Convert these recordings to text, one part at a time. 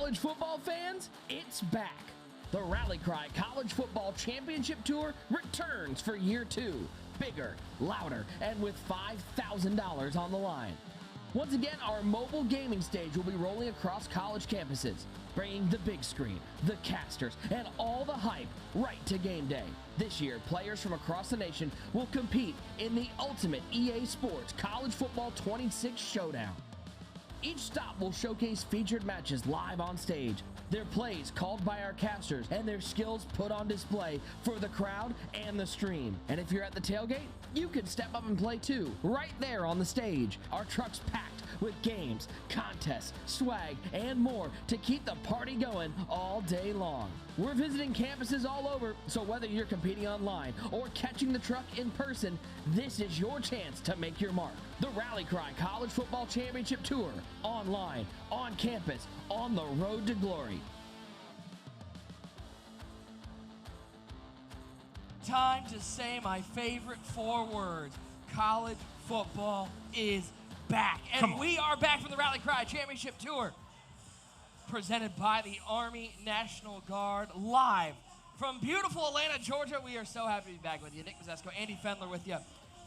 college football fans, it's back. The Rally Cry College Football Championship Tour returns for year 2. Bigger, louder, and with $5,000 on the line. Once again, our mobile gaming stage will be rolling across college campuses, bringing the big screen, the casters, and all the hype right to game day. This year, players from across the nation will compete in the ultimate EA Sports College Football 26 Showdown. Each stop will showcase featured matches live on stage, their plays called by our casters, and their skills put on display for the crowd and the stream. And if you're at the tailgate, you can step up and play too, right there on the stage. Our truck's packed with games, contests, swag, and more to keep the party going all day long. We're visiting campuses all over, so whether you're competing online or catching the truck in person, this is your chance to make your mark. The Rally Cry College Football Championship Tour, online, on campus, on the road to glory. Time to say my favorite 4 words. College football is back. And we are back from the Rally Cry Championship Tour, presented by the Army National Guard, live from beautiful Atlanta, Georgia. We are so happy to be back with you. Nick Mazzesko, Andy Fendler with you.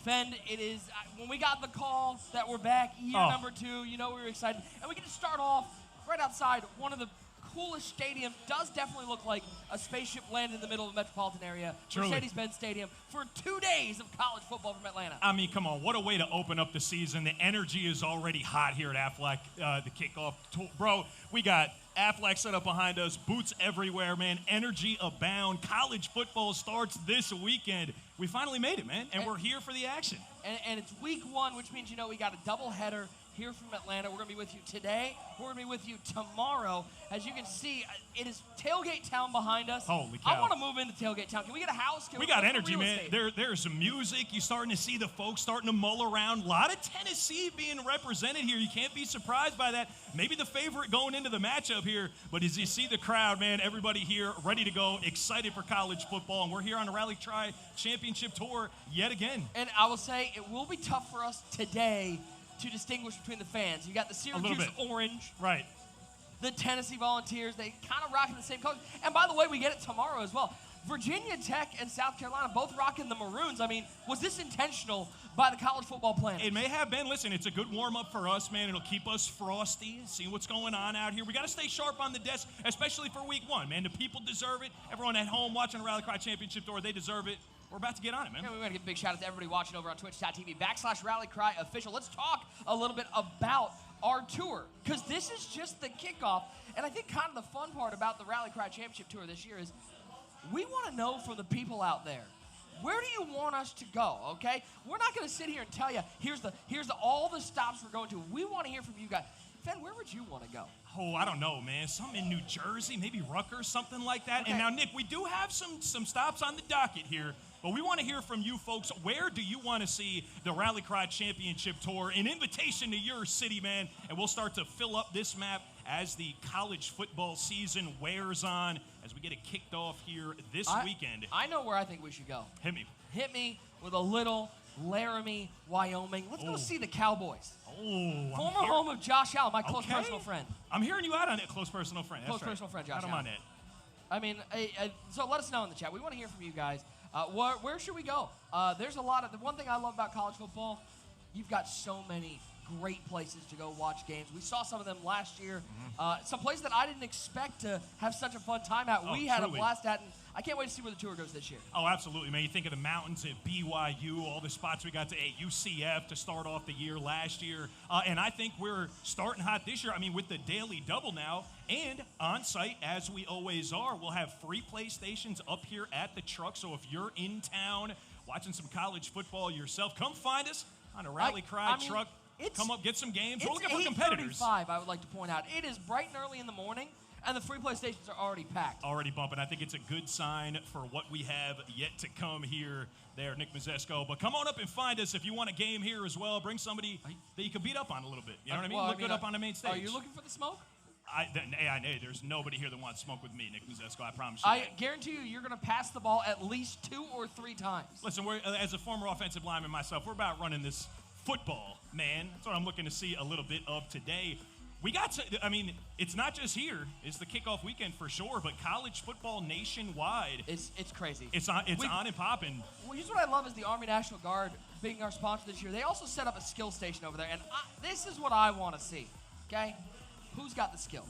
Fend, it is, when we got the call that we're back, year number 2, you know we were excited. And we get to start off right outside one of the coolest stadium. Does definitely look like a spaceship landed in the middle of the metropolitan area. Mercedes-Benz Stadium for 2 days of college football from Atlanta. I mean, come on, what a way to open up the season. The energy is already hot here at Aflac, the kickoff. Bro, we got Aflac set up behind us, boots everywhere, man. Energy abound. College football starts this weekend. We finally made it, man, and we're here for the action. And it's week 1, which means, you know, we got a doubleheader here from Atlanta. We're going to be with you today. We're going to be with you tomorrow. As you can see, it is tailgate town behind us. Holy cow. I want to move into tailgate town. Can we get a house? We got energy, man. There's some music. You're starting to see the folks starting to mull around. A lot of Tennessee being represented here. You can't be surprised by that. Maybe the favorite going into the matchup here. But as you see the crowd, man, everybody here ready to go, excited for college football. And we're here on the Rally Cry Championship Tour yet again. And I will say it will be tough for us today to distinguish between the fans. You got the Syracuse orange. Right. The Tennessee Volunteers, they kind of rocking the same colors. And by the way, we get it tomorrow as well. Virginia Tech and South Carolina both rocking the maroons. I mean, was this intentional by the college football planners? It may have been. Listen, it's a good warm-up for us, man. It'll keep us frosty, see what's going on out here. We got to stay sharp on the desk, especially for week 1, man. The people deserve it. Everyone at home watching the Rally Cry Championship Tour, they deserve it. We're about to get on it, man. Yeah, we want to give a big shout out to everybody watching over on twitch.tv/RallyCryOfficial. Let's talk a little bit about our tour, because this is just the kickoff. And I think kind of the fun part about the Rally Cry Championship Tour this year is we want to know from the people out there, where do you want us to go, okay? We're not going to sit here and tell you, here's all the stops we're going to. We want to hear from you guys. Fen, where would you want to go? Oh, I don't know, man. Something in New Jersey, maybe Rutgers, something like that. Okay. And now, Nick, we do have some stops on the docket here, but we want to hear from you folks. Where do you want to see the Rally Cry Championship Tour? An invitation to your city, man, and we'll start to fill up this map as the college football season wears on, as we get it kicked off here this weekend. I know where I think we should go. Hit me. Hit me with a little Laramie, Wyoming. Let's go see the Cowboys. Oh, former home of Josh Allen, my close personal friend. I'm hearing you out on it, close personal friend. Close personal friend, Josh Allen. I don't mind that. I mean, so let us know in the chat. We want to hear from you guys. Where should we go? There's a lot of, the one thing I love about college football, you've got so many great places to go watch games. We saw some of them last year. Some places that I didn't expect to have such a fun time at. We had a blast at, and I can't wait to see where the tour goes this year. Oh, absolutely, man. You think of the mountains at BYU, all the spots we got to at UCF to start off the year last year. And I think we're starting hot this year. I mean, with the daily double now and on site, as we always are, we'll have free PlayStations up here at the truck. So if you're in town watching some college football yourself, come find us on a Rally Cry truck. Come up, get some games. We're looking for competitors. It's 8:35, I would like to point out. It is bright and early in the morning, and the free PlayStations are already packed. Already bumping. I think it's a good sign for what we have yet to come here there, Nick Mazzesko. But come on up and find us if you want a game here as well. Bring somebody that you can beat up on a little bit. You know what I mean? Look good up on the main stage. Are you looking for the smoke? There's nobody here that wants to smoke with me, Nick Mazzesko. I promise you. I guarantee you, you're going to pass the ball at least 2 or 3 times. Listen, as a former offensive lineman myself, we're about running this football, man. That's what I'm looking to see a little bit of today. we got to, I mean, it's not just here. It's the kickoff weekend for sure, but college football nationwide. It's crazy. It's on and popping. Well, here's what I love is the Army National Guard being our sponsor this year. They also set up a skill station over there, and this is what I want to see, okay? Who's got the skills?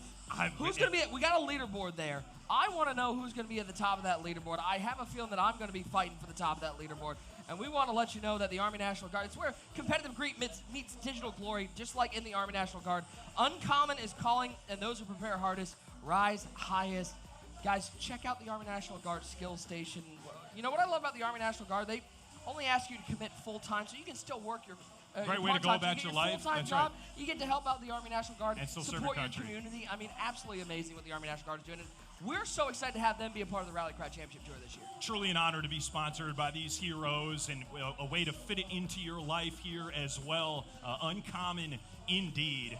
Who's going to be we got a leaderboard there. I want to know who's going to be at the top of that leaderboard. I have a feeling that I'm going to be fighting for the top of that leaderboard. And we want to let you know that the Army National Guard, it's where competitive greed meets digital glory, just like in the Army National Guard. Uncommon is calling, and those who prepare hardest rise highest. Guys, check out the Army National Guard skill station. You know what I love about the Army National Guard? They only ask you to commit full-time, so you can still work your great way to go about your life. Full-time That's job. right. You get to help out the Army National Guard, And still serve support your your country. community. I mean, absolutely amazing what the Army National Guard is doing. And we're so excited to have them be a part of the Rally Cry Championship Tour this year. Truly an honor to be sponsored by these heroes, and a way to fit it into your life here as well. Uncommon indeed.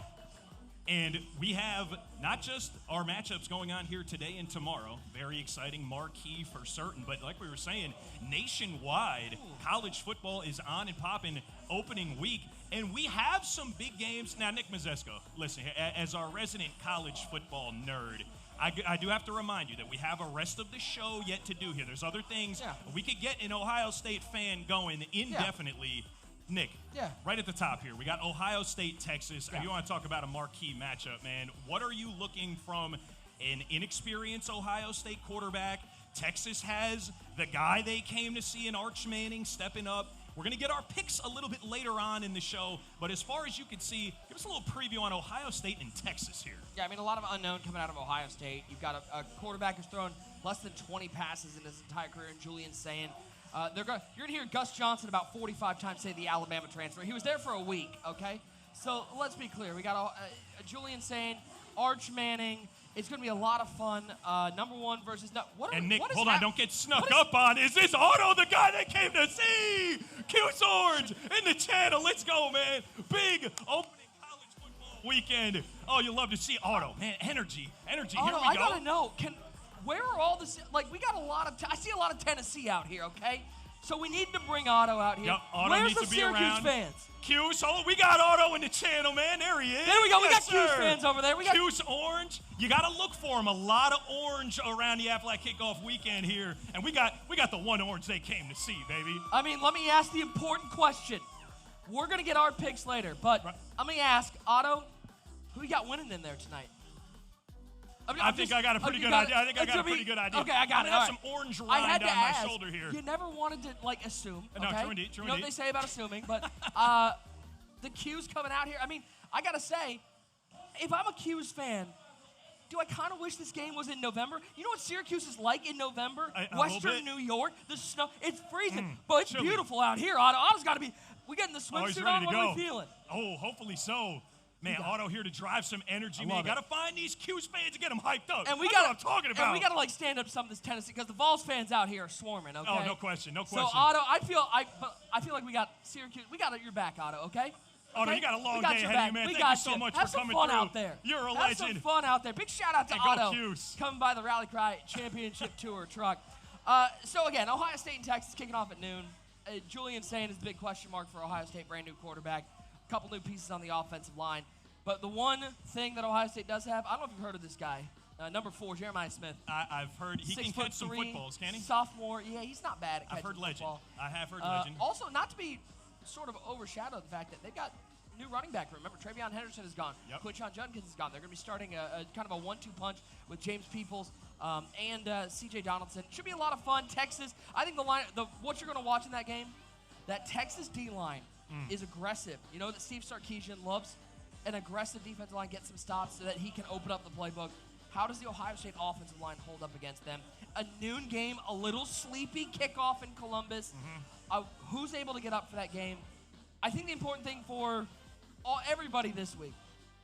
And we have not just our matchups going on here today and tomorrow, very exciting, marquee for certain, but like we were saying, nationwide, college football is on and popping opening week, and we have some big games. Now, Nick Mazzesko, listen, as our resident college football nerd, I do have to remind you that we have a rest of the show yet to do here. There's other things. We could get an Ohio State fan going indefinitely. Nick, right at the top here, we got Ohio State, Texas. If you want to talk about a marquee matchup, man, what are you looking from an inexperienced Ohio State quarterback? Texas has the guy they came to see in Arch Manning stepping up. We're going to get our picks a little bit later on in the show, but as far as you can see, give us a little preview on Ohio State and Texas here. Yeah, I mean, a lot of unknown coming out of Ohio State. You've got a quarterback who's thrown less than 20 passes in his entire career in Julian Sayin. You're going to hear Gus Johnson about 45 times say the Alabama transfer. He was there for a week, okay? So let's be clear. We got a Julian Sayin, Arch Manning. It's going to be a lot of fun. Number one versus Nick, hold on, don't get snuck up on. Is this Otto the guy that came to see? Cuse Orange in the channel. Let's go, man. Big opening college football weekend. Oh, you love to see Otto, man. Energy. Otto, Here we go. I got to know, where are all the, we got a lot of, I see a lot of Tennessee out here, okay? So we need to bring Otto out here. Yep, Otto Where's needs the to be Syracuse around. fans? Cuse, we got Otto in the channel, man. There he is. There we go. We got Yes, Cuse sir. fans over there. We got Cuse Orange. You got to look for him. A lot of orange around the Aflac kickoff weekend here, and we got the one orange they came to see, baby. I mean, let me ask the important question. We're gonna get our picks later, but let me ask Otto, who you got winning in there tonight? I think I got a pretty good idea. Okay, I got it. I have some orange rind on my shoulder here. You never wanted to assume. No, okay? true indeed. You know what they say about assuming, but the Q's coming out here. I mean, I gotta say, if I'm a Q's fan, do I kind of wish this game was in November? You know what Syracuse is like in November? Western New York, the snow, it's freezing, but it's beautiful out here. Otto's got to be. We getting the swimsuit on. What are we feeling? Oh, hopefully so. Man, Otto here to drive some energy. Man, you got to find these Q's fans and get them hyped up. And That's what I'm talking about. And we got to stand up some of this Tennessee because the Vols fans out here are swarming. Okay. Oh, no question. So Otto, I feel like we got Syracuse. We got your back, Otto. Okay. Otto, you got a long day ahead of you, man. Thank you so much for coming through. Have some fun out there. You're a legend. Have some fun out there. Big shout out to Otto coming by the Rally Cry Championship Tour truck. So again, Ohio State and Texas kicking off at noon. Julian Sayin is the big question mark for Ohio State, brand new quarterback. A couple new pieces on the offensive line. But the one thing that Ohio State does have, I don't know if you've heard of this guy. Number 4, Jeremiah Smith. I've heard he can catch some footballs, can he? Sophomore. Yeah, he's not bad at catching I've heard legend. football. I have heard legend. Also, not to be sort of overshadow the fact that they've got new running back. Remember, Travion Henderson is gone. Yep. Quinshon Judkins is gone. They're going to be starting a kind of a 1-2 punch with James Peoples and C.J. Donaldson. Should be a lot of fun. Texas, I think what you're going to watch in that game, that Texas D-line is aggressive. You know that Steve Sarkisian loves an aggressive defensive line, get some stops so that he can open up the playbook. How does the Ohio State offensive line hold up against them? A noon game, a little sleepy kickoff in Columbus. Who's able to get up for that game? I think the important thing for everybody this week,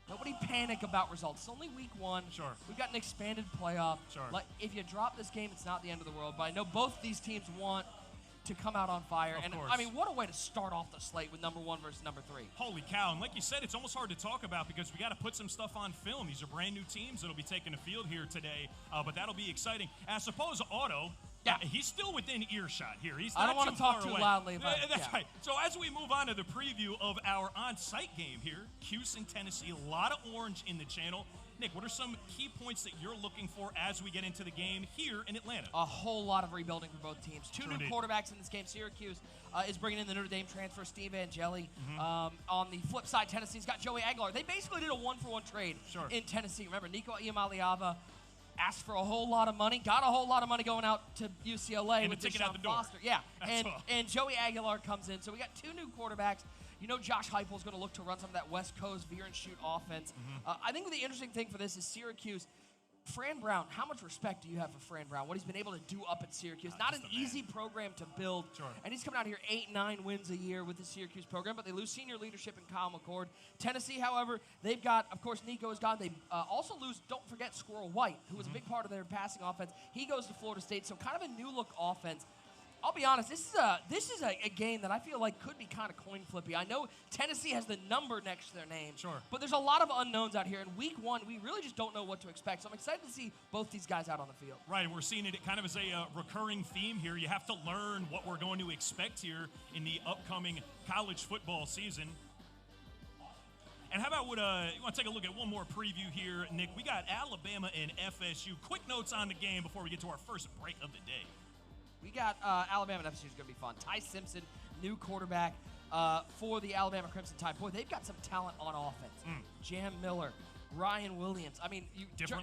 nobody panic about results. It's only week 1. Sure. We've got an expanded playoff. Sure. Like, if you drop this game, it's not the end of the world. But I know both these teams want to come out on fire. Of course. I mean, what a way to start off the slate with number 1 versus number 3. Holy cow. And like you said, it's almost hard to talk about because we got to put some stuff on film. These are brand new teams that'll be taking the field here today, but that'll be exciting. And I suppose, Otto, Yeah. He's still within earshot here. He's I not don't want too to talk far too away. loudly. But, That's right. So as we move on to the preview of our on-site game here, Houston, Tennessee, a lot of orange in the channel. Nick, what are some key points that you're looking for as we get into the game here in Atlanta? A whole lot of rebuilding for both teams. Two new indeed. quarterbacks in this game. Syracuse is bringing in the Notre Dame transfer, Steve Angeli. On the flip side, Tennessee's got Joey Aguilar. They basically did a one-for-one trade in Tennessee. Remember, Nico Iamaleava asked for a whole lot of money, got a whole lot of money going out to UCLA and with the ticket Deshaun out the door. Foster. Yeah, That's and Joey Aguilar comes in. So we got two new quarterbacks. You know Josh Heupel's going to look to run some of that West Coast veer and shoot offense. I think the interesting thing for this is Syracuse. Fran Brown, how much respect do you have for Fran Brown? What he's been able to do up at Syracuse. Not an easy program to build. And he's coming out here 8-9 wins a year with the Syracuse program, but they lose senior leadership in Kyle McCord. Tennessee, however, they've got, of course, Nico is gone. They also lose, don't forget, Squirrel White, who was a big part of their passing offense. He goes to Florida State, so kind of a new look offense. I'll be honest, this is a game that I feel like could be kind of coin flippy. I know Tennessee has the number next to their name, but there's a lot of unknowns out here. In week one, we really just don't know what to expect. So I'm excited to see both these guys out on the field. Right, we're seeing it kind of as a recurring theme here. You have to learn what we're going to expect here in the upcoming college football season. And how about you want to take a look at one more preview here, Nick? We got Alabama and FSU. Quick notes on the game before we get to our first break of the day. We got Alabama and FSU is going to be fun. Ty Simpson, new quarterback for the Alabama Crimson Tide. Boy, they've got some talent on offense. Jam Miller, Ryan Williams. I mean,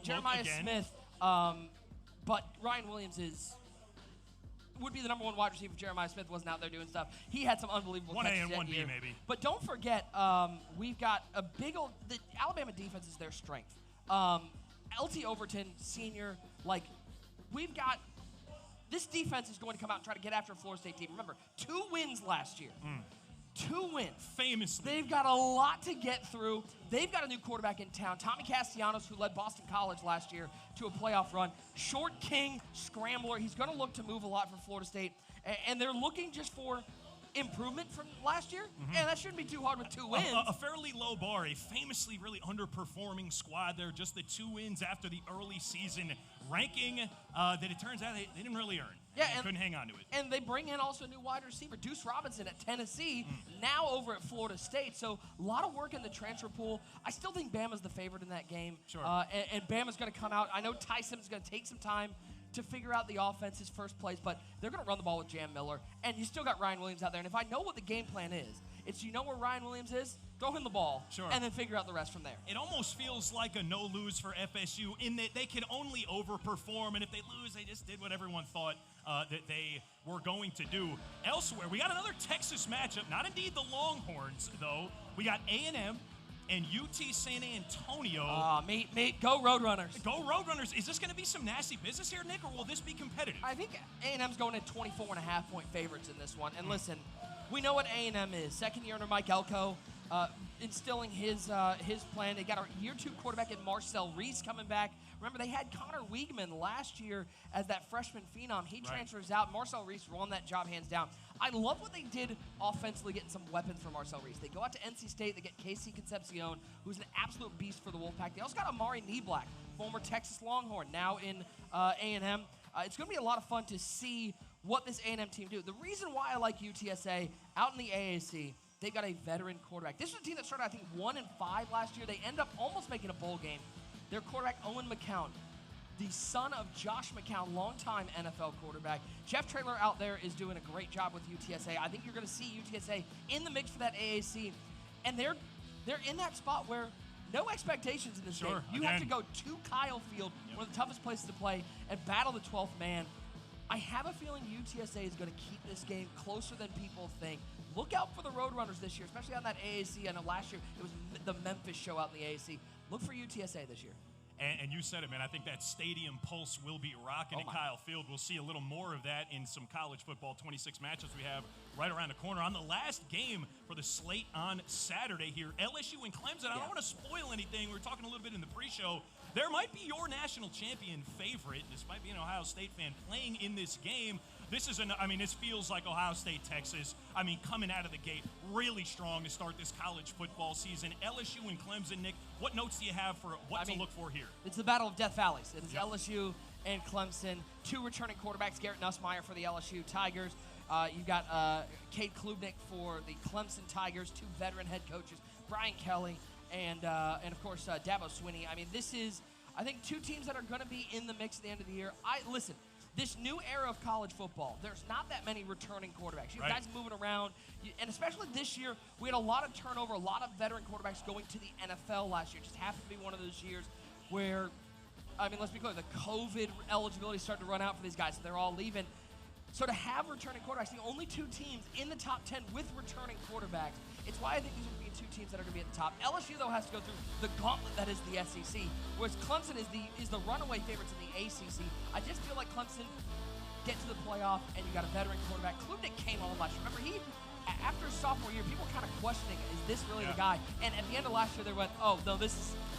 Jeremiah Smith, but Ryan Williams would be the number one wide receiver if Jeremiah Smith wasn't out there doing stuff. He had some unbelievable catches 1A and 1B year. maybe. But don't forget, we've got a big old – the Alabama defense is their strength. LT Overton, senior, we've got – this defense is going to come out and try to get after a Florida State team. Remember, 2 wins last year. 2 wins. Famously. They've got a lot to get through. They've got a new quarterback in town, Tommy Castellanos, who led Boston College last year to a playoff run. Short king, scrambler. He's going to look to move a lot for Florida State. And they're looking just for improvement from last year. And that shouldn't be too hard with 2 wins. A fairly low bar, a famously really underperforming squad there. Just the 2 wins after the early season ranking that it turns out they didn't really earn. Yeah, and couldn't hang on to it. And they bring in also a new wide receiver, Deuce Robinson at Tennessee, now over at Florida State. So a lot of work in the transfer pool. I still think Bama's the favorite in that game. And Bama's going to come out. I know Ty Simpson's going to take some time to figure out the offense, his first plays, but they're going to run the ball with Jam Miller. And you still got Ryan Williams out there. And if I know what the game plan is, it's you know where Ryan Williams is, throw him the ball, and then figure out the rest from there. It almost feels like a no-lose for FSU in that they can only overperform, and if they lose, they just did what everyone thought that they were going to do. Elsewhere, we got another Texas matchup, not indeed the Longhorns, though. We got A&M and UT San Antonio. Go Roadrunners. Go Roadrunners. Is this going to be some nasty business here, Nick, or will this be competitive? I think A&M's going at 24.5-point favorites in this one. And listen, we know what A&M is. Second year under Mike Elko, instilling his plan. They got our year 2 quarterback in Marcel Reese coming back. Remember, they had Connor Wiegman last year as that freshman phenom. He transfers out. Marcel Reese won that job hands down. I love what they did offensively, getting some weapons for Marcel Reese. They go out to NC State. They get Casey Concepcion, who's an absolute beast for the Wolfpack. They also got Amari Kneeblack, former Texas Longhorn, now in A&M. It's going to be a lot of fun to see what this A&M team do. The reason why I like UTSA out in the AAC, they've got a veteran quarterback. This was a team that started, I think, 1-5 last year. They end up almost making a bowl game. Their quarterback, Owen McCown, the son of Josh McCown, longtime NFL quarterback. Jeff Traylor out there is doing a great job with UTSA. I think you're going to see UTSA in the mix for that AAC. And they're in that spot where no expectations in this game. You have to go to Kyle Field, one of the toughest places to play, and battle the 12th man. I have a feeling UTSA is going to keep this game closer than people think. Look out for the Roadrunners this year, especially on that AAC. I know last year it was the Memphis show out in the AAC. Look for UTSA this year. And you said it, man. I think that stadium pulse will be rocking at Kyle Field. We'll see a little more of that in some college football 26 matchups we have right around the corner. On the last game for the slate on Saturday here, LSU and Clemson. I don't want to spoil anything. We were talking a little bit in the pre-show. There might be your national champion favorite, despite being an Ohio State fan, playing in this game. This feels like Ohio State, Texas. Coming out of the gate really strong to start this college football season. LSU and Clemson, Nick, what notes do you have for what to look for here? It's the battle of Death Valleys. It is LSU and Clemson. 2 returning quarterbacks, Garrett Nussmeier for the LSU Tigers. You've got Cade Klubnik for the Clemson Tigers. 2 veteran head coaches, Brian Kelly and of course, Dabo Swinney. I mean, this is, I think, 2 teams that are going to be in the mix at the end of the year. Listen, this new era of college football, there's not that many returning quarterbacks. You have guys moving around, and especially this year, we had a lot of turnover, a lot of veteran quarterbacks going to the NFL last year. It just happened to be one of those years where, I mean, let's be clear, the COVID eligibility started to run out for these guys, so they're all leaving. So to have returning quarterbacks, the only 2 teams in the top 10 with returning quarterbacks, it's why I think these are going to be 2 teams that are going to be at the top. LSU, though, has to go through the gauntlet that is the SEC, whereas Clemson is the runaway favorites in the ACC. I just feel like Clemson get to the playoff, and you got a veteran quarterback. Klubnik came on last year. Remember, after his sophomore year, people kind of questioning, is this really the guy? And at the end of last year, they went, oh, no, this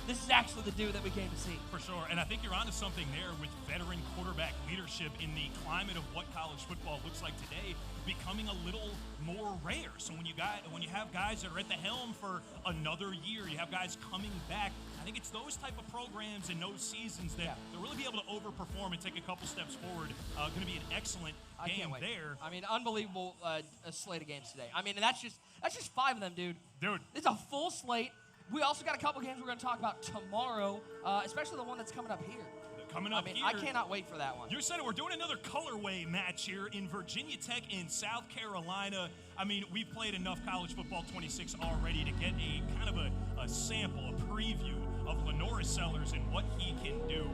is actually the dude that we came to see. For sure, and I think you're onto something there with veteran quarterback leadership in the climate of what college football looks like today, becoming a little more rare. So when you have guys that are at the helm for another year, you have guys coming back. I think it's those type of programs and those seasons that they'll really be able to overperform and take a couple steps forward. Going to be an excellent game there. I mean, unbelievable slate of games today. I mean, that's just 5 of them, dude. It's a full slate. We also got a couple games we're going to talk about tomorrow, especially the one that's coming up here. I cannot wait for that one. You said it. We're doing another colorway match here in Virginia Tech and South Carolina. I mean, we've played enough college football 26 already to get a kind of a sample, a preview of Lenore Sellers and what he can do.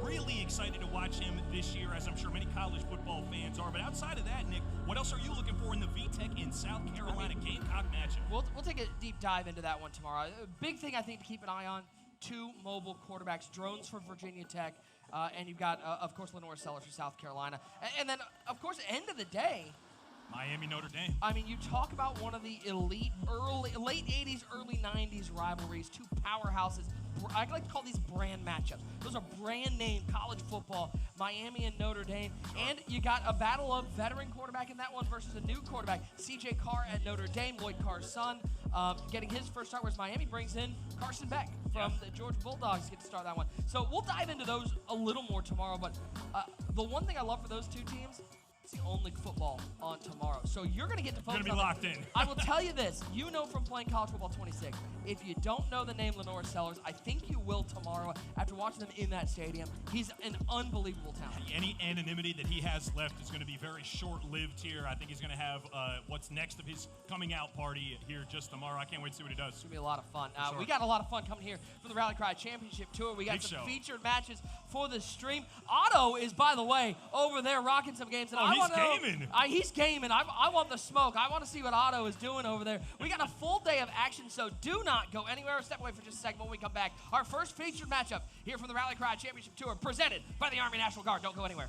Really excited to watch him this year, as I'm sure many college football fans are. But outside of that, Nick, what else are you looking for in the VTech and South Carolina Gamecock matchup? We'll take a deep dive into that one tomorrow. A big thing I think to keep an eye on, 2 mobile quarterbacks, drones for Virginia Tech, and you've got, of course, Lenore Sellers for South Carolina. And then, of course, end of the day, Miami, Notre Dame. I mean, you talk about one of the elite late 80s, early 90s rivalries, 2 powerhouses. I like to call these brand matchups. Those are brand name college football, Miami and Notre Dame. And you got a battle of veteran quarterback in that one versus a new quarterback. C.J. Carr at Notre Dame, Lloyd Carr's son, getting his first start, whereas Miami brings in Carson Beck from the Georgia Bulldogs to get to start that one. So we'll dive into those a little more tomorrow. But the one thing I love for those 2 teams, it's the only football on tomorrow. So you're going to get to focus on. Going to be locked in. I will tell you this. You know from playing college football 26, if you don't know the name Lenore Sellers, I think you will tomorrow after watching them in that stadium. He's an unbelievable talent. Any anonymity that he has left is going to be very short-lived here. I think he's going to have what's next of his coming out party here just tomorrow. I can't wait to see what he does. It's going to be a lot of fun. Sure. We got a lot of fun coming here for the Rally Cry Championship Tour. We got Big some show. featured matches for the stream. Otto is, by the way, over there rocking some games. And he's gaming. He's gaming. I want the smoke. I want to see what Otto is doing over there. We got a full day of action, so do not go anywhere. Step away for just a second when we come back. Our first featured matchup here from the Rally Cry Championship Tour, presented by the Army National Guard. Don't go anywhere.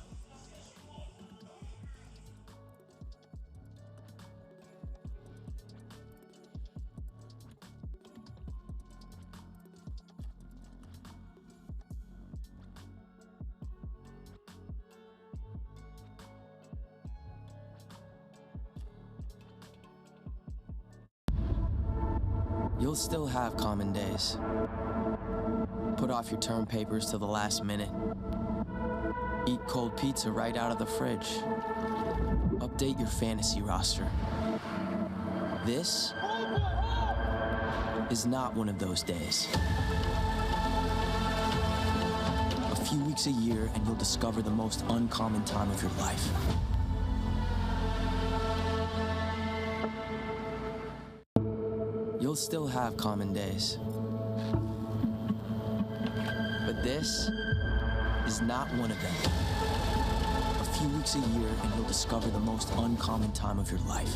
You'll still have common days. Put off your term papers till the last minute. Eat cold pizza right out of the fridge. Update your fantasy roster. This is not one of those days. A few weeks a year and you'll discover the most uncommon time of your life. You'll still have common days. But this is not one of them. A few weeks a year and you'll discover the most uncommon time of your life.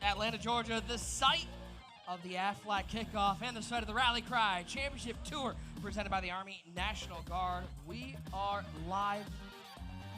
Atlanta, Georgia, the site of the Aflac kickoff and the site of the Rally Cry Championship Tour presented by the Army National Guard. We are live.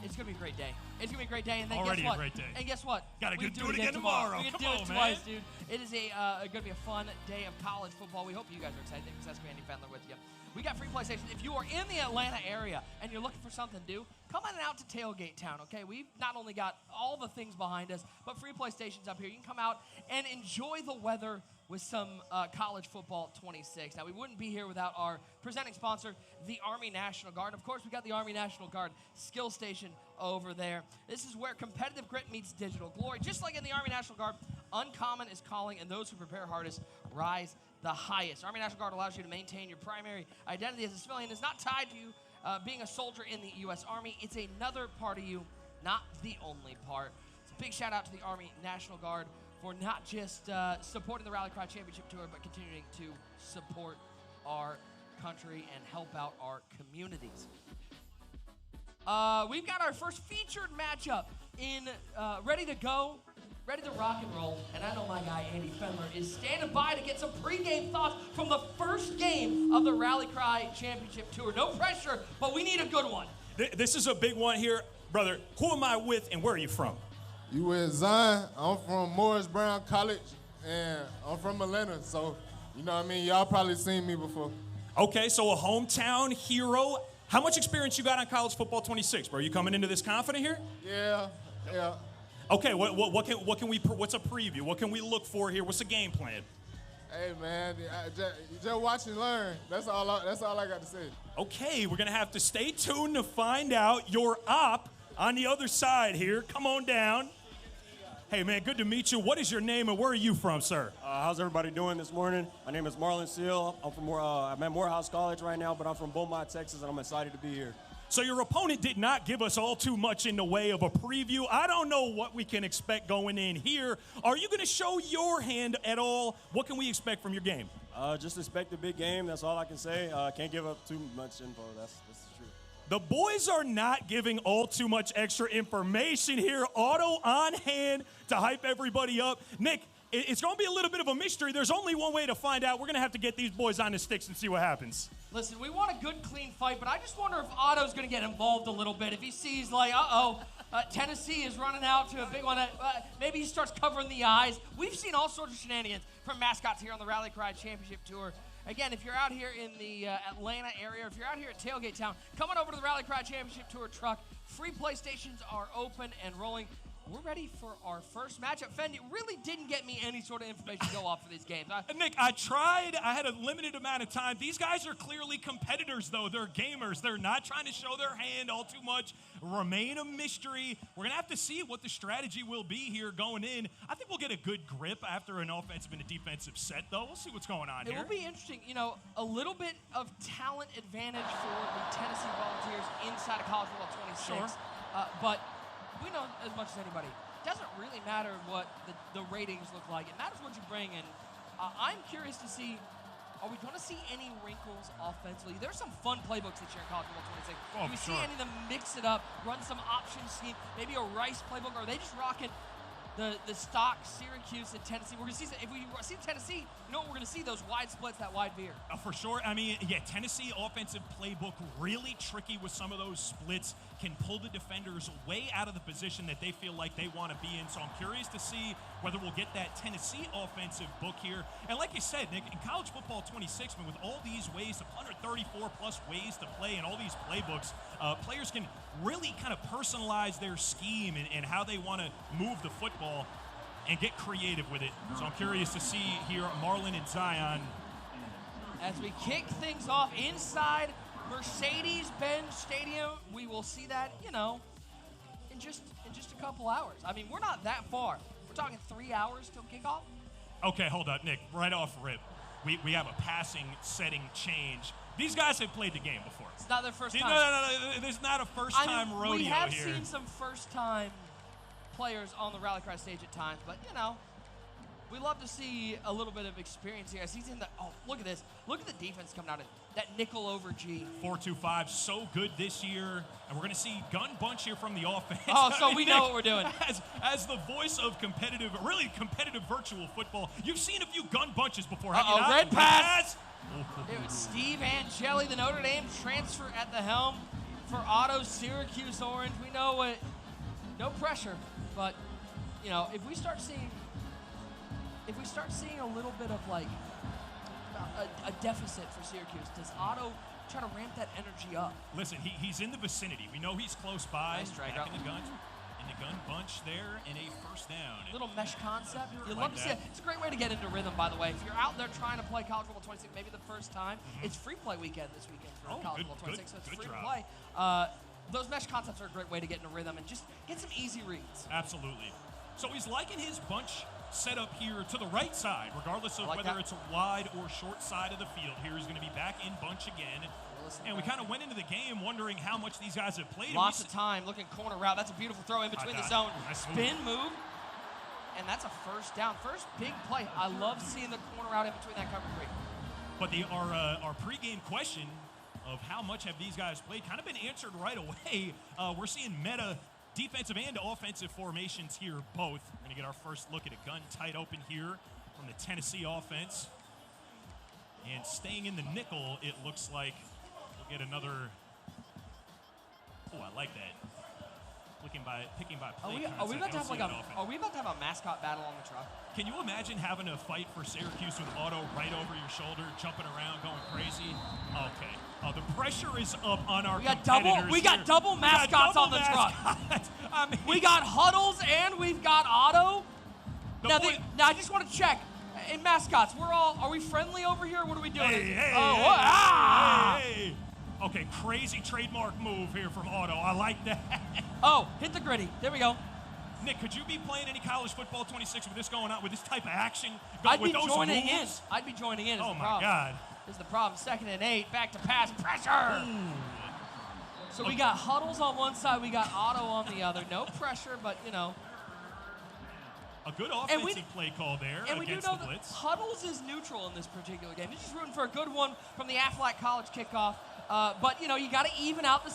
It's going to be a great day. It's going to be a great day. And then Already guess what? a great day. And guess what? Gotta We do it again tomorrow. We can Come do on, it man. twice, dude. It is going to be a fun day of college football. We hope you guys are excited because that's Andy Fendler with you. We got free PlayStation. If you are in the Atlanta area and you're looking for something to do, come on out to Tailgate Town, okay? We've not only got all the things behind us, but free PlayStations up here. You can come out and enjoy the weather with some college football 26. Now, we wouldn't be here without our presenting sponsor, the Army National Guard. Of course, we got the Army National Guard skill station over there. This is where competitive grit meets digital glory. Just like in the Army National Guard, uncommon is calling, and those who prepare hardest rise the highest. Army National Guard allows you to maintain your primary identity as a civilian. It's not tied to you being a soldier in the U.S. Army. It's another part of you, not the only part. It's a big shout out to the Army National Guard for not just supporting the Rally Cry Championship Tour, but continuing to support our country and help out our communities. We've got our first featured matchup in ready to go, ready to rock and roll, and I know my guy Andy Fendler is standing by to get some pregame thoughts from the first game of the Rally Cry Championship Tour. No pressure, but we need a good one. This is a big one here. Brother, who am I with and where are you from? You with Zion? I'm from Morris Brown College, and I'm from Atlanta, so, you know what I mean? Y'all probably seen me before. Okay, so a hometown hero. How much experience you got on college football 26, bro? You coming into this confident here? Yeah. Okay, what's a preview? What can we look for here? What's the game plan? Hey, man, just watch and learn. That's all I got to say. Okay, we're going to have to stay tuned to find out your op on the other side here. Come on down. Hey, man, good to meet you. What is your name and where are you from, sir? How's everybody doing this morning? My name is Marlon Seal. I'm at Morehouse College right now, but I'm from Beaumont, Texas, and I'm excited to be here. So your opponent did not give us all too much in the way of a preview. I don't know what we can expect going in here. Are you going to show your hand at all? What can we expect from your game? Just expect a big game. That's all I can say. Can't give up too much info. That's the truth. The boys are not giving all too much extra information here. Otto on hand to hype everybody up. Nick, it's going to be a little bit of a mystery. There's only one way to find out. We're going to have to get these boys on the sticks and see what happens. Listen, we want a good, clean fight, but I just wonder if Otto's going to get involved a little bit. If he sees, like, Tennessee is running out to a big one. Maybe he starts covering the eyes. We've seen all sorts of shenanigans from mascots here on the Rally Cry Championship Tour. Again, if you're out here in the Atlanta area, or if you're out here at Tailgate Town, come on over to the Rally Cry Championship Tour truck. Free PlayStations are open and rolling. We're ready for our first matchup. Fendi really didn't get me any sort of information to go off for these games. Nick, I tried. I had a limited amount of time. These guys are clearly competitors, though. They're gamers. They're not trying to show their hand all too much. Remain a mystery. We're going to have to see what the strategy will be here going in. I think we'll get a good grip after an offensive and a defensive set, though. We'll see what's going on here. It will be interesting. You know, a little bit of talent advantage for the Tennessee Volunteers inside of college football 26. Sure. But we know as much as anybody, it doesn't really matter what the ratings look like. It matters what you bring. And I'm curious to see, are we going to see any wrinkles offensively? There's some fun playbooks this year in college football 26. Do we see any of them mix it up, run some option scheme, maybe a Rice playbook, or are they just rocking the stock Syracuse and Tennessee? We're going to see, if we see Tennessee, you know what we're going to see? Those wide splits, that wide veer. For sure. I mean, yeah, Tennessee offensive playbook, really tricky with some of those splits, can pull the defenders way out of the position that they feel like they want to be in. So I'm curious to see whether we'll get that Tennessee offensive book here. And like you said, Nick, in college football 26, with all these ways, 134 plus ways to play and all these playbooks, players can really kind of personalize their scheme and how they want to move the football and get creative with it. So I'm curious to see here Marlon and Zion. As we kick things off inside Mercedes-Benz Stadium, we will see that, you know, in just a couple hours. I mean, we're not that far. We're talking 3 hours till kickoff. Okay, hold up, Nick. Right off rip, we have a passing setting change. These guys have played the game before. It's not their first time. No. There's not a first-time rodeo here. We have seen some first-time players on the Rally Cry stage at times, but, you know, we love to see a little bit of experience here. As he's in the, oh, look at this. Look at the defense coming out. that nickel over G. 4-2-5, so good this year. And we're going to see gun bunch here from the offense. Oh, so we know what we're doing. As the voice of competitive virtual football, you've seen a few gun bunches before, have you not? Red pass. It was Steve Angeli, the Notre Dame transfer at the helm for Otto, Syracuse orange. We know what, no pressure, but you know, if we start seeing a little bit of like a deficit for Syracuse, does Otto try to ramp that energy up? Listen, he's in the vicinity. We know he's close by. Nice drag back out. in the gun bunch there, and a first down. Little mesh concept. You'd Like love to see that. it. It's a great way to get into rhythm, by the way. If you're out there trying to play College Football 26, maybe the first time, it's free play weekend this weekend for College Football 26, so it's free to play. Those mesh concepts are a great way to get into rhythm and just get some easy reads. Absolutely. So he's liking his bunch set up here to the right side, regardless of like whether that. it's a wide or short side of the field. Here he's going to be back in bunch again. And we kind of went into the game wondering how much these guys have played. Lots of time, looking corner route. That's a beautiful throw in between the zone. Nice Spin move, and that's a first down. First big play. I love seeing the corner route in between that cover three. But our pregame question of how much have these guys played kind of been answered right away. We're seeing meta defensive and offensive formations here both. We're going to get our first look at a gun tight open here from the Tennessee offense. And staying in the nickel, it looks like we'll get another. Oh, I like that. Picking by play Are we about to concept. have like are we about to have a mascot battle on the truck? Can you imagine having a fight for Syracuse with Otto right over your shoulder, jumping around, going crazy? Okay. Oh, the pressure is up on our competitors. We got double mascots on the truck. I mean, We got Huddles and we've got Otto. Now I just want to check. In mascots, are we friendly over here? What are we doing? Hey. Okay, crazy trademark move here from Otto. I like that. Oh, hit the gritty. There we go. Nick, could you be playing any college football 26 with this going on, with this type of action? I'd with be those joining moves? in. I'd be joining in. Oh, my God. This is the problem. 2nd and 8. Back to pass. Pressure. So we got Huddles on one side. We got Otto on the other. No pressure, but, you know. A good offensive play call there And we do against know the that blitz. Huddles is neutral in this particular game. He's just rooting for a good one from the Aflac College kickoff. But, you know, you got to even out the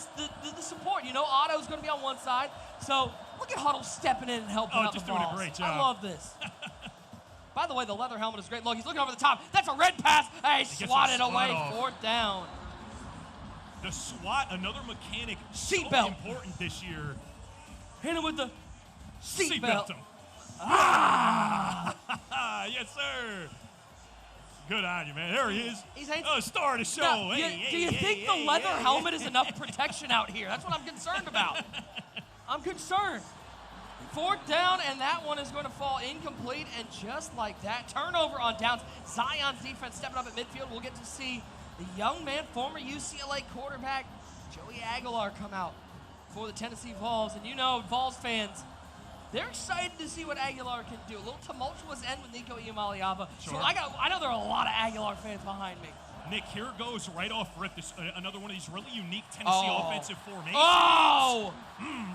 support. You know, Otto's going to be on one side. So look at Huddle stepping in and helping out the balls. Just doing a great job. I love this. By the way, the leather helmet is great. Look, he's looking over the top. That's a red pass. Hey, swatted away. Off. 4th down. The SWAT, another mechanic, Seat so belt. important this year. Hit him with the seat Seat belt. him. Yes, sir. Good on you, man. There he is. Star of the show. Now, Hey, do you think the leather helmet is enough protection out here? That's what I'm concerned about. I'm concerned. 4th down, and that one is going to fall incomplete, and just like that, turnover on downs. Zion's defense stepping up at midfield. We'll get to see the young man, former UCLA quarterback, Joey Aguilar, come out for the Tennessee Vols. And you know, Vols fans, they're excited to see what Aguilar can do. A little tumultuous end with Nico Iamaleava. Sure. So I know there are a lot of Aguilar fans behind me. Nick, here goes right off rip. This another one of these really unique Tennessee offensive formations. Oh!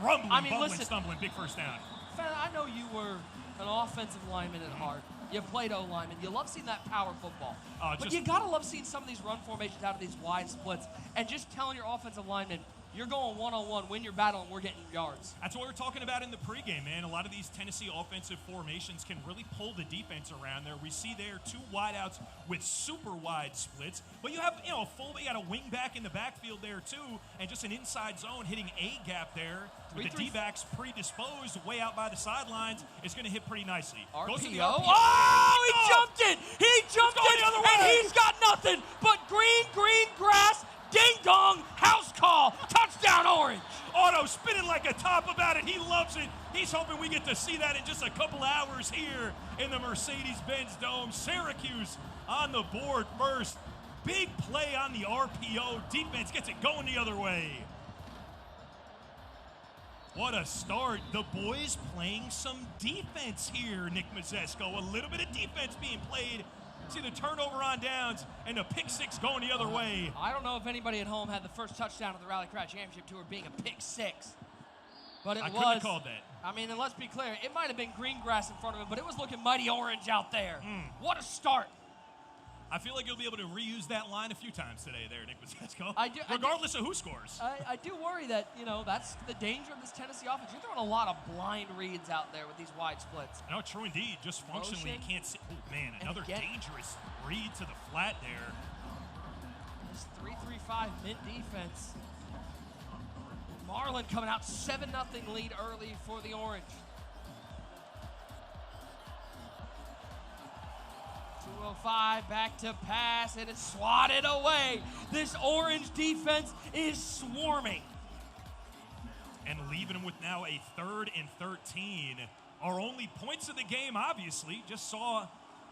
Rumbling, bumbling, listen, stumbling, big first down. I know you were an offensive lineman at heart. You played O-lineman. You love seeing that power football. But you got to love seeing some of these run formations out of these wide splits and just telling your offensive lineman, you're going one-on-one, win your battle, and we're getting yards. That's what we're talking about in the pregame, man. A lot of these Tennessee offensive formations can really pull the defense around there. We see there 2 wideouts with super wide splits. But you have, you got a wing back in the backfield there, too, and just an inside zone hitting a gap there. With the D-backs predisposed way out by the sidelines, it's going to hit pretty nicely. Goes to the RPO. Oh, he jumped it! He jumped it, the other way. and he's got nothing but green grass. Ding-dong, house call, touchdown Orange. Otto spinning like a top about it. He loves it. He's hoping we get to see that in just a couple hours here in the Mercedes-Benz Dome. Syracuse on the board first. Big play on the RPO. Defense gets it going the other way. What a start. The boys playing some defense here, Nick Mazzesko. A little bit of defense being played. See the turnover on downs and the pick 6 going the other way. I don't know if anybody at home had the first touchdown of the Rally Cry Championship Tour being a pick 6. But it I was. couldn't have called that. I mean, and let's be clear, it might have been green grass in front of him, but it was looking mighty orange out there. What a start. I feel like you'll be able to reuse that line a few times today there, Nick Mazesco, regardless of who scores. I do worry that, that's the danger of this Tennessee offense. You're throwing a lot of blind reads out there with these wide splits. No, true indeed. Just functionally, you can't see. Oh, man, another dangerous read to the flat there. This 3-3-5 mid defense. Marlin coming out 7-0 lead early for the Orange. 205 back to pass, and it's swatted away. This Orange defense is swarming. And leaving them with now a 3rd and 13. Our only points of the game, obviously, just saw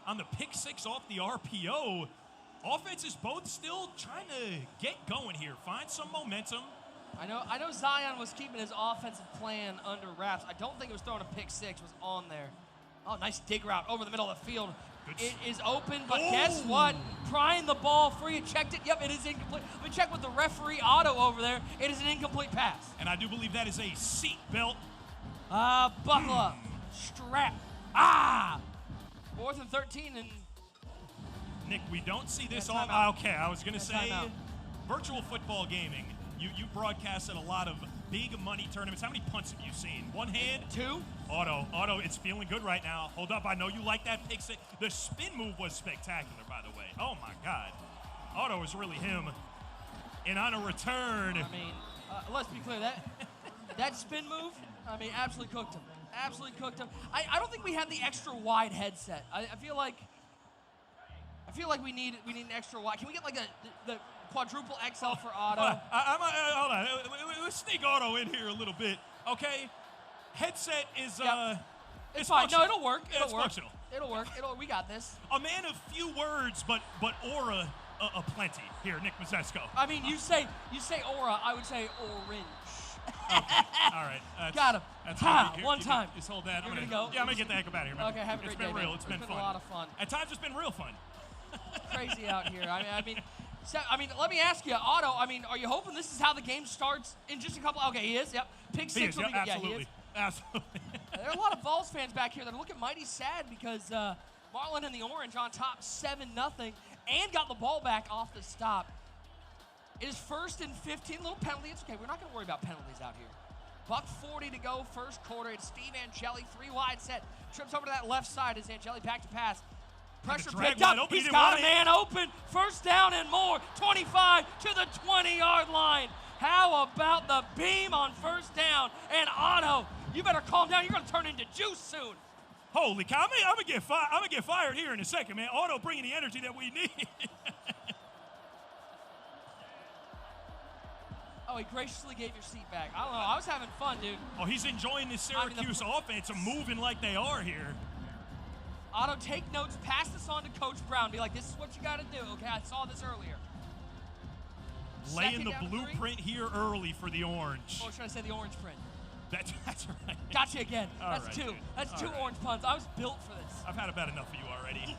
on the pick 6 off the RPO. Offense is both still trying to get going here, find some momentum. I know Zion was keeping his offensive plan under wraps. I don't think it was throwing a pick 6 was on there. Oh, nice dig route over the middle of the field. It is open, but guess what? Prying the ball free and checked it. Yep, it is incomplete. We checked with the referee Otto over there. It is an incomplete pass. And I do believe that is a seat belt. Buckle up. Strap. 4th and 13, and Nick, we don't see this all. Okay, I was going to say virtual football gaming. You broadcasted a lot of big money tournaments. How many punts have you seen? One hand? 2. Otto, it's feeling good right now. Hold up, I know you like that pick 6. The spin move was spectacular, by the way. Oh, my God. Otto is really him. And on a return. I mean, let's be clear. That spin move, absolutely cooked him. Absolutely cooked him. I don't think we have the extra wide headset. I feel like we need an extra wide. Can we get like the quadruple XL for Otto? Hold on. Let's sneak Otto in here a little bit. Okay. Headset is it's fine. No, it'll work. It's functional. It'll work. We got this. A man of few words, but aura aplenty here, Nick Mazesco. I mean, you say aura, I would say orange. Okay. All right. Got him. One time. Just hold that. You're gonna go. Yeah, I'm gonna get the heck out of here, man. Okay, have a great day. It's been real. Man. It's been fun. A lot of fun. At times, it's been real fun. Crazy out here. Let me ask you, Otto. Are you hoping this is how the game starts in just a couple? Okay, he is. Yep. Pick 6 will be good. Absolutely. Yeah, he is. Absolutely. There are a lot of Vols fans back here that are looking mighty sad because Marlin and the Orange on top 7-0 and got the ball back off the stop. It is 1st and 15. Little penalty. It's okay. We're not going to worry about penalties out here. $1:40 to go, first quarter. It's Steve Angeli, 3 wide set. Trips over to that left side as Angeli back to pass. Pressure picked up. He's got a man open. First down and more. 25 to the 20-yard line. How about the beam on first down? And Otto, you better calm down. You're going to turn into juice soon. Holy cow. I'm going to get fired here in a second, man. Otto bringing the energy that we need. Oh, he graciously gave your seat back. I don't know. I was having fun, dude. Oh, he's enjoying this Syracuse offense and moving like they are here. Otto, take notes. Pass this on to Coach Brown. Be like, this is what you got to do. Okay, I saw this earlier. Laying the blueprint here early for the Orange. Or should I say the Orange print? That's right. Gotcha again. All That's right, 2. dude. That's All 2 right. Orange puns. I was built for this. I've had about enough of you already.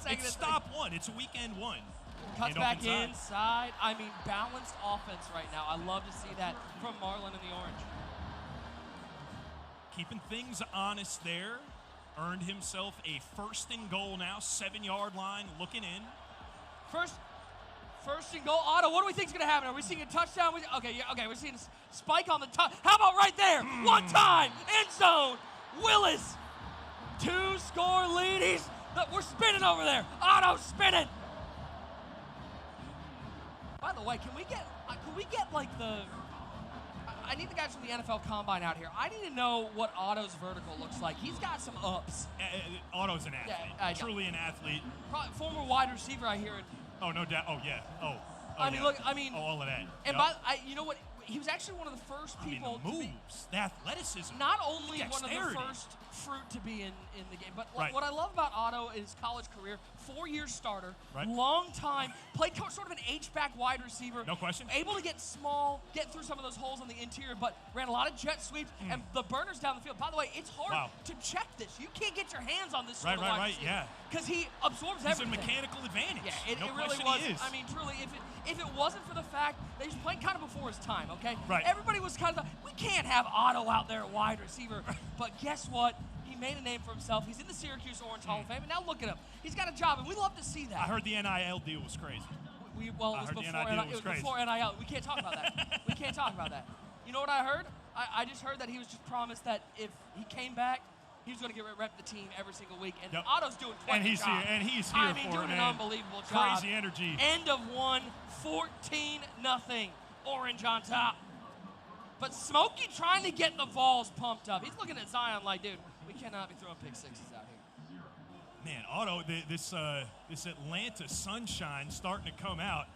It's stop 1. It's weekend 1. Cuts back inside. Balanced offense right now. I love to see that from Marlin and the Orange. Keeping things honest there. Earned himself a 1st and goal now. 7-yard line looking in. First and goal. Otto, what do we think is going to happen? Are we seeing a touchdown? Okay, we're seeing a spike on the top. How about right there? One time. End zone. Willis. 2-score lead. We're spinning over there. Otto spinning. By the way, can we get like the... I need the guys from the NFL Combine out here. I need to know what Otto's vertical looks like. He's got some ups. Otto's an athlete. Truly an athlete. Probably former wide receiver, I hear it. Oh, no doubt. Oh, yeah. All of that. And you know what? He was actually one of the first people the moves, the athleticism. Not only one of dexterity. the first fruit to be in the game, but Right. what I love about Otto is college career, 4-year starter, Right. long time, played sort of an H-back wide receiver. No question. Able to get small, get through some of those holes on the interior, but ran a lot of jet sweeps and the burners down the field. By the way, it's hard to check this. You can't get your hands on this sort of wide receiver. Yeah. Because he absorbs everything. He's a mechanical advantage. Yeah, it no really question was. he is. I mean, truly, if it wasn't for the fact that he was playing kind of before his time, okay? Right. Everybody was kind of we can't have Otto out there at wide receiver. But guess what? He He made a name for himself. He's in the Syracuse Orange Hall of Fame, and now look at him. He's got a job, and we love to see that. I heard the NIL deal was crazy. It was before NIL. We can't talk about that. We can't talk about that. You know what I heard? I just heard that he was just promised that if he came back, he was going to rep the team every single week. And Otto's doing quite a job. He's here for doing it, an unbelievable job. Crazy energy. End of one, 14-0. Orange on top. But Smokey trying to get the Vols pumped up. He's looking at Zion like, dude, we cannot be throwing pick sixes out here. Man, Otto, this Atlanta sunshine starting to come out.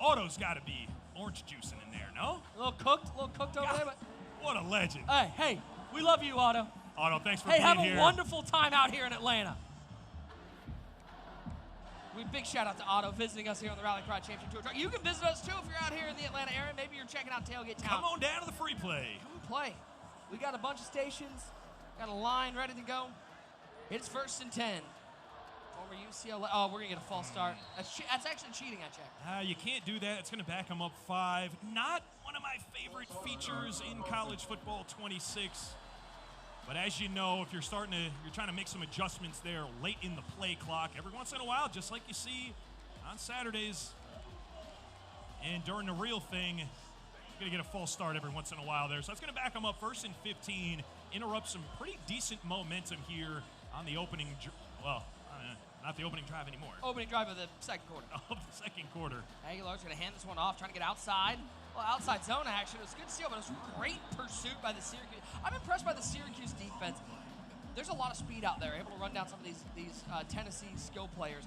Otto's got to be orange juicing in there, no? A little cooked over there. But what a legend. Hey, we love you, Otto. Otto, thanks for being here. Hey, have a wonderful time out here in Atlanta. Big shout out to Otto visiting us here on the Rally Cry Championship Tour. You can visit us too if you're out here in the Atlanta area. Maybe you're checking out Tailgate Town. Come on down to the free play. Come and play. We got a bunch of stations, got a line ready to go. It's 1st and 10. Former UCLA. Oh, we're going to get a false start. That's actually cheating, I checked. You can't do that. It's going to back them up 5. Not one of my favorite features in college football 26. But as you know, if you're trying to make some adjustments there late in the play clock, every once in a while, just like you see on Saturdays and during the real thing, you're going to get a false start every once in a while there. So it's going to back them up 1st and 15, interrupt some pretty decent momentum here on the opening, not the opening drive anymore. Opening drive of the second quarter. Of the second quarter. Aguilar's going to hand this one off, trying to get outside. Well, outside zone action. It was good to see, but it was great pursuit by the Syracuse. I'm impressed by the Syracuse defense. There's a lot of speed out there, able to run down some of these Tennessee skill players.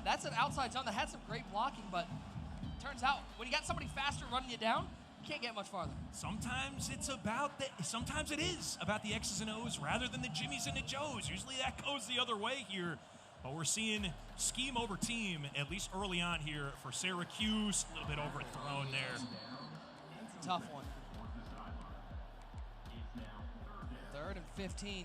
That's an outside zone that had some great blocking, but turns out when you got somebody faster running you down, you can't get much farther. Sometimes it is about the X's and O's rather than the Jimmies and the Joes. Usually that goes the other way here. But we're seeing scheme over team, at least early on here for Syracuse. A little bit overthrown there. It's a tough one. 3rd and 15.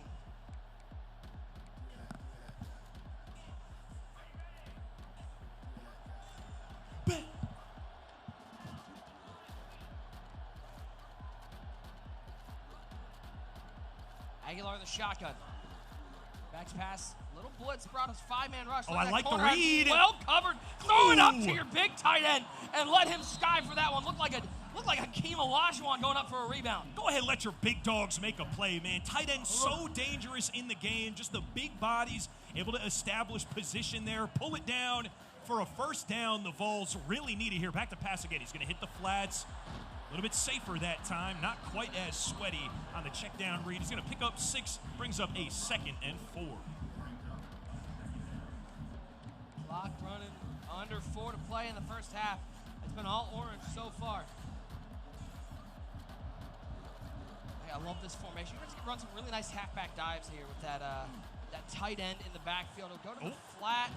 Aguilar in the shotgun. Backs pass. Little blitz brought us 5-man rush. I like the read. Well covered. Throw it up to your big tight end and let him sky for that one. Looked like Hakeem Olajuwon going up for a rebound. Go ahead, let your big dogs make a play, man. Tight end so dangerous in the game. Just the big bodies able to establish position there. Pull it down for a first down. The Vols really need it here. Back to pass again. He's going to hit the flats. A little bit safer that time. Not quite as sweaty on the check down read. He's going to pick up 6. Brings up a 2nd and 4. Clock running, under 4 to play in the first half. It's been all orange so far. Hey, I love this formation. You're going to run some really nice halfback dives here with that tight end in the backfield. He'll go to the flat.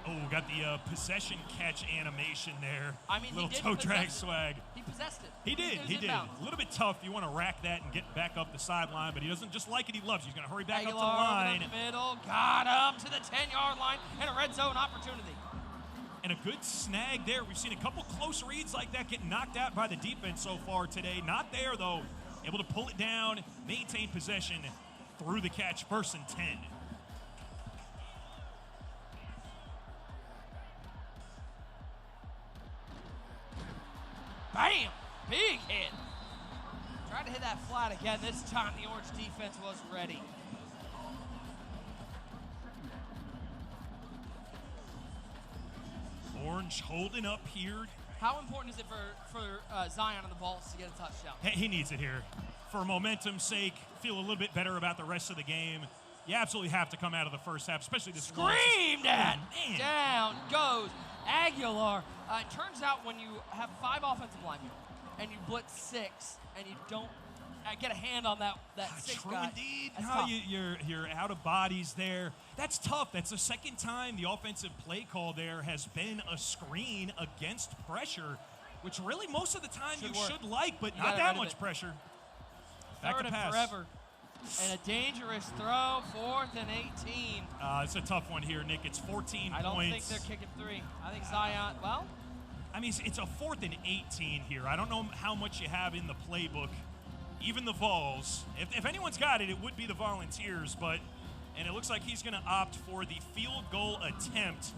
Oh, got the possession catch animation there. I mean, little toe drag swag. He possessed it. He did. A little bit tough. You want to rack that and get back up the sideline, but he doesn't just like it. He loves it. He's going to hurry back Aguilar up to the line. Over the middle, got up to the 10-yard line, and a red zone opportunity. And a good snag there. We've seen a couple close reads like that get knocked out by the defense so far today. Not there, though. Able to pull it down, maintain possession through the catch. 1st and 10. Bam! Big hit. Tried to hit that flat again. This time the Orange defense was ready. Orange holding up here. How important is it for Zion and the Vols to get a touchdown? He needs it here. For momentum's sake, feel a little bit better about the rest of the game. You absolutely have to come out of the first half, especially this Screamed at! Down goes Aguilar. It turns out when you have 5 offensive linemen and you blitz 6 and you don't get a hand on that 6 true guy. Indeed. Tough. You're out of bodies there. That's tough. That's the second time the offensive play call there has been a screen against pressure, which really most of the time should like, but not that much pressure. Back to pass. Forever. And a dangerous throw, 4th and 18. It's a tough one here, Nick. It's 14 points. I don't think they're kicking 3. I think Zion, I mean, it's a 4th and 18 here. I don't know how much you have in the playbook even the Vols. If anyone's got it, it would be the Volunteers, and it looks like he's going to opt for the field goal attempt.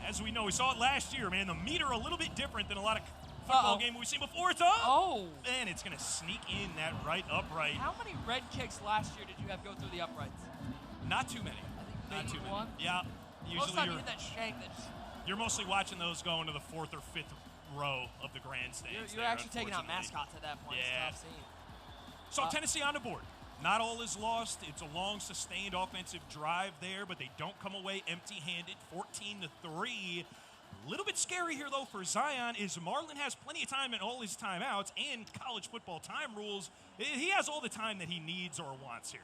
As we know, we saw it last year, man. The meter a little bit different than a lot of football games we've seen before. It's up. Oh. And it's going to sneak in that right upright. How many red kicks last year did you have go through the uprights? Not too many. I think Not too one. many. Yeah. Most Usually time you get that shank that's... you're mostly watching those go into the 4th or 5th row of the grandstands. You're actually taking out mascots at that point. Yeah. It's a tough scene. So Tennessee on the board. Not all is lost. It's a long, sustained offensive drive there, but they don't come away empty-handed. 14-3. A little bit scary here, though, for Zion is Marlon has plenty of time in all his timeouts and college football time rules. He has all the time that he needs or wants here.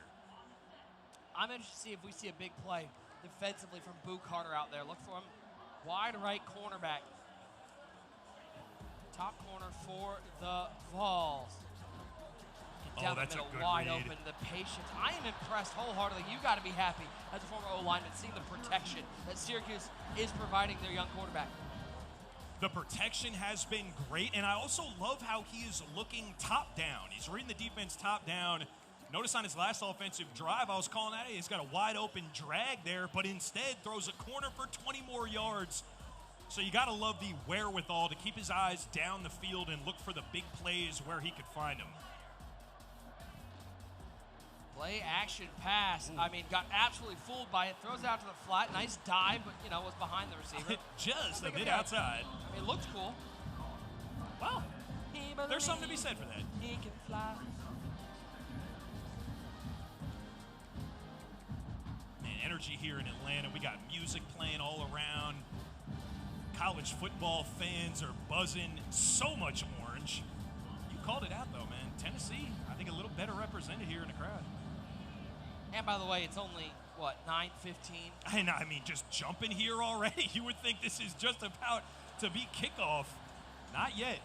I'm interested to see if we see a big play defensively from Boo Carter out there. Look for him. Wide right cornerback. Top corner for the Vols. Down that's the a middle, good wide read. open. The patience. I am impressed wholeheartedly. You got to be happy as a former O-lineman seeing the protection that Syracuse is providing their young quarterback. The protection has been great, and I also love how he is looking top down. He's reading the defense top down. Notice on his last offensive drive, I was calling that, he's got a wide open drag there, but instead throws a corner for 20 more yards. So you got to love the wherewithal to keep his eyes down the field and look for the big plays where he could find them. Play action pass. I mean, got absolutely fooled by it. Throws out to the flat. Nice dive, but, was behind the receiver. Just a bit outside. I mean, it looks cool. Well, there's something to be said for that. He can fly. Man, energy here in Atlanta. We got music playing all around. College football fans are buzzing. So much orange. You called it out, though, man. Tennessee, I think a little better represented here in the crowd. And by the way, it's only, 9:15? And I mean, just jumping here already. You would think this is just about to be kickoff. Not yet.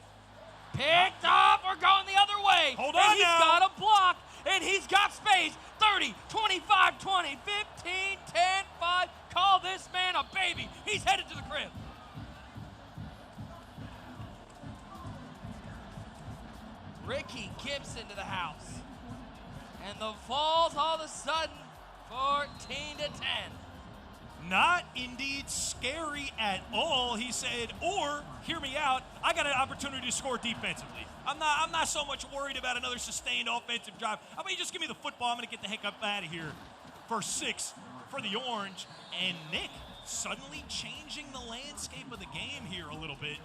Picked up. We're going the other way. Hold and on he's now. got a block, and he's got space. 30, 25, 20, 15, 10, 5. Call this man a baby. He's headed to the crib. Ricky Gibson to the house. And the Vols all of a sudden 14-10. Not indeed scary at all, he said, or, hear me out, I got an opportunity to score defensively. I'm not so much worried about another sustained offensive drive. I mean, just give me the football. I'm going to get the heck up out of here. For 6 for the Orange. And Nick suddenly changing the landscape of the game here a little bit.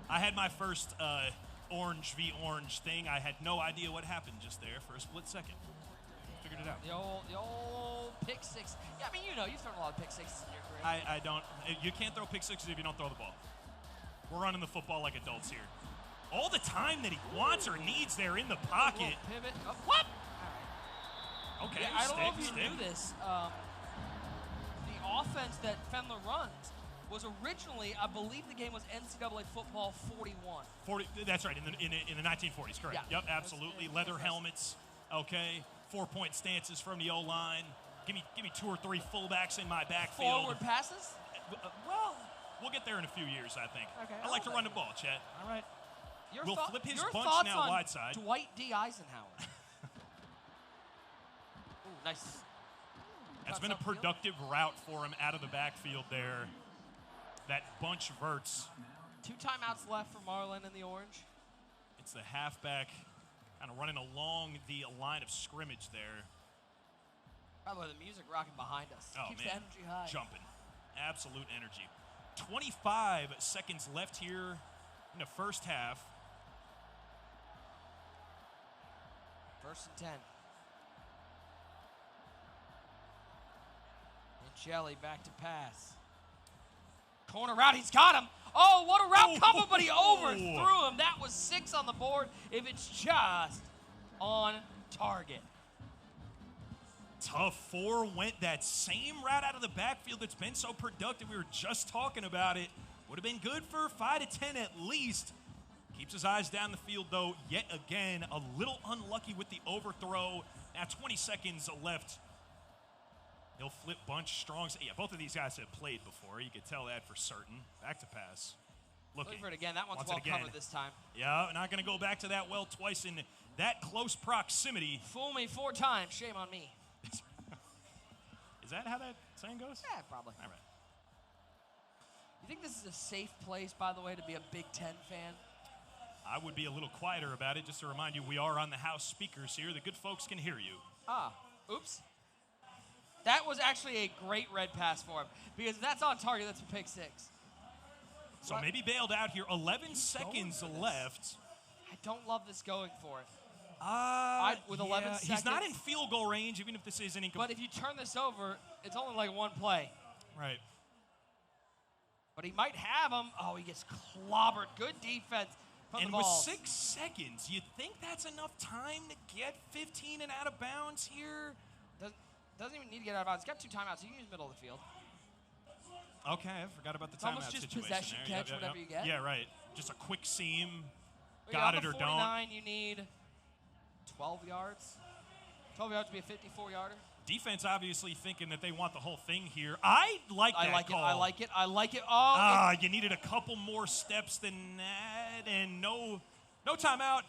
I had my first orange v. orange thing. I had no idea what happened just there for a split second. Figured it out. The old pick six. Yeah, I mean, you've thrown a lot of pick sixes in your career. I don't. You can't throw pick sixes if you don't throw the ball. We're running the football like adults here. All the time that he wants or needs there in the pocket. Pivot. Oh, what? All right. Okay, Yeah, I don't know if you stick. knew this. The offense that Fendler runs was originally, I believe the game was NCAA football 41. 40. That's right. In the 1940s, correct? Yeah. Yep, absolutely. Leather helmets. Okay. 4-point stances from the O-line. Give me 2 or 3 fullbacks in my backfield. Forward passes? Well, we'll get there in a few years, I think. Okay, I like to run the ball, Chet. All right. We'll flip his your bunch thoughts now on wide side. Dwight D. Eisenhower. Ooh, nice. That's been a productive route for him out of the backfield there. That bunch verts. 2 timeouts left for Marlin in the orange. It's the halfback kind of running along the line of scrimmage there. By the way, the music rocking behind us. Oh, Keeps man. the energy high. Jumping. Absolute energy. 25 seconds left here in the first half. 1st and 10. And Jelly back to pass. Corner route, he's got him. Oh, what a route combo, but he overthrew him. That was 6 on the board if it's just on target. Tough 4 went that same route out of the backfield that's been so productive. We were just talking about it. Would have been good for 5 to 10 at least. Keeps his eyes down the field, though, yet again, a little unlucky with the overthrow. Now 20 seconds left. He'll flip bunch strong. Yeah, both of these guys have played before. You could tell that for certain. Back to pass. Looking for it again. That one's Wants well it again. covered this time. Yeah, not going to go back to that well twice in that close proximity. Fool me 4 times. Shame on me. Is that how that saying goes? Yeah, probably. All right. You think this is a safe place, by the way, to be a Big Ten fan? I would be a little quieter about it, just to remind you we are on the house speakers here. The good folks can hear you. Oops. That was actually a great red pass for him, because if that's on target, that's a pick 6. So maybe bailed out here. 11 seconds left. I don't love this going for it. With 11 seconds. He's not in field goal range, even if this is an incomplete. But if you turn this over, it's only like 1 play. Right. But he might have him. Oh, he gets clobbered. Good defense from the And with Vols. 6 seconds, you think that's enough time to get 15 and out of bounds here? Doesn't even need to get out of bounds. He's got 2 timeouts. You can use middle of the field. Okay, I forgot about the It's timeout almost just situation possession there. catch, whatever you get. Yeah, right. Just a quick seam. Well, Got on it the or 49, don't. you need 12 yards. 12 yards to be a 54-yarder. Defense obviously thinking that they want the whole thing here. I like that call. I like it. Oh, you needed a couple more steps than that, and no timeout.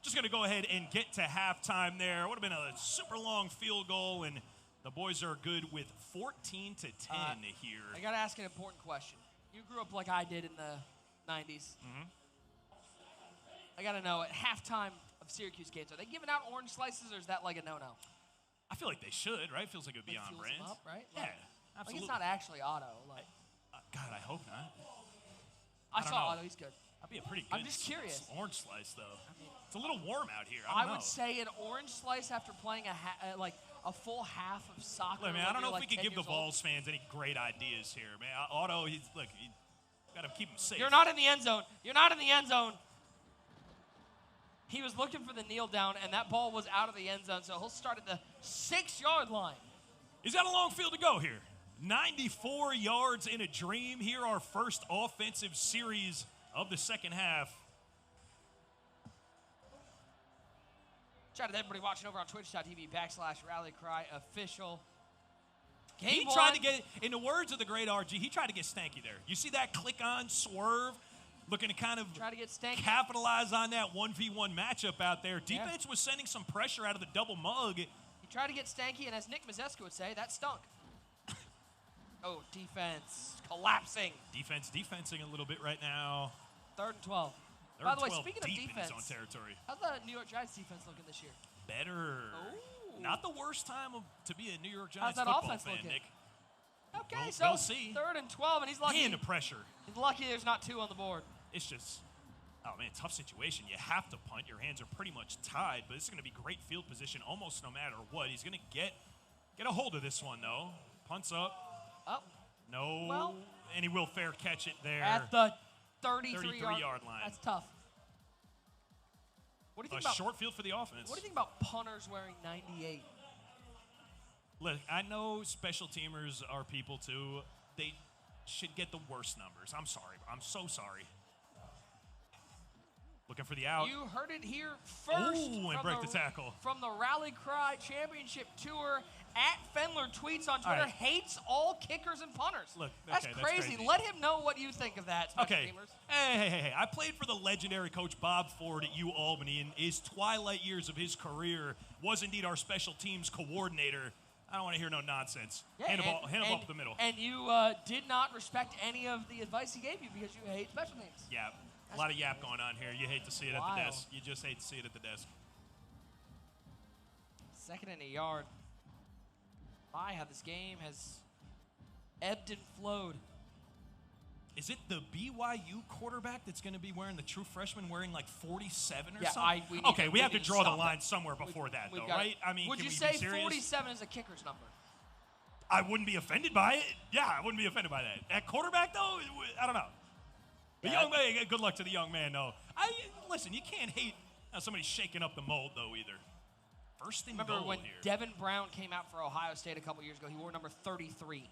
Just going to go ahead and get to halftime there. Would have been a super long field goal, and the boys are good with 14 to 10 here. I got to ask an important question. You grew up like I did in the 90s. Mm-hmm. I got to know, at halftime of Syracuse games, are they giving out orange slices, or is that like a no-no? I feel like they should, right? Feels like it would be Like on fuels brand. them up, right? Yeah, Like absolutely. it's not actually Otto. Like God, I hope not. I don't saw know. Otto. He's good. That'd be a pretty good I'm just curious. orange slice, though. It's a little warm out here. I I would say an orange slice after playing a full half of soccer. Look, man, I when don't know you're if we like could give 10 the years old. Vols fans any great ideas here, man. Otto, you got to keep him safe. You're not in the end zone. You're not in the end zone. He was looking for the kneel down, and that ball was out of the end zone, so he'll start at the 6-yard line. He's got a long field to go here. 94 yards in a dream here, our first offensive series of the second half. Shout out to everybody watching over on twitch.tv/rallycryofficial. He tried to get, in the words of the great RG, he tried to get stanky there. You see that click on, swerve, looking to kind of Try to get stanky. capitalize on that 1v1 matchup out there. Defense was sending some pressure out of the double mug. He tried to get stanky, and as Nick Mazeska would say, that stunk. Oh, defense collapsing. Defensing a little bit right now. 3rd and 12. Third By and the way, 12 speaking of deep in defense, his own territory. how's the New York Giants defense looking this year? Better. Oh. Not the worst time to be a New York How's Giants that football offense fan, looking? Nick. Okay, We'll so see. 3rd and 12, and he's lucky. And the pressure. He's lucky there's not 2 on the board. It's just, oh man, tough situation. You have to punt. Your hands are pretty much tied, but this is going to be great field position almost no matter what. He's going to get a hold of this one, though. Punts up. Up. No. Well, and he will fair catch it there. At the 33-yard line. That's tough. What do you A think about short field for the offense. What do you think about punters wearing 98? Look, I know special teamers are people too. They should get the worst numbers. I'm sorry. I'm so sorry. Looking for the out. You heard it here first. Ooh, and break the tackle. From the Rally Cry Championship Tour. At Fendler tweets on Twitter, All right. hates all kickers and punters. Look, that's okay, crazy. that's crazy. Let him know what you think of that, special Okay. teamers. Hey. I played for the legendary coach Bob Ford at UAlbany. In his twilight years of his career, was indeed our special teams coordinator. I don't want to hear no nonsense. Yeah, hand the ball up the middle. And you did not respect any of the advice he gave you because you hate special teams. Yeah, a lot of yap going on here. You hate to see it at Wild. the desk. You just hate to see it at the desk. 2nd and a yard. My, how this game has ebbed and flowed. Is it the BYU quarterback that's going to be wearing the true freshman wearing like 47 or Yeah, something? We have to need draw the stop line that. somewhere before that, We've though, got- right? I mean, would can you we say be serious? 47 is a kicker's number? I wouldn't be offended by it. Yeah, I wouldn't be offended by that. At quarterback, though, I don't know. The young man, good luck to the young man, though. Listen, you can't hate how somebody's shaking up the mold, though, either. First and Remember goal when here. Devin Brown came out for Ohio State a couple years ago, he wore number 33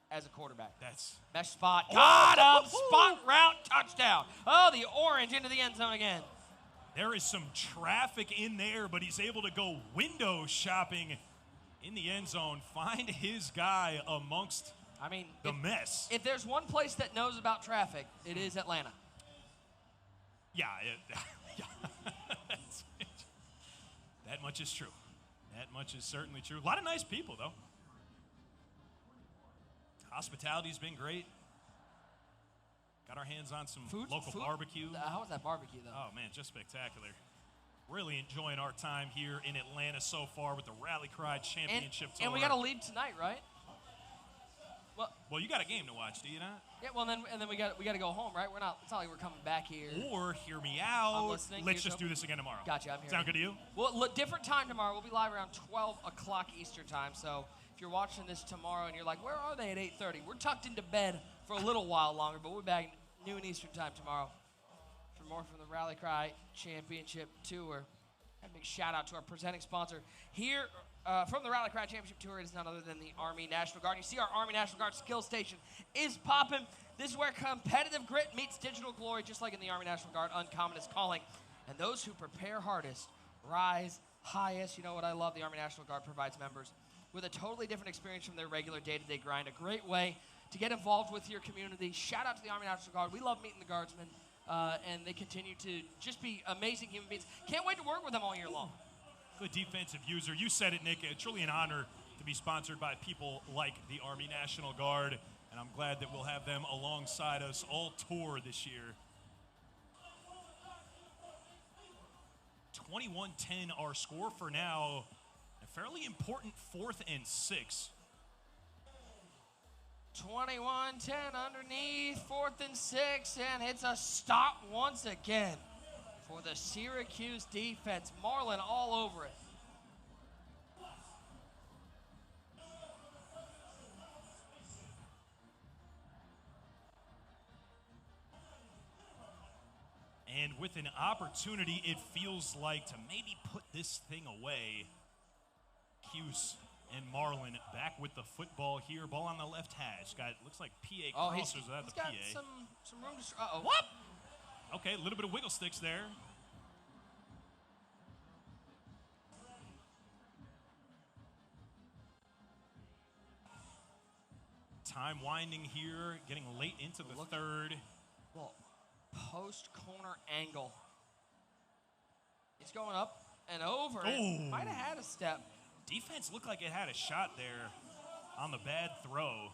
as a quarterback. That's Mesh spot, got him, spot route, touchdown. Oh, the orange into the end zone again. There is some traffic in there, but he's able to go window shopping in the end zone, find his guy amongst the mess. If there's one place that knows about traffic, it is Atlanta. Yeah. Yeah. That much is true. That much is certainly true. A lot of nice people, though. Hospitality's been great. Got our hands on some local barbecue. How was that barbecue, though? Oh, man, just spectacular. Really enjoying our time here in Atlanta so far with the Rally Cry Championship Tour. And we got to leave tonight, right? Well, you got a game to watch, do you not? Yeah. Well, then we got to go home, right? It's not like we're coming back here. Or hear me out. I'm listening. Let's just do this again tomorrow. Gotcha. I'm here. Sound good to you? Well, look, different time tomorrow. We'll be live around 12 o'clock Eastern time. So if you're watching this tomorrow and you're like, where are they at 8:30? We're tucked into bed for a little while longer, but we'll be back noon Eastern time tomorrow for more from the Rally Cry Championship Tour. A big shout out to our presenting sponsor here from the Rally Cry Championship Tour. It is none other than the Army National Guard. You see our Army National Guard skill station is popping. This is where competitive grit meets digital glory, just like in the Army National Guard. Uncommon is calling. And those who prepare hardest rise highest. You know what I love? The Army National Guard provides members with a totally different experience from their regular day-to-day grind. A great way to get involved with your community. Shout out to the Army National Guard. We love meeting the Guardsmen. And they continue to just be amazing human beings. Can't wait to work with them all year long. Good defensive user. You said it, Nick. It's truly an honor to be sponsored by people like the Army National Guard, and I'm glad that we'll have them alongside us all tour this year. 21-10 our score for now. A fairly important 4th and 6. 21-10 underneath, 4th and 6, and it's a stop once again for the Syracuse defense. Marlin all over it. And with an opportunity, it feels like, to maybe put this thing away. Cuse and Marlin back with the football here. Ball on the left hash. Looks like PA crossers without the PA. He's got some room to... Uh-oh. What? Okay, a little bit of wiggle sticks there. Time winding here, getting late into the third. Well, post-corner angle. He's going up and over. It might have had a step. Defense looked like it had a shot there on the bad throw.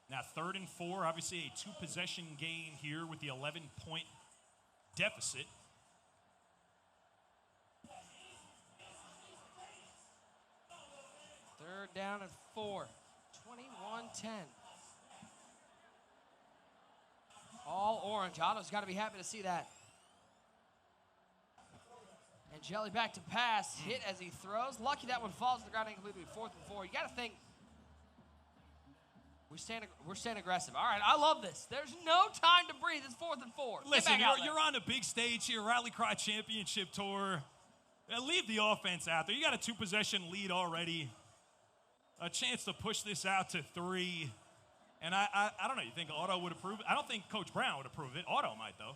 Now 3rd and 4, obviously a 2-possession gain here with the 11-point deficit. Third down and 4. 21-10. All orange. Otto's got to be happy to see that. And Jelly back to pass. Hit as he throws. Lucky that one falls to the ground incompletely. 4th and 4. You got to think. We're staying aggressive. All right, I love this. There's no time to breathe. It's 4th and 4. Listen, you're on a big stage here, Rally Cry Championship Tour. Leave the offense out there. You got a 2-possession lead already. A chance to push this out to 3. And I don't know. You think Otto would approve it? I don't think Coach Brown would approve it. Otto might, though.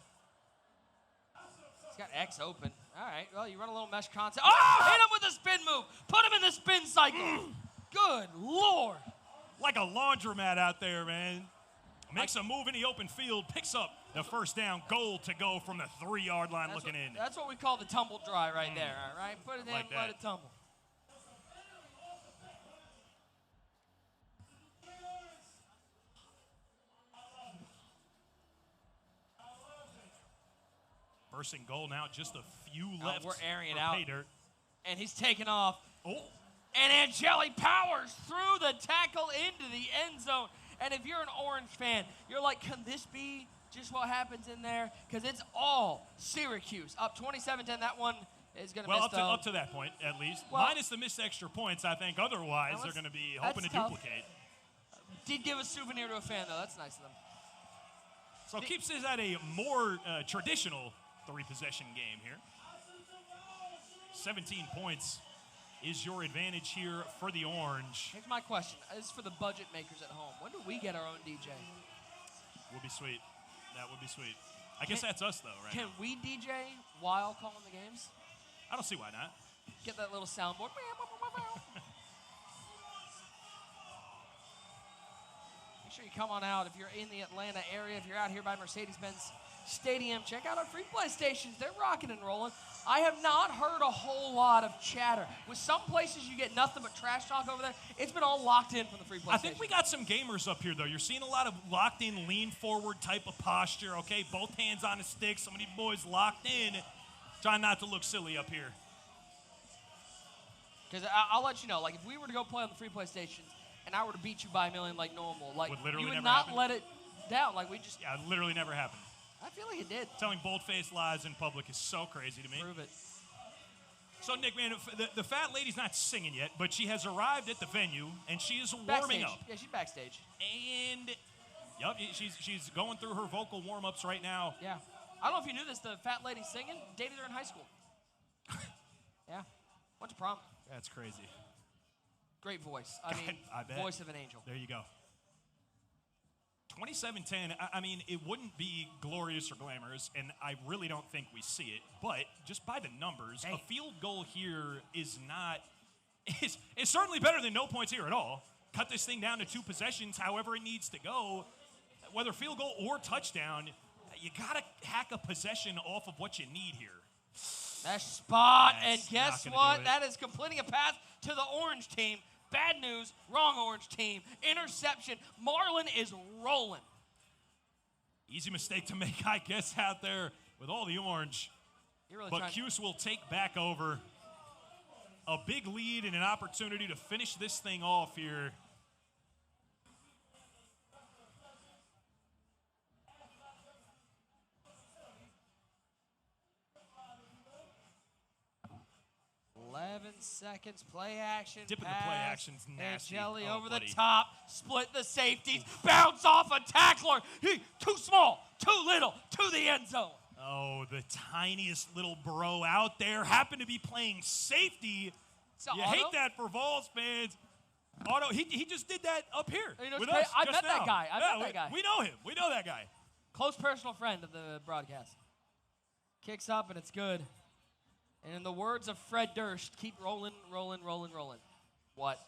He's got X open. All right, well, you run a little mesh concept. Oh, hit him with a spin move. Put him in the spin cycle. Good Lord. Like a laundromat out there, man. Makes a move in the open field, picks up the first down, goal to go from the 3-yard line looking in. That's what we call the tumble dry right there, all right? Put it in, let it tumble. First and goal now, just a few left. We're airing it for out. Paydirt. And he's taking off. Oh. And Angeli powers through the tackle into the end zone. And if you're an Orange fan, you're like, can this be just what happens in there? Because it's all Syracuse. Up 27-10. That one is going to miss. Well, up to that point, at least. Well, minus the missed extra points, I think. Otherwise, they're going to be hoping to duplicate. Did give a souvenir to a fan, though. That's nice of them. So it keeps us at a more traditional 3-possession game here. 17 points is your advantage here for the Orange. Here's my question. This is for the budget makers at home. When do we get our own DJ? Would be sweet. That would be sweet. I guess that's us, though, right? Can we DJ while calling the games? I don't see why not. Get that little soundboard. make sure you come on out if you're in the Atlanta area. If you're out here by Mercedes-Benz Stadium, check out our free play stations. They're rocking and rolling. I have not heard a whole lot of chatter. With some places you get nothing but trash talk over there. It's been all locked in from the free play I think we got some gamers up here, though. You're seeing a lot of locked in, lean forward type of posture, okay? Both hands on the stick. Some of these boys locked in. Trying not to look silly up here. Because I'll let you know, like, if we were to go play on the free play stations and I were to beat you by a million like normal, like, you would not let it down. Like, we just... Yeah, it literally never happened. I feel like it did. Telling bold-faced lies in public is so crazy to me. Prove it. So, Nick, man, the fat lady's not singing yet, but she has arrived at the venue, and she is warming Backstage. up. Yeah, she's backstage. And, yep, she's going through her vocal warm-ups right now. Yeah. I don't know if you knew this. The fat lady singing dated her in high school. Yeah. Went to prom. That's crazy. Great voice. I mean, I bet. voice of an angel. There you go. 27-10, I mean, it wouldn't be glorious or glamorous, and I really don't think we see it. But just by the numbers, a field goal here is not – it's certainly better than no points here at all. Cut this thing down to 2 possessions, however it needs to go. Whether field goal or touchdown, you got to hack a possession off of what you need here. That spot, That's and guess what? That is completing a pass to the orange team. Bad news, wrong orange team. Interception. Marlin is rolling. Easy mistake to make, I guess, out there with all the orange. Really but Cuse will take back over. A big lead and an opportunity to finish this thing off here. Seconds, play action. Dipping the play action's nasty. And Jelly over buddy. the top, split the safeties, bounce off a tackler. Too small, too little, to the end zone. Oh, the tiniest little bro out there happened to be playing safety. You hate that for Vols fans. Otto, he just did that up here with us I just met now. that guy. I met that guy. We know him. We know that guy. Close personal friend of the broadcast. Kicks up, and it's good. And in the words of Fred Durst, keep rolling, rolling, rolling, rolling. What?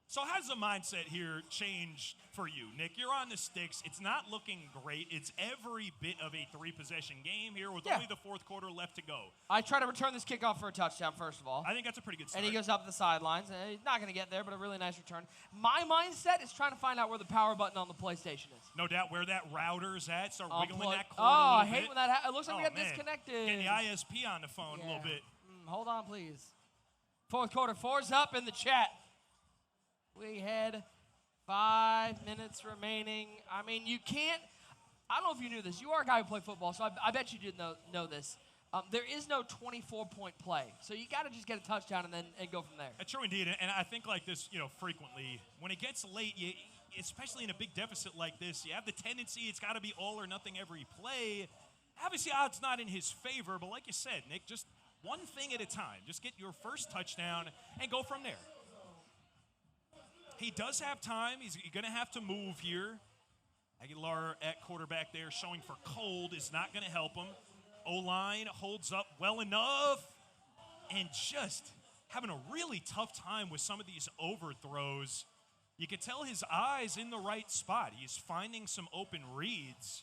So how does the mindset here change for you, Nick? You're on the sticks. It's not looking great. It's every bit of a 3-possession game here with only the 4th quarter left to go. I try to return this kickoff for a touchdown, first of all. I think that's a pretty good start. And he goes up the sidelines. He's not going to get there, but a really nice return. My mindset is trying to find out where the power button on the PlayStation is. No doubt where that router's at. Start wiggling that cord I hate when that happens. It looks like we got disconnected. Getting the ISP on the phone a little bit. Hold on, please. 4th quarter, 4's up in the chat. We had 5 minutes remaining. I mean, you can't. I don't know if you knew this. You are a guy who played football, so I bet you did know this. There is no 24-point play, so you got to just get a touchdown and go from there. That's true indeed, and I think like this, frequently when it gets late, especially in a big deficit like this, you have the tendency it's got to be all or nothing every play. Obviously, odds not in his favor, but like you said, Nick, just one thing at a time. Just get your first touchdown and go from there. He does have time. He's going to have to move here. Aguilar at quarterback there showing for cold is not going to help him. O-line holds up well enough and just having a really tough time with some of these overthrows. You can tell his eyes in the right spot. He's finding some open reads.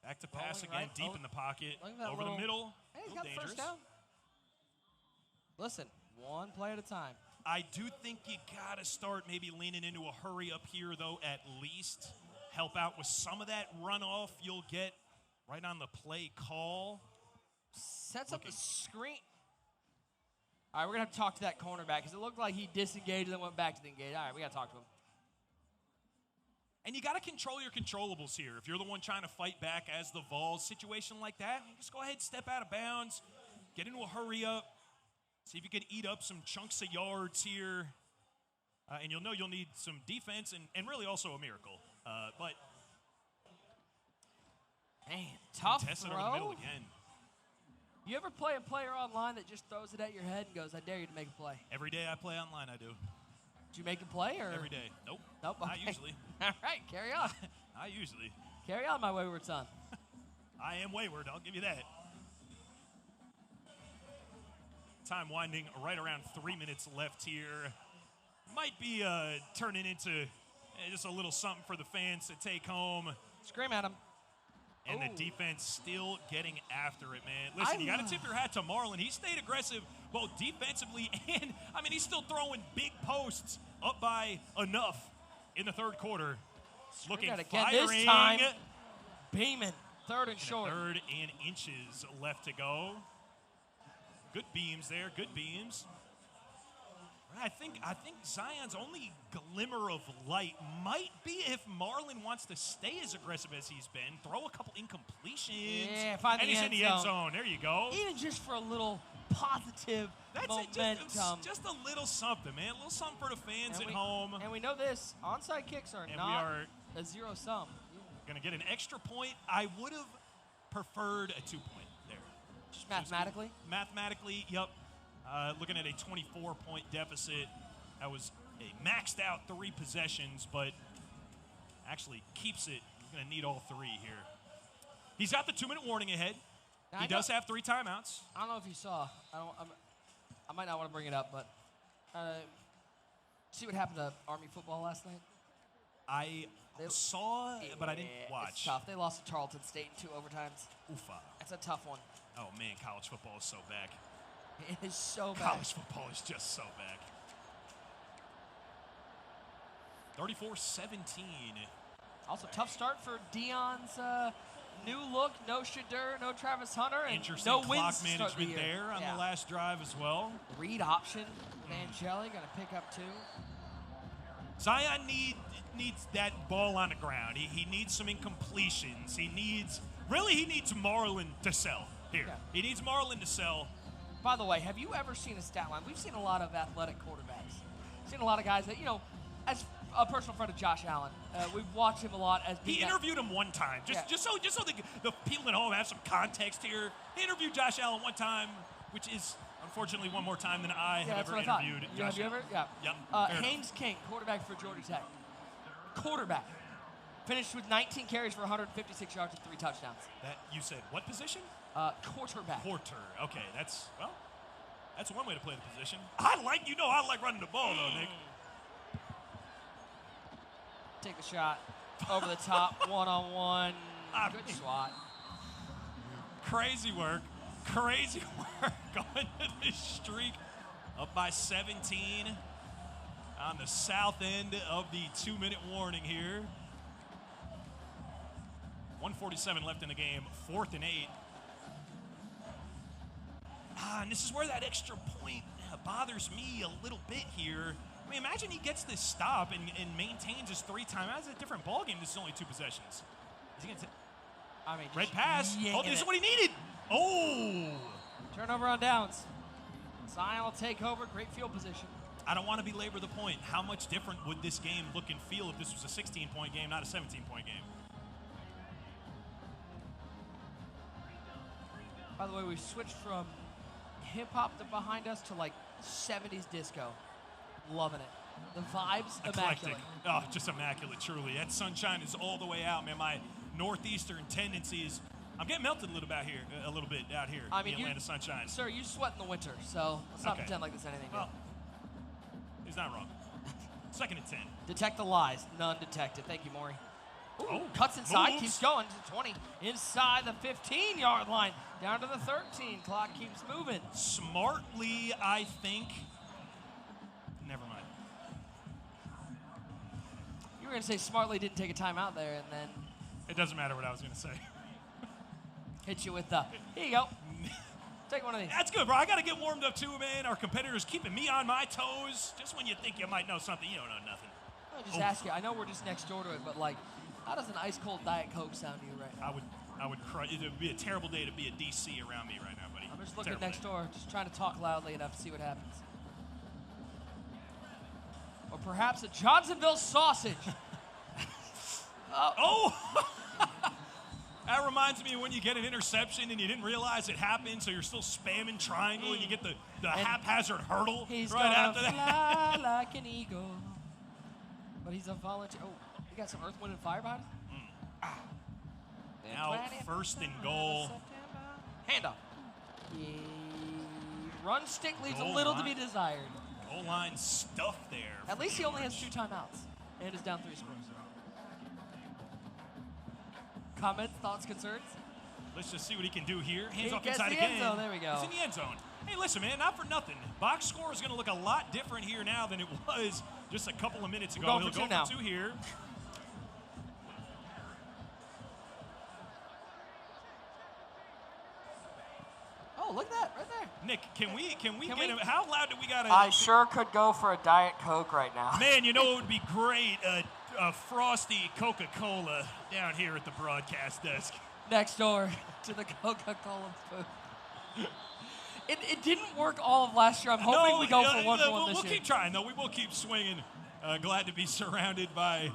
Back to pass again, deep in the pocket, over the middle. Hey, he's got the first down. Listen, one play at a time. I do think you got to start maybe leaning into a hurry up here, though, at least. Help out with some of that runoff you'll get right on the play call. Sets up the screen. All right, we're going to have to talk to that cornerback because it looked like he disengaged and then went back to the engage. All right, we got to talk to him. And you got to control your controllables here. If you're the one trying to fight back as the Vols, situation like that, just go ahead, step out of bounds, get into a hurry up. See if you can eat up some chunks of yards here. And you'll know you'll need some defense and really also a miracle. But man, tough test it throw. over the middle again. You ever play a player online that just throws it at your head and goes, I dare you to make a play? Every day I play online, I do. Did you make a play? Or? Every day. Nope. Nope. Okay. Not usually. All right, carry on. Not usually. Carry on, my wayward son. I am wayward, I'll give you that. Time winding right around 3 minutes left here. might be turning into just a little something for the fans to take home. Scream at him. And the defense still getting after it, man. Listen, you got to tip your hat to Marlon. He stayed aggressive both defensively and, I mean, he's still throwing big posts up by enough in the third quarter. Looking firing. This time, Beeman, third and short. Third and inches left to go. Good beams there, good beams. I think Zion's only glimmer of light might be if Marlon wants to stay as aggressive as he's been, throw a couple incompletions, find and he's in the end zone. There you go. Even just for a little positive momentum. Just a little something, man. A little something for the fans at home. And we know this. Onside kicks are not a zero sum. Going to get an extra point. I would have preferred a 2-point there. Just mathematically? Mathematically, yep. Looking at a 24-point deficit. That was a maxed out 3 possessions, but actually keeps it. He's going to need all 3 here. He's got the 2-minute warning ahead. He does have 3 timeouts. I don't know if you saw. I might not want to bring it up, but see what happened to Army football last night? I saw, but I didn't watch. It's tough. They lost to Tarleton State in 2 overtimes. Oofa. It's a tough one. Oh, man, college football is so back. It is so bad. College football is just so back. 34-17. Also, tough start for Dion's new look. No Shadur, no Travis Hunter, and interesting no clock wins management there on the last drive as well. Read option. Angeli going to pick up 2. Zion needs that ball on the ground. He needs some incompletions. He needs Marlon to sell here. Yeah. He needs Marlon to sell. By the way, have you ever seen a stat line? We've seen a lot of athletic quarterbacks. Seen a lot of guys that, as a personal friend of Josh Allen, we've watched him a lot. He interviewed him one time, just so the people at home have some context here. He interviewed Josh Allen one time, which is unfortunately one more time than I have ever interviewed Josh. Have you ever? Yeah. Yep. Haynes King, quarterback for Georgia Tech. Quarterback. Finished with 19 carries for 156 yards and 3 touchdowns. That you said what position? Quarterback. Okay, that's one way to play the position. I like running the ball though, Nick. Take the shot over the top, one-on-one. Good swat. Crazy work going to this streak. Up by 17 on the south end of the 2-minute warning here. 1:47 left in the game, 4th and 8. And this is where that extra point bothers me a little bit here. I mean, imagine he gets this stop and maintains his 3 timeouts. It's a different ballgame. This is only 2 possessions. Is he going to red pass. Oh, this is what he needed. Oh. Turnover on downs. Zion will take over. Great field position. I don't want to belabor the point. How much different would this game look and feel if this was a 16-point game, not a 17-point game? By the way, we switched from hip-hop behind us to, 70s disco. Loving it. The vibes, immaculate. Oh, just immaculate, truly. That sunshine is all the way out, man. My northeastern tendencies. I'm getting melted a little bit out here in the Atlanta sunshine. Sir, you sweat in the winter, so let's not pretend like there's anything new. He's not wrong. 2nd and 10. Detect the lies. None detected. Thank you, Maury. Ooh, cuts inside, keeps going to 20. Inside the 15-yard line. Down to the 13. Clock keeps moving. Smartly, I think. Never mind. You were going to say Smartly didn't take a timeout there, and then... It doesn't matter what I was going to say. Hit you with the, here you go. Take one of these. That's good, bro. I got to get warmed up too, man. Our competitors keeping me on my toes. Just when you think you might know something, you don't know nothing. I'll just ask you. I know we're just next door to it, but how does an ice cold Diet Coke sound to you right now? I would cry. It would be a terrible day to be a DC around me right now, buddy. I'm just looking next door, just trying to talk loudly enough to see what happens. Or perhaps a Johnsonville sausage. Oh! That reminds me of when you get an interception and you didn't realize it happened, so you're still spamming triangle and you get the haphazard hurdle right after that. Fly like an eagle. But he's a volunteer. Oh, we got some Earth, Wind, and Fire behind us? Now 1st and goal. Handoff. Run stick leaves a little to be desired. O-line stuff there. At least he only has 2 timeouts and is down 3 scores. Comments, thoughts, concerns? Let's just see what he can do here. Hands He off gets inside the again. end zone. There we go. He's in the end zone. Hey, listen, man, not for nothing. Box score is going to look a lot different here now than it was just a couple of minutes ago. We're He'll going go for 2 for 2 here. Oh, look at that right there. Nick, can we get him? How loud do we got to? I sure could go for a Diet Coke right now. Man, you know it would be great, a frosty Coca-Cola down here at the broadcast desk. Next door to the Coca-Cola booth. It didn't work all of last year. I'm hoping we go for one for one this year. We'll keep trying, though. We will keep swinging. Glad to be surrounded by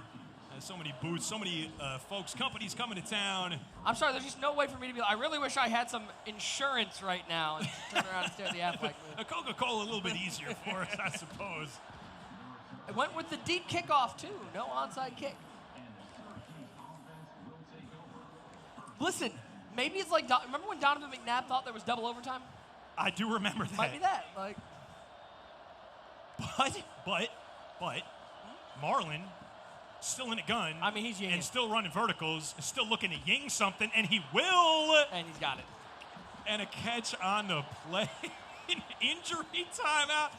so many booths, so many folks, companies coming to town. I'm sorry, there's just no way for me to be. I really wish I had some insurance right now and turn around and stare at the Aflac booth. A Coca-Cola a little bit easier for us, I suppose. It went with the deep kickoff, too. No onside kick. Listen, maybe it's like, remember when Donovan McNabb thought there was double overtime? I do remember that. Might be that. Like, But, Marlon, still in a gun. I mean, he's yinging. And still running verticals, still looking to ying something, and he will. And he's got it. And a catch on the play. Injury timeout.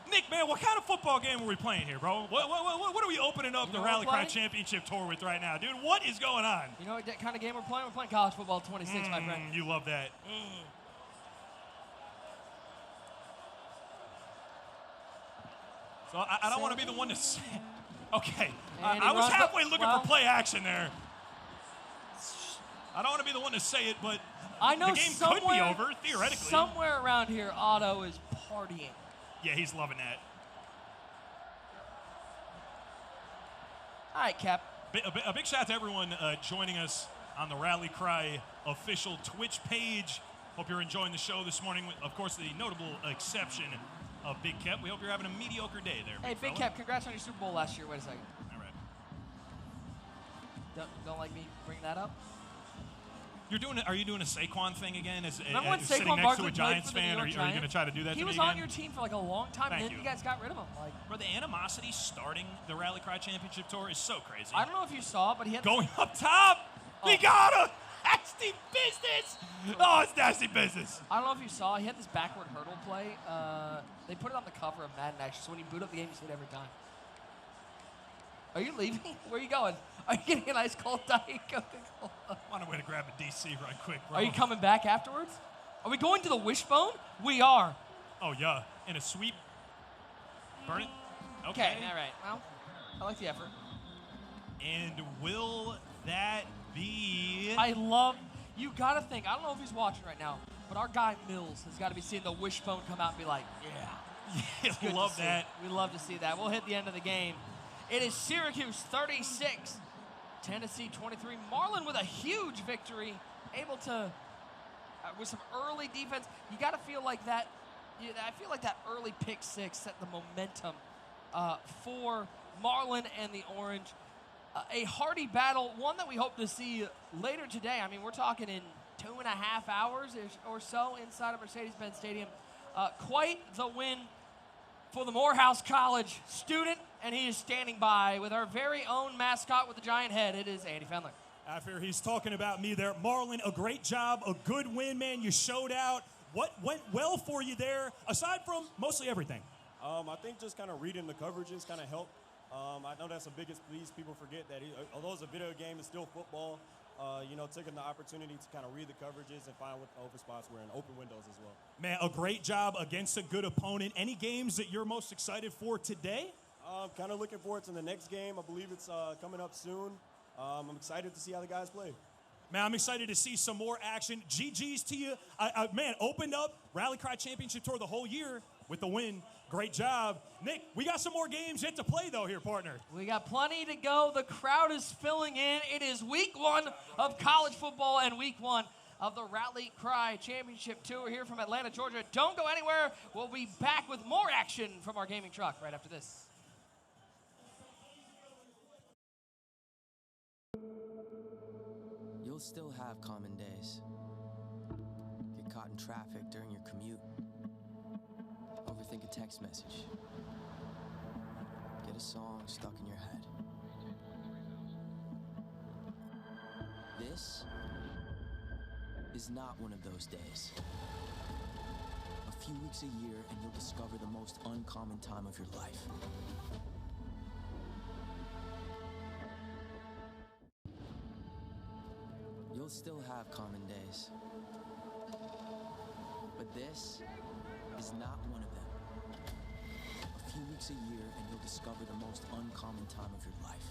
Nick, man, what kind of football game are we playing here, bro? What are we opening up the Rally Cry Championship Tour with right now? Dude, what is going on? You know what kind of game we're playing? We're playing college football 26, my friend. You love that. So I don't want to be the one to say. Okay, I was halfway looking for play action there. I don't want to be the one to say it, but I know the game could be over, theoretically. Somewhere around here, Otto is partying. Yeah, he's loving that. All right, Cap. A big shout out to everyone joining us on the Rally Cry official Twitch page. Hope you're enjoying the show this morning. Of course, the notable exception of Big Cap. We hope you're having a mediocre day there. Hey, Big Cap, congrats on your Super Bowl last year. Wait a second. All right. Don't like me bring that up? Are you doing a Saquon thing again? Remember when sitting Saquon next Barkley to a Giants played for the fan? New Are York you going to try to do that to He me was again? on your team for like a long time, and then you guys got rid of him. Bro, the animosity starting the Rally Cry Championship Tour is so crazy. I don't know if you saw, but he had going up top. We got him. Nasty business. Oh, it's nasty business. I don't know if you saw. He had this backward hurdle play. They put it on the cover of Madden, actually. So when you boot up the game, you see it every time. Are you leaving? Where are you going? Are you getting an ice cold Diet Coca-Cola? I'm on a way to grab a DC right quick, bro. Are you coming back afterwards? Are we going to the Wishbone? We are. Oh, yeah. In a sweep. Burn it. Okay, all right. Well, I like the effort. And will that be... You got to think, I don't know if he's watching right now, but our guy Mills has got to be seeing the Wishbone come out and be like, yeah. Yeah, love that. We love to see that. We'll hit the end of the game. It is Syracuse 36, Tennessee 23. Marlon with a huge victory, able to, with some early defense. You got to feel like that. I feel like that early pick six set the momentum for Marlon and the Orange. A hearty battle, one that we hope to see later today. I mean, we're talking in 2.5 hours or so inside of Mercedes-Benz Stadium. Quite the win for the Morehouse College student, and he is standing by with our very own mascot with the giant head. It is Andy Fendler. I fear he's talking about me there. Marlon, a great job, a good win, man. You showed out. What went well for you there, aside from mostly everything? I think just kind of reading the coverages kind of helped. I know that's the biggest piece. People forget that although it's a video game, it's still football. Taking the opportunity to kind of read the coverages and find what the open spots were and open windows as well. Man, a great job against a good opponent. Any games that you're most excited for today? I'm kind of looking forward to the next game. I believe it's coming up soon. I'm excited to see how the guys play. Man, I'm excited to see some more action. GG's to you. Man, opened up Rally Cry Championship Tour the whole year with the win. Great job. Nick, we got some more games yet to play, though, here, partner. We got plenty to go. The crowd is filling in. It is week 1 of college football and week 1 of the Rally Cry Championship Tour here from Atlanta, Georgia. Don't go anywhere. We'll be back with more action from our gaming truck right after this. You'll still have common days. Get caught in traffic during your commute. Overthink a text message. Get a song stuck in your head. This is not one of those days. A few weeks a year and you'll discover the most uncommon time of your life. You'll still have common days. But this is not one of them. A few weeks a year and you'll discover the most uncommon time of your life.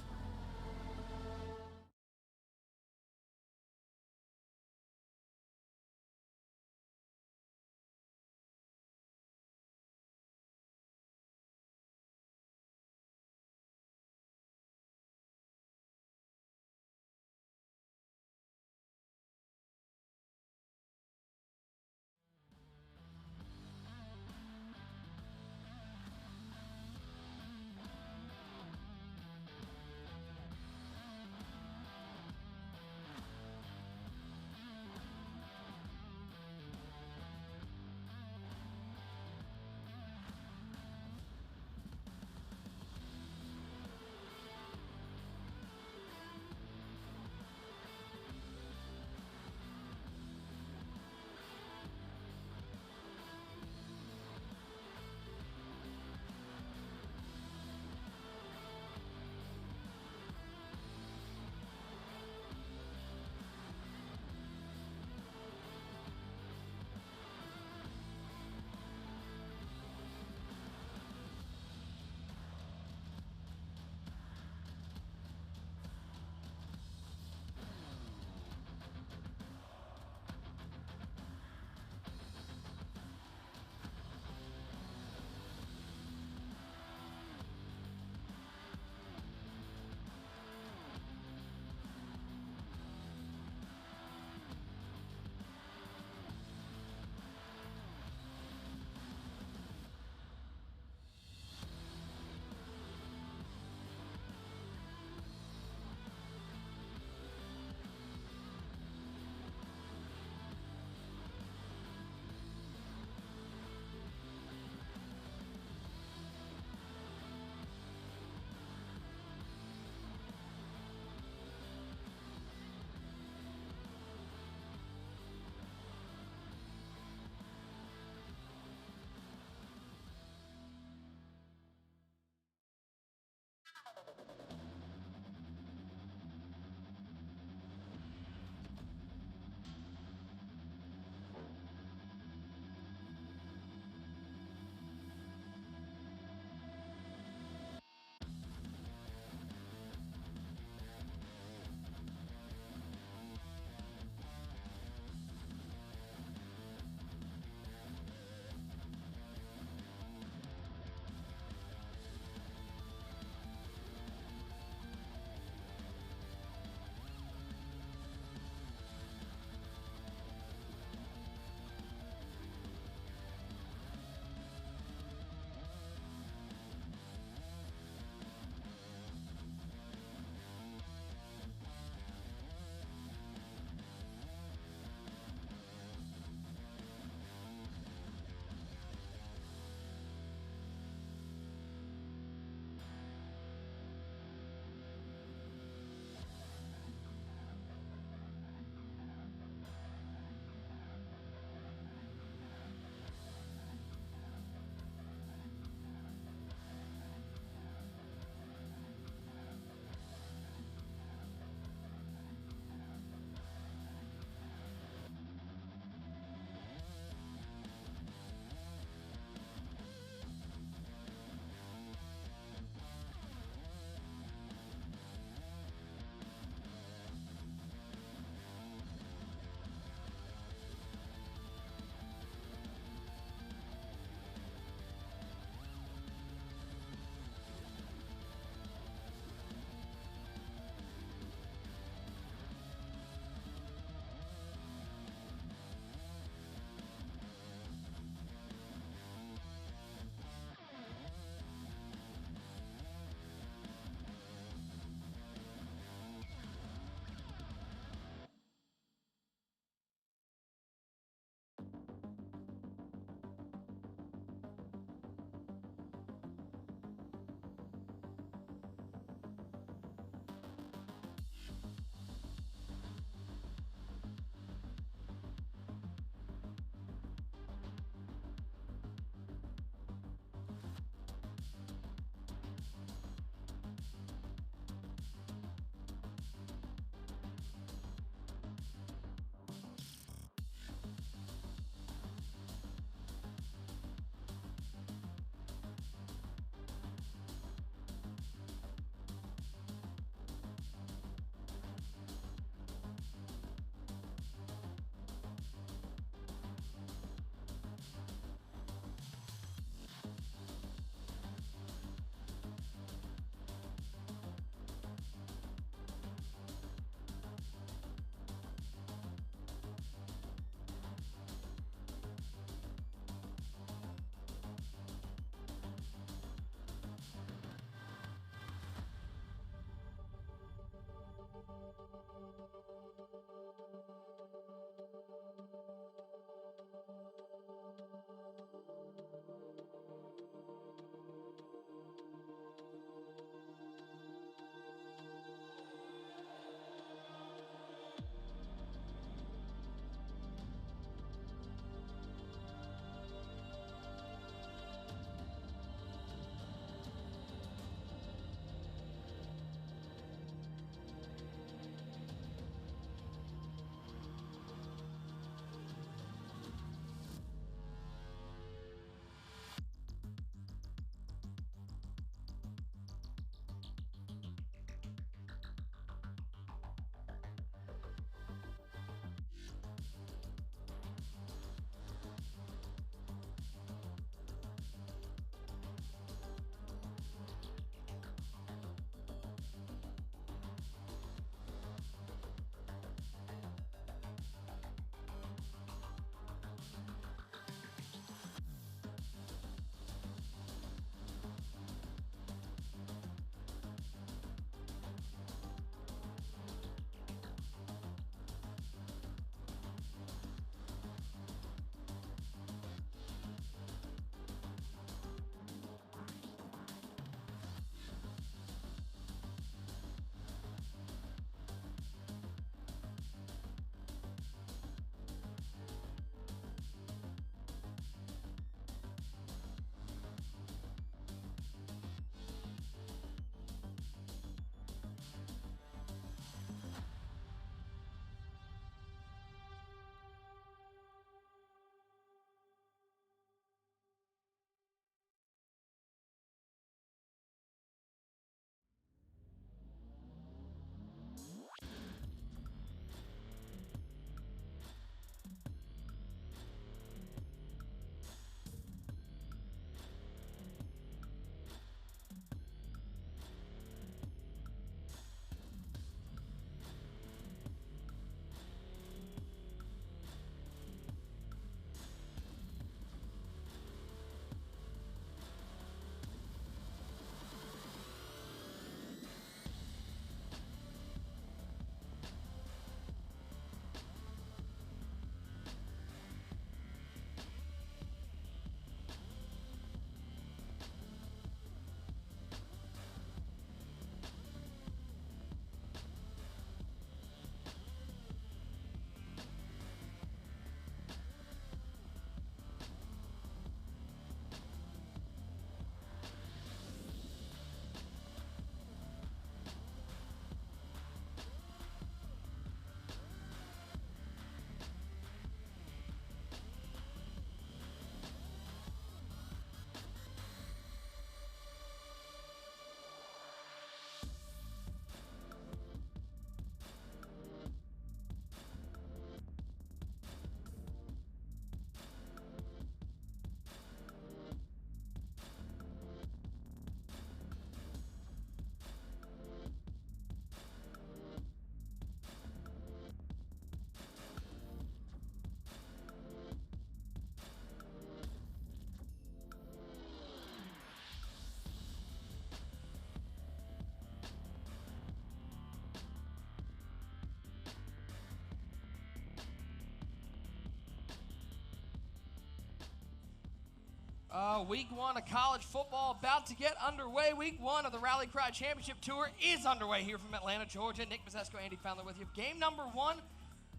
Week 1 of college football about to get underway. Week 1 of the Rally Cry Championship Tour is underway here from Atlanta, Georgia. Nick Mazesco, Andy Fowler with you. Game number 1,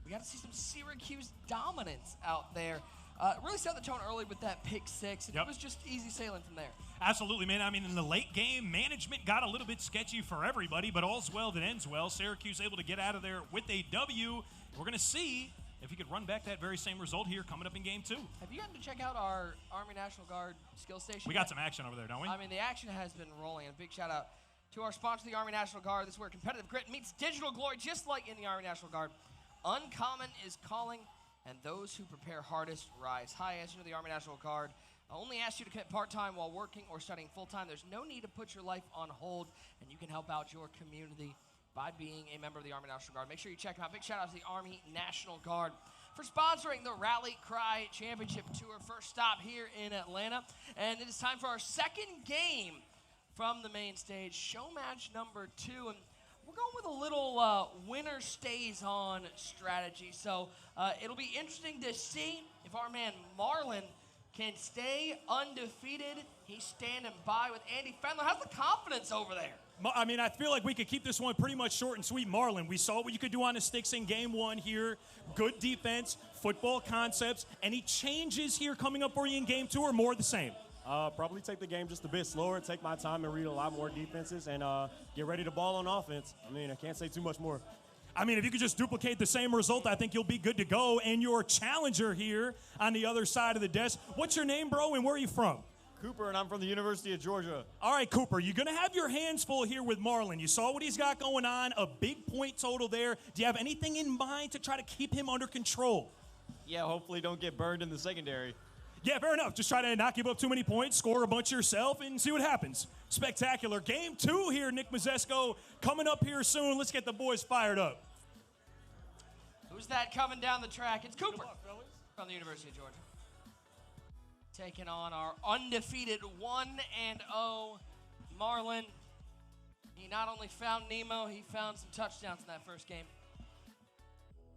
we got to see some Syracuse dominance out there. Really set the tone early with that pick 6, and it was just easy sailing from there. Absolutely, man. I mean, in the late game, management got a little bit sketchy for everybody, but all's well that ends well. Syracuse able to get out of there with a W. We're going to see if he could run back that very same result here coming up in game 2. Have you gotten to check out our Army National Guard skill station? We got some action over there, don't we? I mean, the action has been rolling. And a big shout out to our sponsor, the Army National Guard. This is where competitive grit meets digital glory, just like in the Army National Guard. Uncommon is calling, and those who prepare hardest rise high. As you know, the Army National Guard only asks you to commit part-time while working or studying full-time. There's no need to put your life on hold, and you can help out your community by being a member of the Army National Guard. Make sure you check them out. Big shout out to the Army National Guard for sponsoring the Rally Cry Championship Tour. First stop here in Atlanta. And it is time for our second game from the main stage, show match number 2. And we're going with a little winner stays on strategy. So it'll be interesting to see if our man Marlon can stay undefeated. He's standing by with Andy Fendler. How's the confidence over there? I mean, I feel like we could keep this one pretty much short and sweet. Marlon, we saw what you could do on the sticks in game 1 here. Good defense, football concepts. Any changes here coming up for you in game 2 or more the same? Probably take the game just a bit slower, take my time and read a lot more defenses, and get ready to ball on offense. I mean, I can't say too much more. I mean, if you could just duplicate the same result, I think you'll be good to go. And your challenger here on the other side of the desk, what's your name, bro, and where are you from? Cooper, and I'm from the University of Georgia. All right, Cooper, you're going to have your hands full here with Marlon. You saw what he's got going on, a big point total there. Do you have anything in mind to try to keep him under control? Yeah, hopefully don't get burned in the secondary. Yeah, fair enough. Just try to not give up too many points, score a bunch yourself, and see what happens. Spectacular. Game 2 here, Nick Mazesco, coming up here soon. Let's get the boys fired up. Who's that coming down the track? It's Cooper from the University of Georgia. Taking on our undefeated 1-0 Marlon. He not only found Nemo, he found some touchdowns in that first game.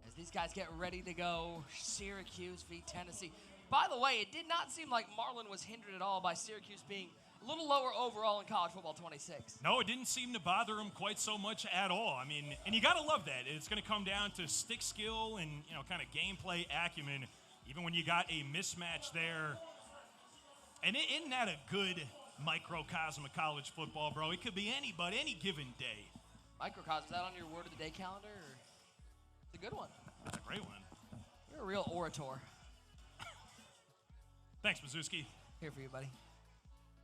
As these guys get ready to go, Syracuse v. Tennessee. By the way, it did not seem like Marlon was hindered at all by Syracuse being a little lower overall in college football 26. No, it didn't seem to bother him quite so much at all. I mean, and you got to love that. It's going to come down to stick skill and, you know, kind of gameplay acumen, even when you got a mismatch there. And isn't that a good microcosm of college football, bro? It could be anybody, any given day. Microcosm, is that on your word of the day calendar? Or? It's a good one. That's a great one. You're a real orator. Thanks, Mazuski. Here for you, buddy.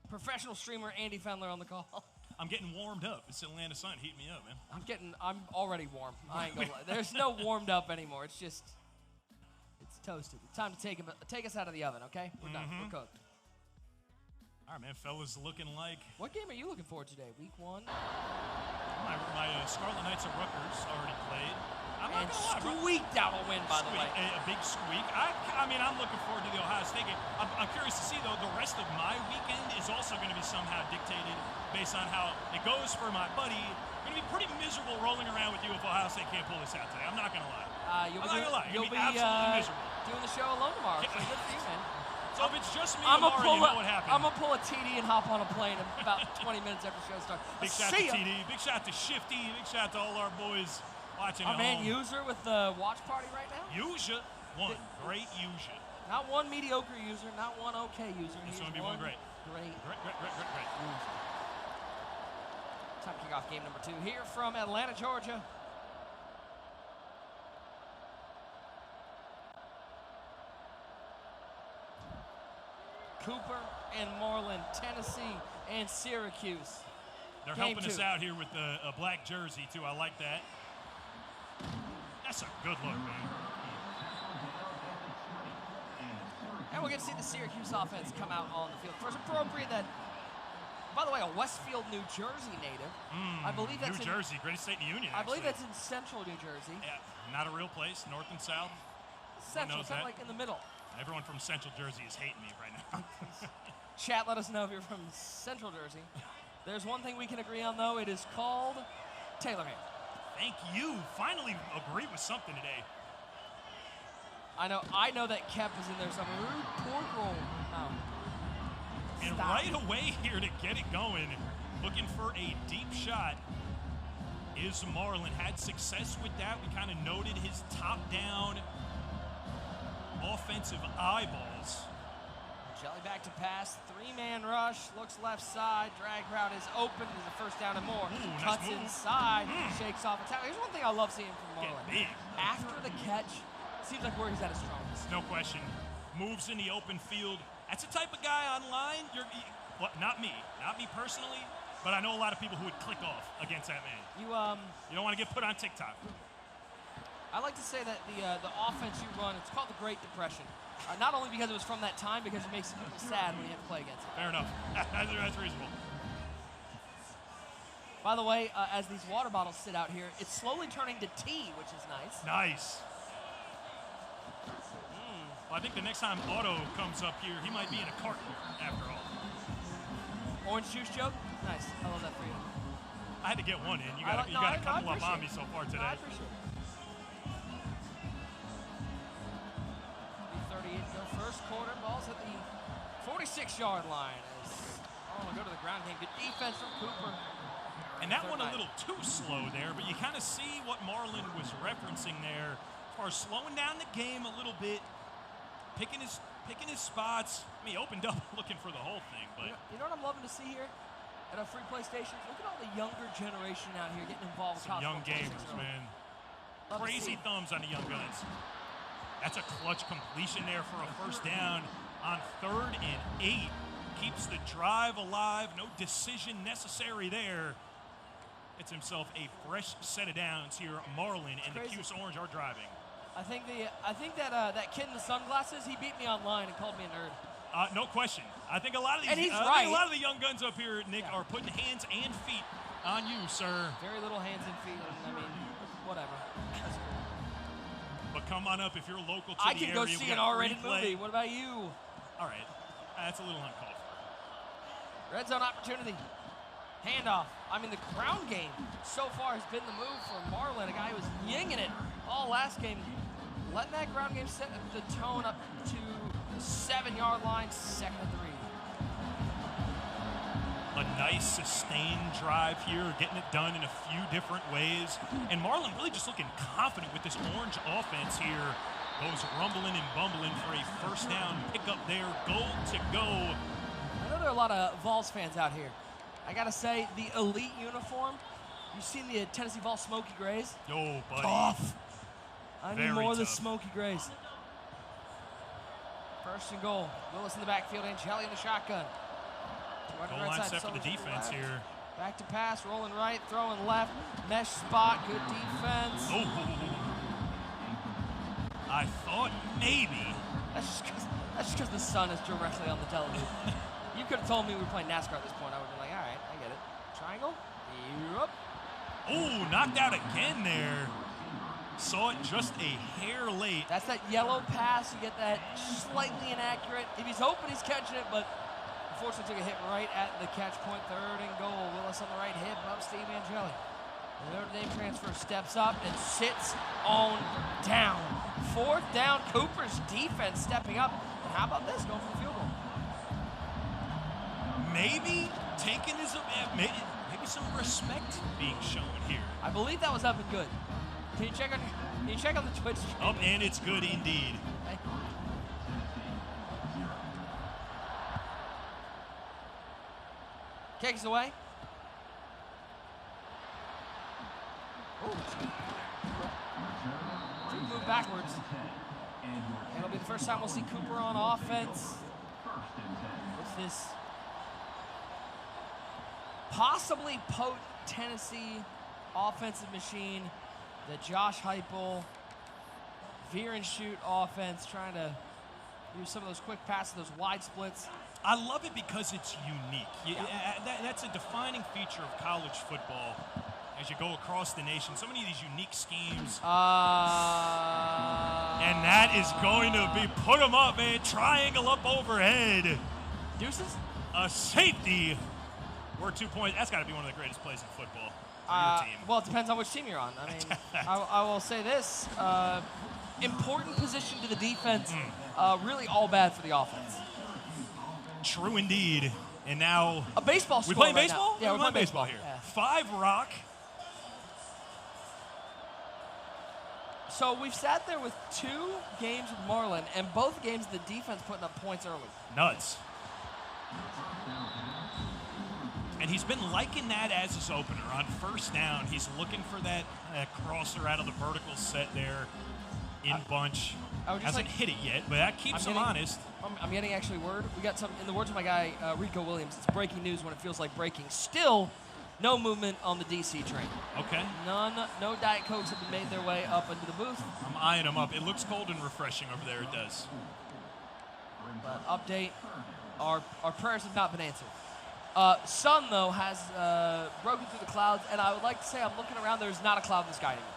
Professional streamer Andy Fendler on the call. I'm getting warmed up. It's Atlanta sun. Heat me up, man. I'm already warm. I ain't gonna lie. There's no warmed up anymore. It's just, it's toasted. It's time to take us out of the oven, okay? We're done. We're cooked. All right, man. Fellas looking like. What game are you looking for today? Week 1? My Scarlet Knights of Rutgers already played. I'm and not gonna lie, squeaked out a win, by the way. A big squeak. I mean, I'm looking forward to the Ohio State game. I'm curious to see, though, the rest of my weekend is also going to be somehow dictated based on how it goes for my buddy. Going to be pretty miserable rolling around with you if Ohio State can't pull this out today. I'm not going to lie. You'll be absolutely miserable. Doing the show alone tomorrow, so good for you, man. So if it's just me tomorrow, you know what happened. I'm going to pull a TD and hop on a plane about 20 minutes after the show starts. Big shout to TD. Big shout to Shifty. Big shout to all our boys watching our at man home. User with the watch party right now. User. One. Great user. Not one mediocre user, not one okay user. It's going to be one great. Great. Great. Time to kick off game number 2 here from Atlanta, Georgia. Cooper and Marlon, Tennessee and Syracuse. They're Game helping 2. us out here with a black jersey, too. I like that. That's a good look, man. And we're going to see the Syracuse offense come out on the field. First, appropriate that, by the way, a Westfield, New Jersey native. I believe that's New Jersey, greatest state in the union, I believe actually. that's in central New Jersey. Yeah, not a real place, north and south. Central, it's not like in the middle. Everyone from Central Jersey is hating me right now. Chat, let us know if you're from Central Jersey. There's one thing we can agree on, though. It is called Taylor Ham. Thank you. Finally agree with something today. I know that Kep is in there somewhere. Ooh, pork roll. No. And right away here to get it going, looking for a deep shot is Marlin. Had success with that. We kind of noted his top-down offensive eyeballs. Jelly back to pass, three-man rush, looks left side, drag route is open, there's a first down and more. Ooh, Cuts nice move. inside, shakes off a tackle. Here's one thing I love seeing from Marlin. Get big. After the catch, seems like where he's at his strongest. No question. Moves in the open field. That's the type of guy online. Not me personally, but I know a lot of people who would click off against that man. You don't want to get put on TikTok. I like to say that the offense you run, it's called the Great Depression. Not only because it was from that time, because it makes people sad when you have to play against it. Fair enough. That's reasonable. By the way, as these water bottles sit out here, it's slowly turning to tea, which is nice. Nice. Well, I think the next time Otto comes up here, he might be in a carton after all. Orange juice joke? Nice. I love that for you. I had to get one in. You got a couple up on me so far today. No, I appreciate it. 38 go first quarter. Ball's at the 46-yard line. We'll go to the ground game. Good defense from Cooper. And that one a little too slow there, but you kind of see what Marlin was referencing there as far as slowing down the game a little bit, picking his spots. I mean, he opened up looking for the whole thing, but you know what I'm loving to see here at our free play stations? Look at all the younger generation out here getting involved with some young gamers, man. Crazy thumbs on the young guns. That's a clutch completion there for a first down on 3rd and 8. Keeps the drive alive. No decision necessary there. Gets himself a fresh set of downs here. Marlin and the Cuse Orange are driving. I think that kid in the sunglasses, he beat me online and called me a nerd. No question. I think a lot of these, and he's right. A lot of the young guns up here, Nick, are putting hands and feet on you, sir. Very little hands and feet. I mean, whatever. That's cool. But come on up if you're local to the area. I can go see an R-rated movie. What about you? All right. That's a little uncalled for. Red zone opportunity. Handoff. I mean, the ground game so far has been the move for Marlin, a guy who was yinging it all last game. Letting that ground game set the tone up to the 7-yard line, 2nd and 3. A nice sustained drive here, getting it done in a few different ways. And Marlin really just looking confident with this Orange offense here. Goes rumbling and bumbling for a first down pickup there. Goal to go. I know there are a lot of Vols fans out here. I gotta say, the elite uniform. You've seen the Tennessee Vols Smoky Grays? Yo, buddy. Tough. I need more of the tough. Smoky Grays. 1st and goal. Willis in the backfield, Angeli in the shotgun. Goal line set for the defense here. Back to pass, rolling right, throwing left. Mesh spot, good defense. Oh. I thought maybe. That's just because the sun is directly on the television. You could have told me we were playing NASCAR at this point. I would have been like, all right, I get it. Triangle. Yep. Oh, knocked out again there. Saw it just a hair late. That's that yellow pass. You get that slightly inaccurate. If he's open, he's catching it, but unfortunately took a hit right at the catch point. 3rd and goal. Willis on the right hip of Steve Angeli. The Notre Dame transfer steps up and sits on down. 4th down. Cooper's defense stepping up. And how about this? Going for the field goal. Maybe taking maybe some respect being shown here. I believe that was up and good. Can you check on the Twitch stream? Up and it's good indeed. Okay. Kicks away. Move backwards. And it'll be the first time we'll see Cooper on offense. With this possibly potent Tennessee offensive machine, the Josh Heupel veer and shoot offense, trying to do some of those quick passes, those wide splits. I love it because it's unique. That's a defining feature of college football as you go across the nation. So many of these unique schemes. And that is going to be, put them up, man. Triangle up overhead. Deuces? A safety. We're 2 points. That's got to be one of the greatest plays in football for your team. Well, it depends on which team you're on. I mean, I will say this. Important position to the defense. Really all bad for the offense. True indeed. And now a baseball score. We playing right baseball? Now. Yeah, we're playing baseball here. Yeah. 5 rock. So we've sat there with 2 games with Marlin, and both games the defense putting up points early. Nuts. And he's been liking that as his opener. On first down, he's looking for that crosser out of the vertical set there in bunch. Hasn't hit it yet, but that keeps him honest. I'm getting actually word. We got some, in the words of my guy, Rico Williams, it's breaking news when it feels like breaking. Still, no movement on the DC train. Okay. No Diet Cokes have been made their way up into the booth. I'm eyeing them up. It looks cold and refreshing over there, it does. But update, our prayers have not been answered. Sun, though, has broken through the clouds, and I would like to say I'm looking around, there's not a cloud in the sky anymore.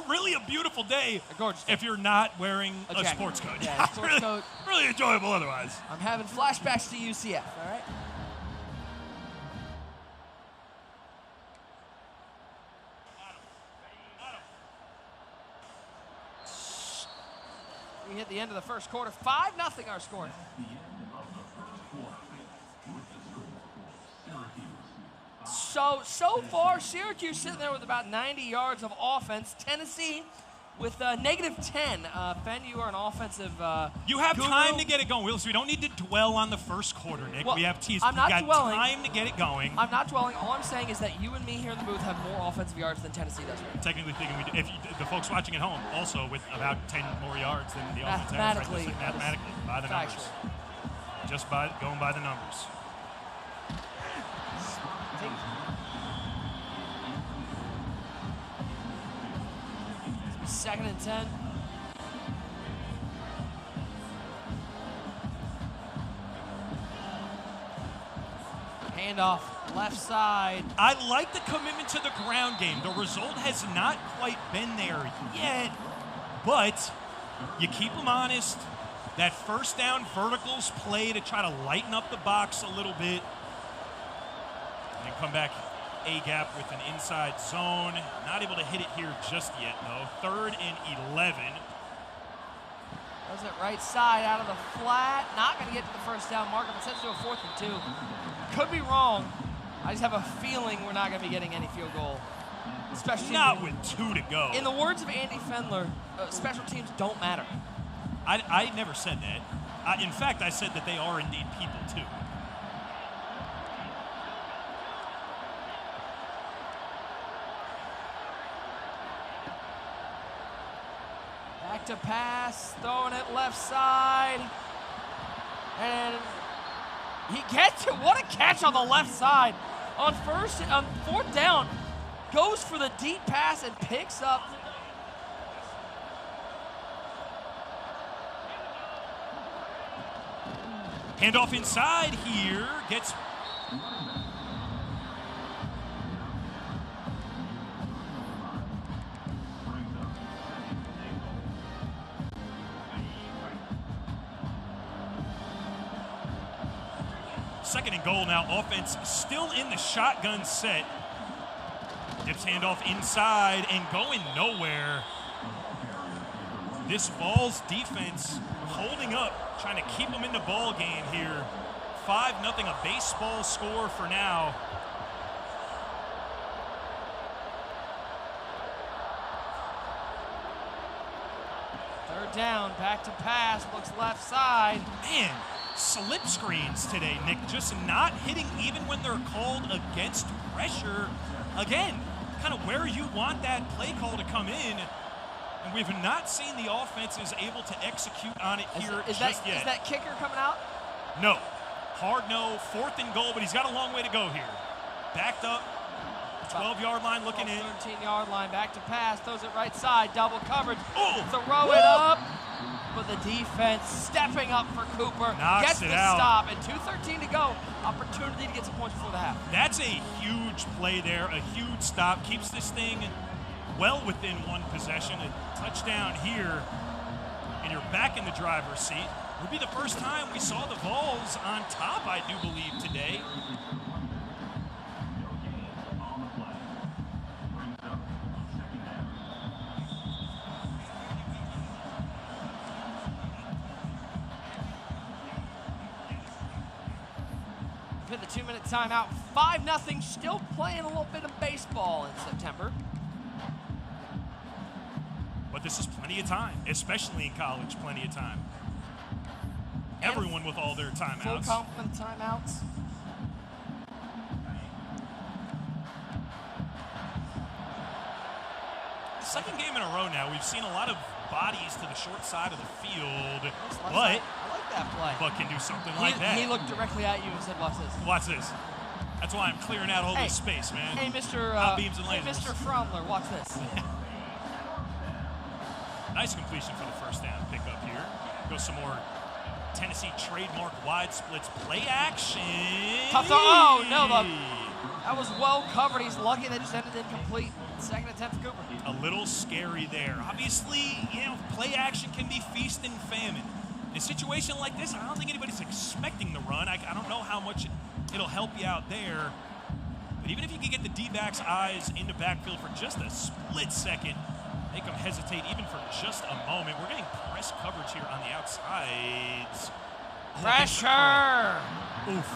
Really a beautiful day. A gorgeous day. If you're not wearing a jacket. sports coat. Yeah, sports coat. Really enjoyable otherwise. I'm having flashbacks to UCF, all right? We hit the end of the first quarter. 5-0 our score. So far, Syracuse sitting there with about 90 yards of offense. Tennessee with -10. Ben, you are an offensive You have guru. time to get it going. We don't need to dwell on the first quarter, Nick. Well, we have teased. I'm not We've got dwelling. time to get it going. I'm not dwelling. All I'm saying is that you and me here in the booth have more offensive yards than Tennessee does right now. Technically speaking, we do. If the folks watching at home also with about 10 more yards than the offense has. Mathematically, Mathematically, by the numbers. Factual. Just going by the numbers. Second and 10. Handoff, left side. I like the commitment to the ground game. The result has not quite been there yet, but you keep them honest. That first down verticals play to try to lighten up the box a little bit. And come back A-gap with an inside zone. Not able to hit it here just yet, though. 3rd and 11. Does it right side out of the flat. Not going to get to the first down marker, but sends to a 4th and 2. Could be wrong. I just have a feeling we're not going to be getting any field goal. Especially not with 2 to go. In the words of Andy Fendler, special teams don't matter. I never said that. In fact, I said that they are indeed people, too. Back to pass, throwing it left side. And he gets it. What a catch on the left side. On 4th down, goes for the deep pass and picks up. Handoff inside here, gets... Second and goal now. Offense still in the shotgun set. Dips handoff inside and going nowhere. This Vols defense holding up, trying to keep them in the ball game here. 5-0, a baseball score for now. Third down, back to pass, looks left side. Man, slip screens today, Nick, just not hitting even when they're called against pressure. Again, kind of where you want that play call to come in. And we've not seen the offense is able to execute on it here just yet. Is that kicker coming out? No. Hard no. 4th and goal, but he's got a long way to go here. Backed up. 12-yard line looking in. 13-yard line, back to pass, throws it right side, double coverage. Oh, throw it up. But the defense stepping up for Cooper. Knocks gets it the out. stop, and 2:13 to go. Opportunity to get some points before the half. That's a huge play there, a huge stop. Keeps this thing well within one possession. A touchdown here, and you're back in the driver's seat. It would be the first time we saw the Vols on top, I do believe, today. the 2-minute timeout. 5-0, still playing a little bit of baseball in September. But this is plenty of time, especially in college, plenty of time. Everyone with all their timeouts. Full complement of timeouts. Second game in a row now. We've seen a lot of bodies to the short side of the field, I like that play. but can do something like that. He looked directly at you and said, "Watch this." Watch this. That's why I'm clearing out all Hey, this space, man. Hey, Mr. Hot beams and Hey, lasers. Mr. Fromler, watch this. Nice completion for the first down pickup here. Go some more Tennessee trademark wide splits. Play action. Tough throw. Oh, no, that was well covered. He's lucky they just ended incomplete. Second attempt for Cooper. A little scary there. Obviously, play action can be feast and famine. In a situation like this, I don't think anybody's expecting the run. I don't know how much it'll help you out there. But even if you can get the D-back's eyes into backfield for just a split second, make them hesitate even for just a moment. We're getting press coverage here on the outsides. Pressure. Oof.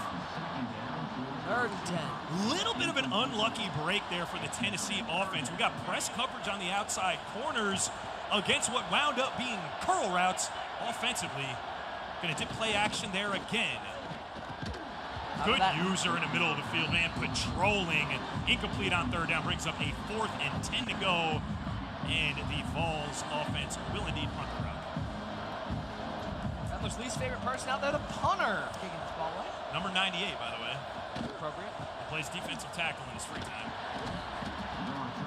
3rd and 10. Little bit of an unlucky break there for the Tennessee offense. We got press coverage on the outside corners against what wound up being curl routes offensively. Going to dip play action there again. Good user in the middle of the field, man. Patrolling. Incomplete on 3rd down. Brings up a 4th and 10 to go. And the Vols offense will indeed punt the route. Rattler's least favorite person out there, the punter. Kicking this ball away. Number 98, by the way. Appropriate. Plays defensive tackle in his free time.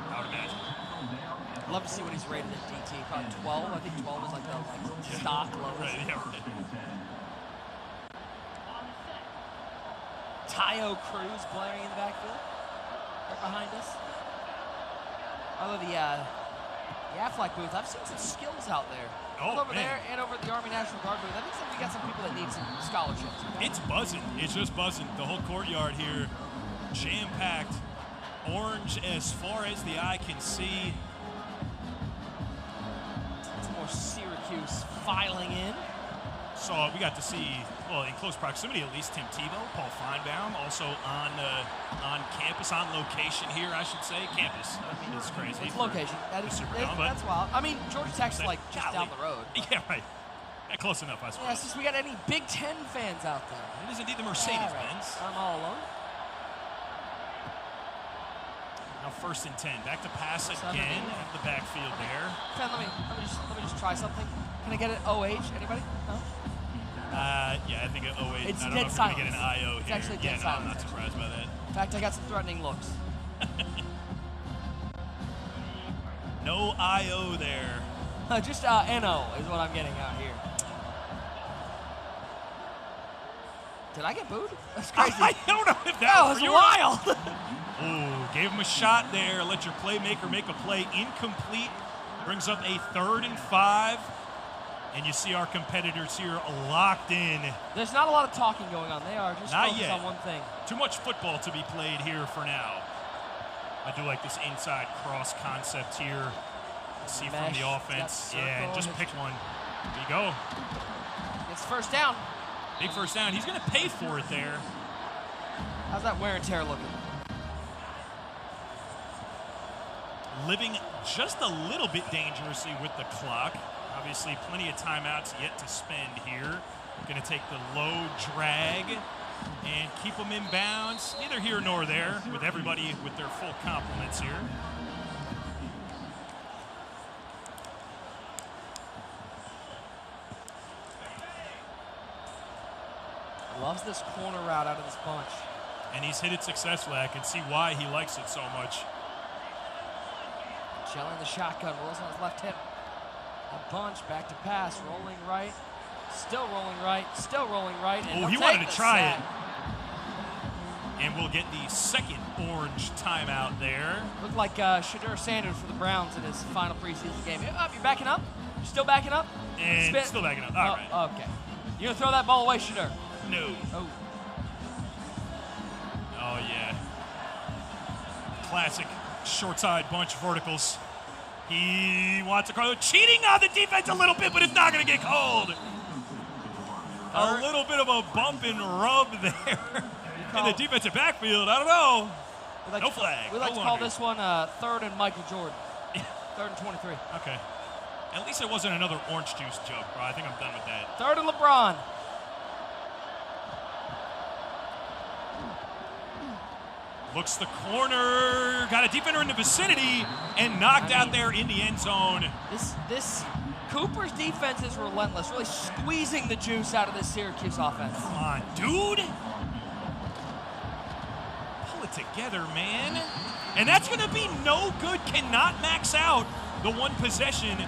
I would imagine. I'd love to see what he's rated at DT. Probably 12. I think 12 is like the stock lowest. Right, yeah, right. Tayo Cruz blaring in the backfield. Right behind us. Although the Aflac booth, I've seen some skills out there. Oh, Both over man. there and over at the Army National Guard booth. I think we got some people that need some scholarships. It's buzzing. It's just buzzing. The whole courtyard here, jam-packed. Orange as far as the eye can see. Some more Syracuse filing in. So we got to see, well, in close proximity at least, Tim Tebow, Paul Feinbaum, also on campus, on location here, I should say. Campus. I mean, it's crazy. It's location. That's wild. I mean, Georgia Tech's like just down the road. Yeah, right. Yeah, close enough, I suppose. Yeah, since we got any Big Ten fans out there. It is indeed the Mercedes-Benz. I'm all alone. Now 1st and 10. Back to pass again at the backfield there. Ken, let me just try something. Can I get an OH? Anybody? No? Yeah, I think an 08. It's I don't dead know if silence. we're going to get an IO It's here. actually dead yeah, no, silence. I'm not surprised by that. In fact, I got some threatening looks. No IO there. Just NO is what I'm getting out here. Did I get booed? That's crazy. I don't know if that was for you. wild. Ooh, gave him a shot there. Let your playmaker make a play. Incomplete. Brings up a 3rd and 5. And you see our competitors here locked in. There's not a lot of talking going on. They are just Not focused yet. on one thing. Too much football to be played here for now. I do like this inside cross concept here. See from Mesh, the offense. got Yeah, circle. just pick one. There you go. It's 1st down. Big first down. He's going to pay for it there. How's that wear and tear looking? Living just a little bit dangerously with the clock. Obviously, plenty of timeouts yet to spend here. Going to take the low drag and keep them in bounds. Neither here nor there, with everybody with their full complements here. Loves this corner route out of this bunch. And he's hit it successfully. I can see why he likes it so much. Jelling the shotgun, rolls on his left hip. A bunch, back to pass, rolling right. Still rolling right, still rolling right. Oh, he wanted to try it. And we'll get the second orange timeout there. Looked like Shadur Sanders for the Browns in his final preseason game. You're backing up? You're still backing up? And still backing up. All right. Okay. You gonna throw that ball away, Shadur? No. Oh. Oh, yeah. Classic short side bunch verticals. He wants to call cheating on the defense a little bit, but it's not going to get called. A little bit of a bump and rub there. call, in the defensive backfield. I don't know. like No flag. We like No to call laundry. this one 3rd and Michael Jordan. 3rd and 23. Okay. At least it wasn't another orange juice joke, bro. I think I'm done with that. 3rd and LeBron. Looks the corner. Got a defender in the vicinity and knocked out there in the end zone. This Cooper's defense is relentless, really squeezing the juice out of this Syracuse offense. Come on, dude. Pull it together, man. And that's going to be no good. Cannot max out the one possession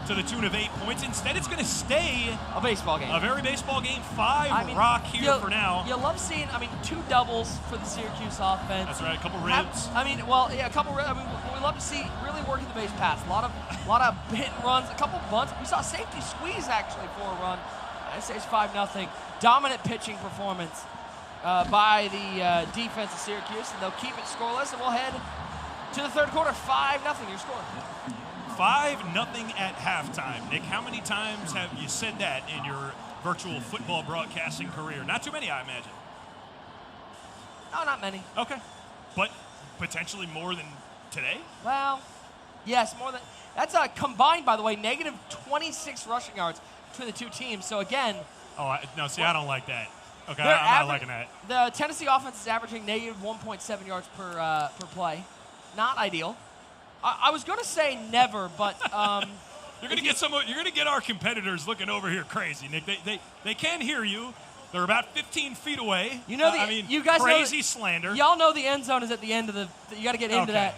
to the tune of 8 points. Instead, it's going to stay A baseball game. a very baseball game. 5 rock here for now. You love seeing, 2 doubles for the Syracuse offense. That's right, a couple ribs. A couple ribs. We love to see really working the base pass. A lot of hit and runs, a couple bunts. We saw safety squeeze actually for a run. I say it's 5-0. Dominant pitching performance by the defense of Syracuse, and they'll keep it scoreless, and we'll head to the 3rd quarter. 5-0 your score. 5-0 at halftime. Nick, how many times have you said that in your virtual football broadcasting career? Not too many, I imagine. No, not many. Okay. But potentially more than today? Well, yes, more than. That's combined, by the way, negative 26 rushing yards between the two teams. So again. I don't like that. Okay, I'm not liking that. The Tennessee offense is averaging negative 1.7 yards per play. Not ideal. I was going to say never, but you're going to get our competitors looking over here crazy, Nick. They can't hear you. They're about 15 feet away. You know you guys crazy know slander. Y'all know the end zone is at the end of the. You got to get into that.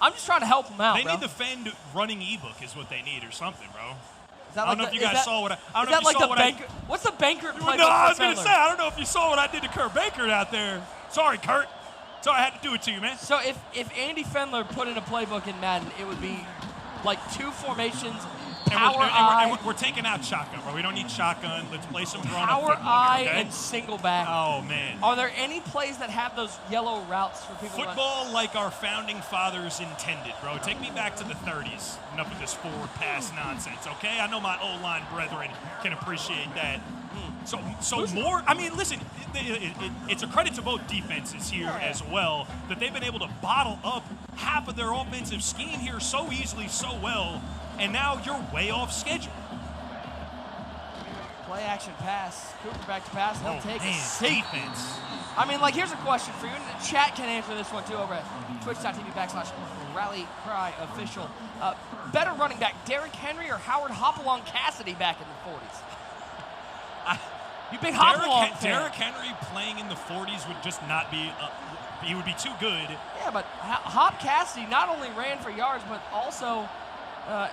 I'm just trying to help them out. They need the Fend running ebook is what they need or something, bro. I don't know if you guys saw what I don't know is that if you like saw the Banker? What's the Banker playbook? No, I was going to say, I don't know if you saw what I did to Kurt Bankert out there. Sorry, Kurt. Sorry, I had to do it to you, man. So if Andy Fendler put in a playbook in Madden, it would be like 2 formations, and we're taking out shotgun, bro. We don't need shotgun. Let's play some grown-up power football, eye okay? and single back. Oh, man. Are there any plays that have those yellow routes for people? Football like our founding fathers intended, bro. Take me back to the 30s. Enough of this forward pass nonsense, okay? I know my O-line brethren can appreciate that. So more, listen, it's a credit to both defenses here as well that they've been able to bottle up half of their offensive scheme here so easily, so well, and now you're way off schedule. Play action pass. Cooper back to pass. He'll take a seat. Defense. Here's a question for you. And the chat can answer this one too over at twitch.tv/Rally Cry Official. Better running back, Derrick Henry or Howard Hopalong Cassidy back in the 40s? You big Hopalong fan. Derrick Henry playing in the 40s would just not be. He would be too good. Yeah, but Hop Cassidy not only ran for yards, but also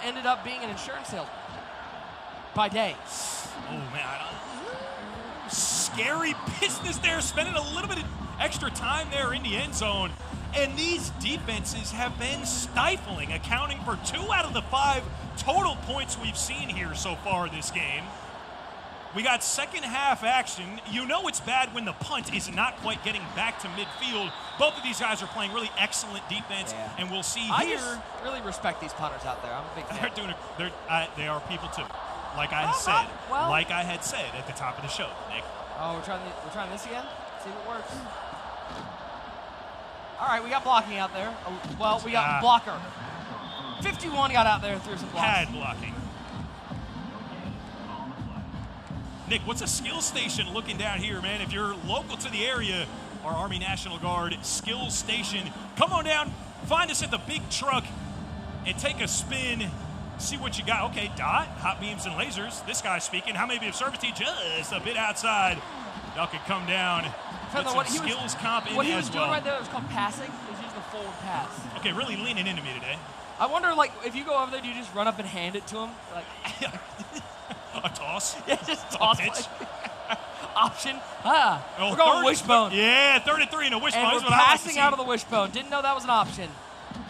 ended up being an insurance salesman by day. Oh, man. Scary business there, spending a little bit of extra time there in the end zone. And these defenses have been stifling, accounting for 2 out of the 5 total points we've seen here so far this game. We got second half action. You know it's bad when the punt is not quite getting back to midfield. Both of these guys are playing really excellent defense, and we'll see I here. just really respect these punters out there. I'm a big fan. They are people too. Like I had said at the top of the show, Nick. Oh, we're trying this again? See if it works. All right, we got blocking out there. Well, we got blocker. 51 got out there and threw some blocks. Pad blocking. Nick, what's a skills station looking down here, man? If you're local to the area, our Army National Guard skills station, come on down, find us at the big truck, and take a spin. See what you got. Okay, dot, hot beams and lasers. This guy's speaking. How many of service team just a bit outside? Y'all could come down. Get some skills comp in as well. What he was doing right there was called passing. He was using the forward pass. Okay, really leaning into me today. I wonder, if you go over there, do you just run up and hand it to him? A toss? Yeah, just toss a pitch. Option. We're going wishbone. Yeah, 3rd and 3 in a wishbone. And we're passing out of the wishbone. Didn't know that was an option.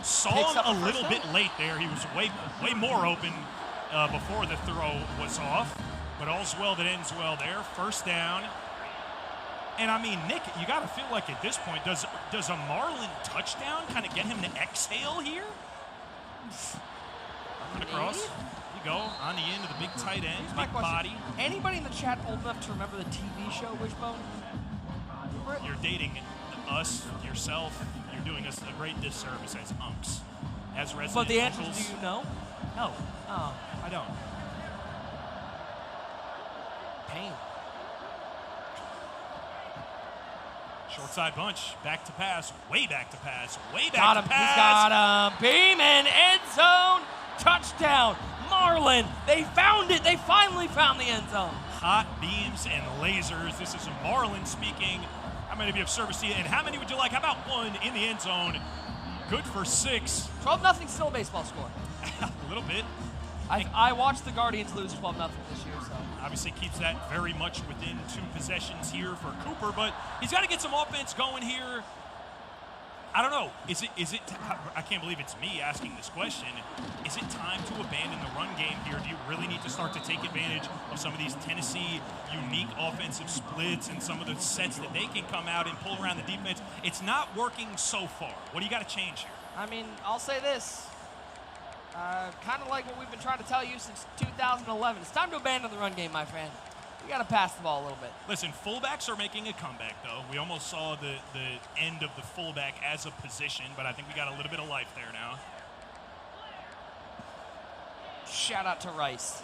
Saw him a little bit late there. He was way more open before the throw was off. But all's well that ends well there. First down. And, Nick, you got to feel like at this point, does a Marlin touchdown kind of get him to exhale here? Across. You go on the end of the big tight end, big body. Anybody in the chat old enough to remember the TV show Wishbone? remember it? You're dating us, yourself. You're doing us a great disservice as unks. As resident But the answer uncles. is, do you know? No, Oh, I don't. pain. Short side bunch, back to pass, way back to pass, way back Got to him. pass. He's got him. Beeman, end zone, touchdown. Marlin, they found it. They finally found the end zone. Hot beams and lasers. This is Marlin speaking. How many of you have service to you? And how many would you like? How about one in the end zone? Good for 6. 12-0 still a baseball score. A little bit. I watched the Guardians lose 12-0 this year, so. Obviously keeps that very much within 2 possessions here for Cooper, but he's got to get some offense going here. I don't know. Is it? I can't believe it's me asking this question. Is it time to abandon the run game here? Do you really need to start to take advantage of some of these Tennessee unique offensive splits and some of the sets that they can come out and pull around the defense? It's not working so far. What do you got to change here? I mean, I'll say this. Kind of like what we've been trying to tell you since 2011. It's time to abandon the run game, my friend. You got to pass the ball a little bit. Listen, fullbacks are making a comeback, though. We almost saw the end of the fullback as a position, but I think we got a little bit of life there now. Shout out to Rice.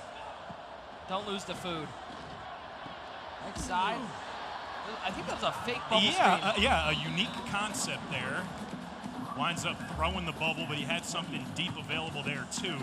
Don't lose the food. Next side. I think that was a fake bubble screen. Yeah, a unique concept there. Winds up throwing the bubble, but he had something deep available there, too.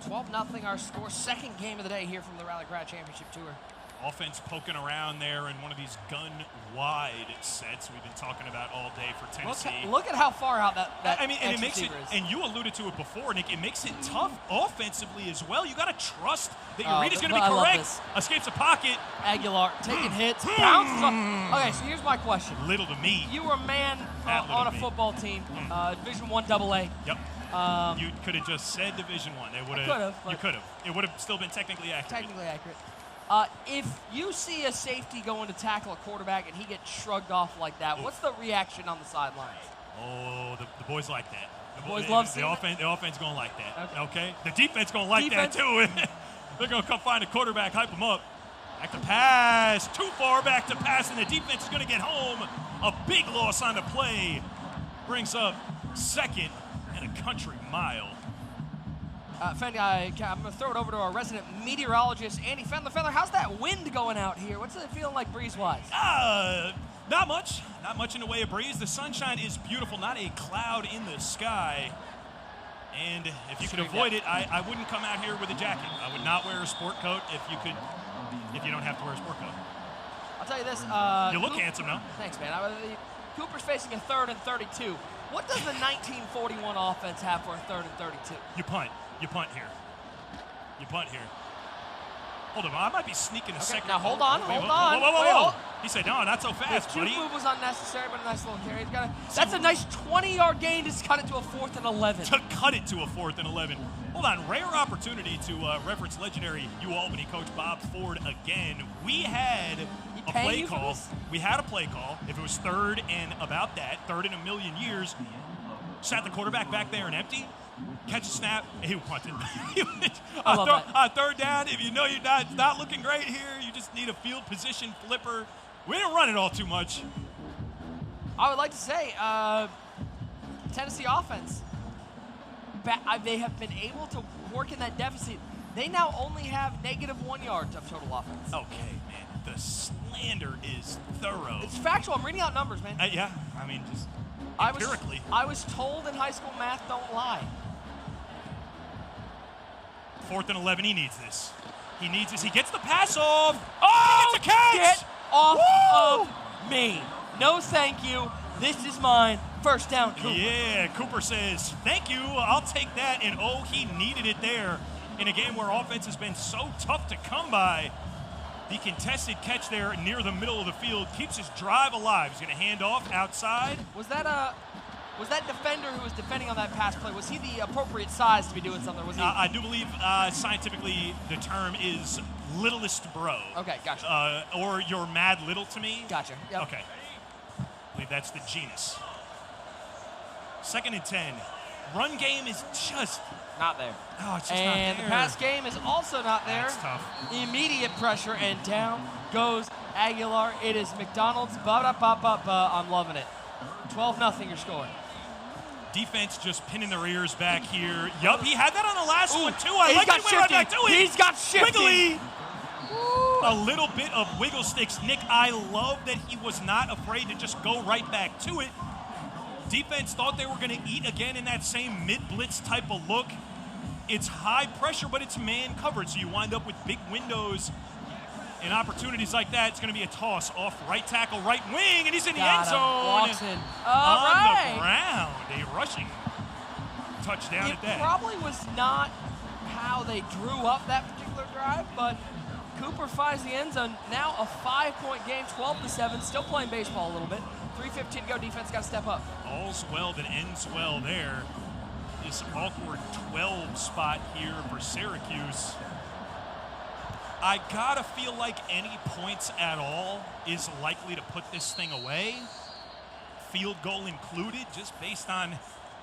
12-0 our score. Second game of the day here from the Rally Cry Championship Tour. Offense poking around there in one of these gun-wide sets we've been talking about all day for Tennessee. Look at how far out that I mean, and it makes it, receiver is. and you alluded to it before, Nick, it makes it tough offensively as well. You got to trust that your read is going to be I love correct. this. Escapes a pocket. Aguilar taking hits, bounces off. Okay, so here's my question. Little to me. You were a man on a football team, Division I AA. Yep. You could have just said Division I. They would I have. could've, You could have. It would have still been technically accurate. Technically accurate. If you see a safety going to tackle a quarterback and he gets shrugged off like that, what's the reaction on the sidelines? Oh, the boys like that. The boys love the offense. The offense going to like that. Okay. The defense going to like that too. They're going to come find a quarterback, hype him up. Back to pass. Too far back to pass, and the defense is going to get home. A big loss on the play. Brings up second and a country mile. Fendi, I'm going to throw it over to our resident meteorologist, Andy Fendler. Fendler, how's that wind going out here? What's it feeling like breeze-wise? Not much. Not much in the way of breeze. The sunshine is beautiful. Not a cloud in the sky. And if you could avoid it, I wouldn't come out here with a jacket. I would not wear a sport coat if you don't have to wear a sport coat. I'll tell you this. You look handsome, though. Thanks, man. Cooper's facing a 3rd and 32. What does the 1941 offense have for a 3rd and 32? You punt. You punt here. You punt here. Hold on. I might be sneaking a second. Now hold on. Whoa. He said, no, not so fast, His buddy. move was unnecessary, but a nice little carry. That's a nice 20-yard gain to cut it to a 4th and 11. To cut it to a 4th and 11. Hold on. Rare opportunity to reference legendary Albany coach Bob Ford again. We had a play call. We had a play call. If it was 3rd and about that, 3rd in a million years, sat the quarterback back there and empty. Catch a snap, and he punted. I love that. On 3rd down, if you know you're not looking great here, you just need a field position flipper. We didn't run it all too much. I would like to say, Tennessee offense, they have been able to work in that deficit. They now only have -1 yards of total offense. Okay, man. The slander is thorough. It's factual. I'm reading out numbers, man. Yeah, I mean, just empirically. I was told in high school math don't lie. 4th and 11, he needs this. He needs this. He gets the pass off. Oh, he gets a catch! Get off of me. No, thank you. This is mine. First down, Cooper. Yeah, Cooper says, thank you. I'll take that. And, he needed it there in a game where offense has been so tough to come by. The contested catch there near the middle of the field keeps his drive alive. He's going to hand off outside. Was that defender who was defending on that pass play, was he the appropriate size to be doing something? Was he? I do believe scientifically the term is littlest bro. Okay, gotcha. Or you're mad little to me. Gotcha. Yep. Okay. I believe that's the genus. 2nd and 10. Run game is just not there. Oh, it's just and not there. The pass game is also not there. That's tough. Immediate pressure, and down goes Aguilar. It is McDonald's. I'm loving it. 12-0 your score. Defense just pinning their ears back here. Yup, he had that on the last one too. I He's like got it. Went right back to it. He's got shifty. Wiggly. A little bit of wiggle sticks. Nick, I love that he was not afraid to just go right back to it. Defense thought they were going to eat again in that same mid-blitz type of look. It's high pressure, but it's man coverage, so you wind up with big windows and opportunities like that. It's going to be a toss off right tackle, right wing, and he's in the end zone. Walks in. On the ground. A rushing touchdown at that. It probably was not how they drew up that particular drive, but Cooper finds the end zone. Now a 5-point game, 12-7. Still playing baseball a little bit. 3:15 to go. Defense got to step up. All's well that ends well there. This awkward 12 spot here for Syracuse. I gotta feel like any points at all is likely to put this thing away. Field goal included, just based on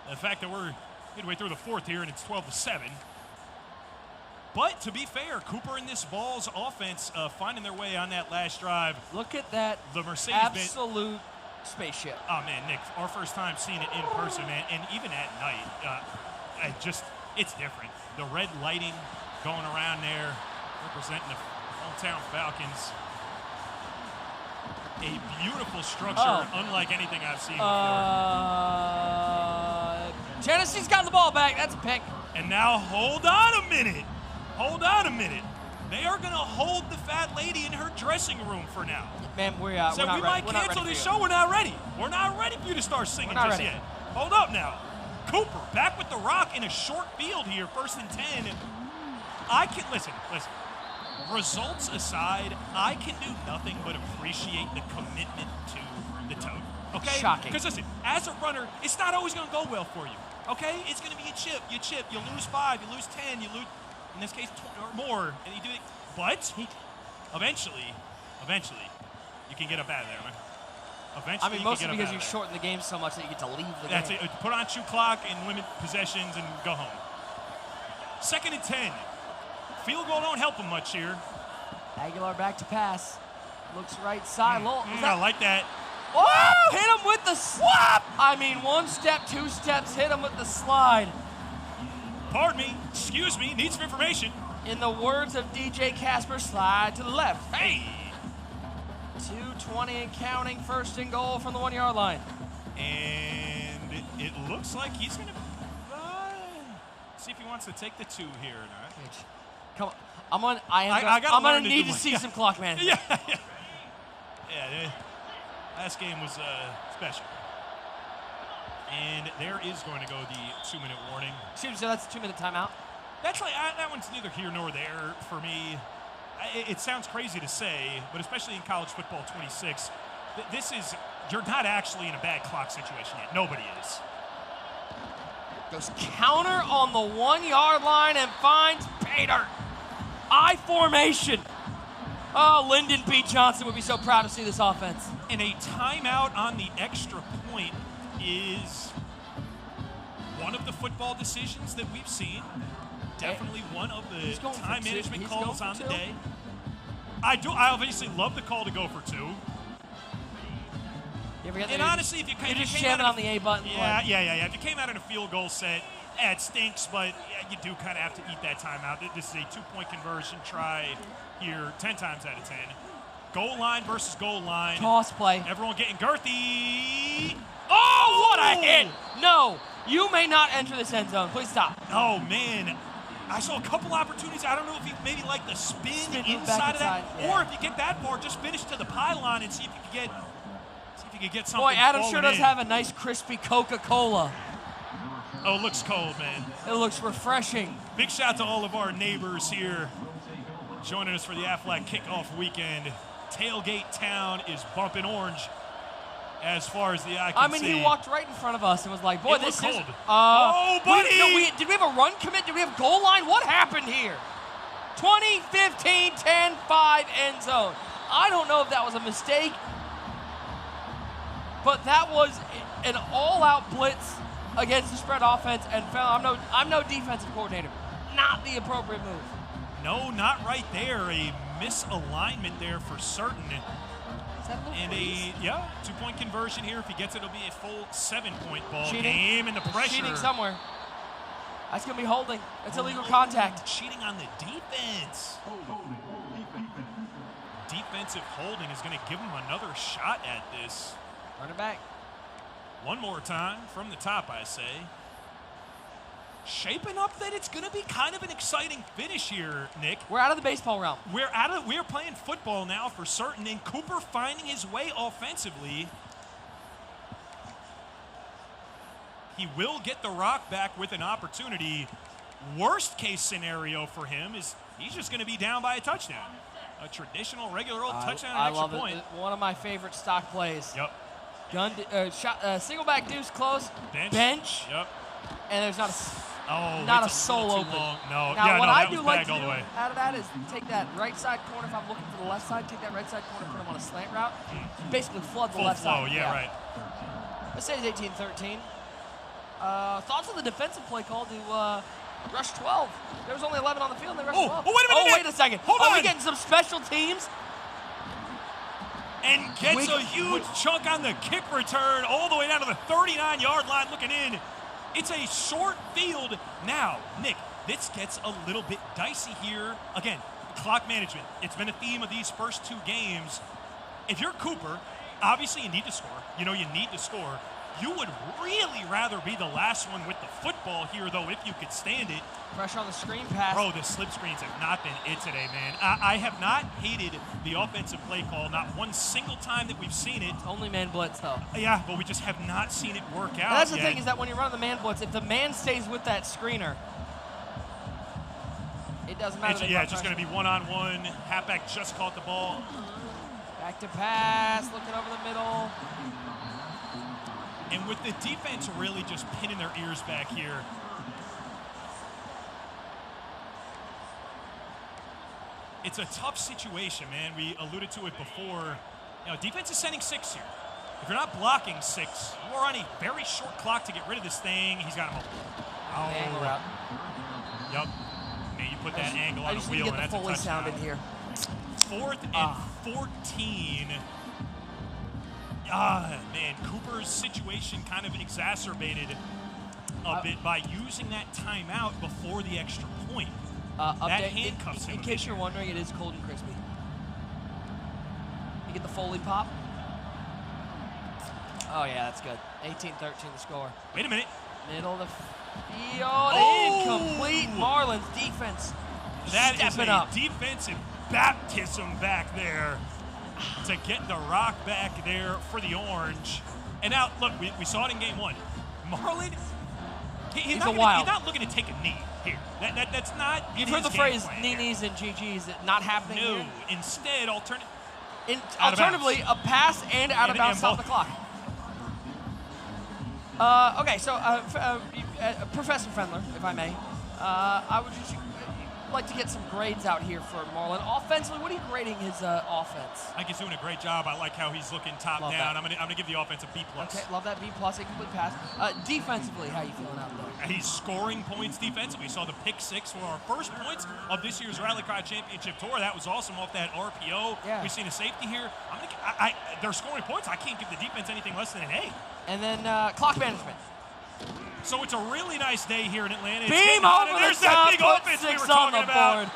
the fact that we're midway through the fourth here and it's 12-7. But to be fair, Cooper and this Vols offense finding their way on that last drive. Look at that The Mercedes absolute spaceship. Oh man, Nick, our first time seeing it in person, man, and even at night, it's different. The red lighting going around there, representing the hometown Falcons. A beautiful structure, unlike anything I've seen before. Tennessee's got the ball back. That's a pick. And now, hold on a minute. Hold on a minute. They are going to hold the fat lady in her dressing room for now. Man, So we're we not might ready. cancel this show. We're not ready. We're not ready for you to start singing just yet. Hold up now. Cooper back with the rock in a short field here, 1st and 10. I can listen. Results aside, I can do nothing but appreciate the commitment to the tote. Okay? Shocking. Because listen, as a runner, it's not always going to go well for you. Okay? It's going to be a chip. You chip. You lose 5. You lose 10. You lose, in this case, 20 or more. And you do it. But eventually, you can get up out of there, man. Eventually, I mean, mostly because you shorten the game so much that you get to leave the game. That's it. Put on shoe clock and limit possessions and go home. 2nd and 10. Field goal don't help him much here. Aguilar back to pass. Looks right side. I like that. Oh, hit him with the swap. I mean, 1 step, 2 steps, hit him with the slide. Pardon me. Excuse me. Need some information. In the words of DJ Casper, slide to the left. Hey. 2:20 and counting, 1st and goal from the 1-yard line. And it looks like he's going to see if he wants to take the 2 here or not. Come on. I'm going to need to see some clock management. Yeah, last game was special. And there is going to go the 2-minute warning. Excuse me, so that's a 2-minute timeout? That's that one's neither here nor there for me. It sounds crazy to say, but especially in college football 26, you're not actually in a bad clock situation yet. Nobody is. Goes counter on the 1-yard line and finds Pater. I formation. Oh, Lyndon B. Johnson would be so proud to see this offense. And a timeout on the extra point is one of the football decisions that we've seen. Definitely one of the time management calls on the day. I obviously love the call to go for 2. And honestly, if you you're just jamming on the A button. Yeah. If you came out in a field goal set, it stinks, but you do kind of have to eat that timeout. This is a 2-point conversion try here 10 times out of 10. Goal line versus goal line. Toss play. Everyone getting girthy. Oh, what a hit! No, you may not enter this end zone. Please stop. Oh, man. I saw a couple opportunities. I don't know if you maybe like the spin inside of that, or if you get that far, just finish to the pylon and see if you can get something. Boy, Adam sure does in. have a nice crispy Coca-Cola. Oh, it looks cold, man. It looks refreshing. Big shout out to all of our neighbors here joining us for the Aflac kickoff weekend. Tailgate Town is bumping orange as far as the eye can see. He walked right in front of us and was like, boy, this is cold. Oh, buddy! Did we have a run commit? Did we have goal line? What happened here? 20, 15, 10, 5, end zone. I don't know if that was a mistake, but that was an all-out blitz against the spread offense, and I'm no defensive coordinator. Not the appropriate move. No, not right there. A misalignment there for certain. And a 2-point conversion here. If he gets it, it'll be a full 7-point ball game. And the pressure. Cheating somewhere. That's going to be holding. That's illegal contact. Cheating on the defense. Defensive holding is going to give him another shot at this. Run it back. One more time from the top, I say. Shaping up that it's going to be kind of an exciting finish here, Nick. We're out of the baseball realm. We're playing football now for certain, and Cooper finding his way offensively. He will get the rock back with an opportunity. Worst case scenario for him is he's just going to be down by a touchdown. A traditional, regular old touchdown and extra point. One of my favorite stock plays. Yep. Single back deuce close. Bench. Yep. And there's not a soul open. No. Now, what I do like to do out of that is take that right side corner. If I'm looking for the left side, take that right side corner, put him on a slant route. Basically flood the left side. Yeah, right. Let's say it's 18-13. Thoughts on the defensive play call to rush 12? There was only 11 on the field, and they rushed 12. Oh, wait a minute. Wait a second. Are we getting some special teams? And gets a huge chunk on the kick return all the way down to the 39-yard line looking in. It's a short field. Now, Nick, this gets a little bit dicey here. Again, clock management. It's been a theme of these first two games. If you're Cooper, obviously you need to score. You need to score. You would really rather be the last one with the football here, though, if you could stand it. Pressure on the screen pass. Bro, the slip screens have not been it today, man. I have not hated the offensive play call, not one single time that we've seen it. Only man blitz, though. Yeah, but we just have not seen it work out. And that's the thing is that when you're running the man blitz, if the man stays with that screener, it doesn't matter. It's just going to be one-on-one. Halfback just caught the ball. Back to pass, looking over the middle. And with the defense really just pinning their ears back here. It's a tough situation, man. We alluded to it before. Defense is sending 6 here. If you're not blocking 6, you are on a very short clock to get rid of this thing. He's got him open. Angle route. Yep. Man, you put that angle on a wheel, and that's a touchdown. I just need to get the Foley sound in here. 4th and 14. Man, Cooper's situation kind of exacerbated a bit by using that timeout before the extra point. That handcuffs him. In case you're wondering, it is cold and crispy. You get the Foley pop. Oh, yeah, that's good. 18-13 the score. Wait a minute. Middle of the field. Incomplete. Marlins defense that stepping is a up. Defensive baptism back there to get the rock back there for the orange. And now, look, we saw it in game 1. Marlin, he's not looking to take a knee here. That's not in You've his heard the game phrase plan "knees and GGs" not happening No, here? instead, alternatively, a pass and out of bounds stop the clock. Okay, so Professor Fendler, if I may, I would just like to get some grades out here for Marlin. Offensively, what are you grading his offense? I think he's doing a great job. I like how he's looking top Love down. that. I'm gonna give the offense a B+. Okay, love that B+, incomplete pass. Defensively, how you feeling out there? He's scoring points defensively. We saw the pick 6 for our first points of this year's Rally Cry Championship Tour. That was awesome off that RPO. Yeah. We've seen a safety here. They're scoring points. I can't give the defense anything less than an A. And then clock management. So it's a really nice day here in Atlanta. Beam over the There's top, that big put offense 6 we were on talking the about. board.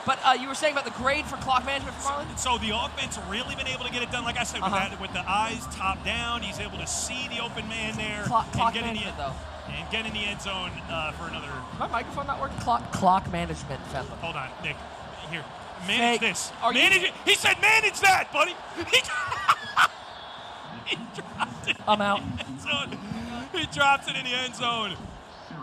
But you were saying about the grade for clock management for Marlin? So the offense really been able to get it done. Like I said, with the eyes top down, he's able to see the open man there. Clock management, though. And get in the end zone for another. My microphone not working? Clock management, Fendler. Hold on, Nick. Here. Manage this. Manage it. He said manage that, buddy. He dropped it. I'm out. He drops it in the end zone.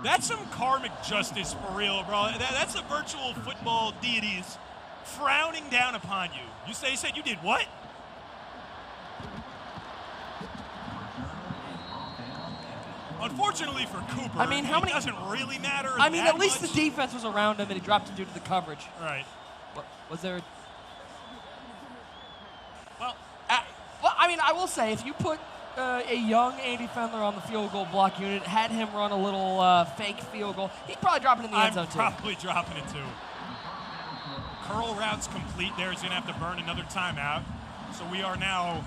That's some karmic justice for real, bro. That's the virtual football deities frowning down upon you. They said you did what? Unfortunately for Cooper, it doesn't really matter. At least the defense was around him and he dropped it due to the coverage. Right. Was there? Well, I will say, if you put a young Andy Fendler on the field goal block unit, had him run a little fake field goal, he'd probably drop it in the end zone too. I'm probably dropping it too. curl route's complete there. He's going to have to burn another timeout. So we are now,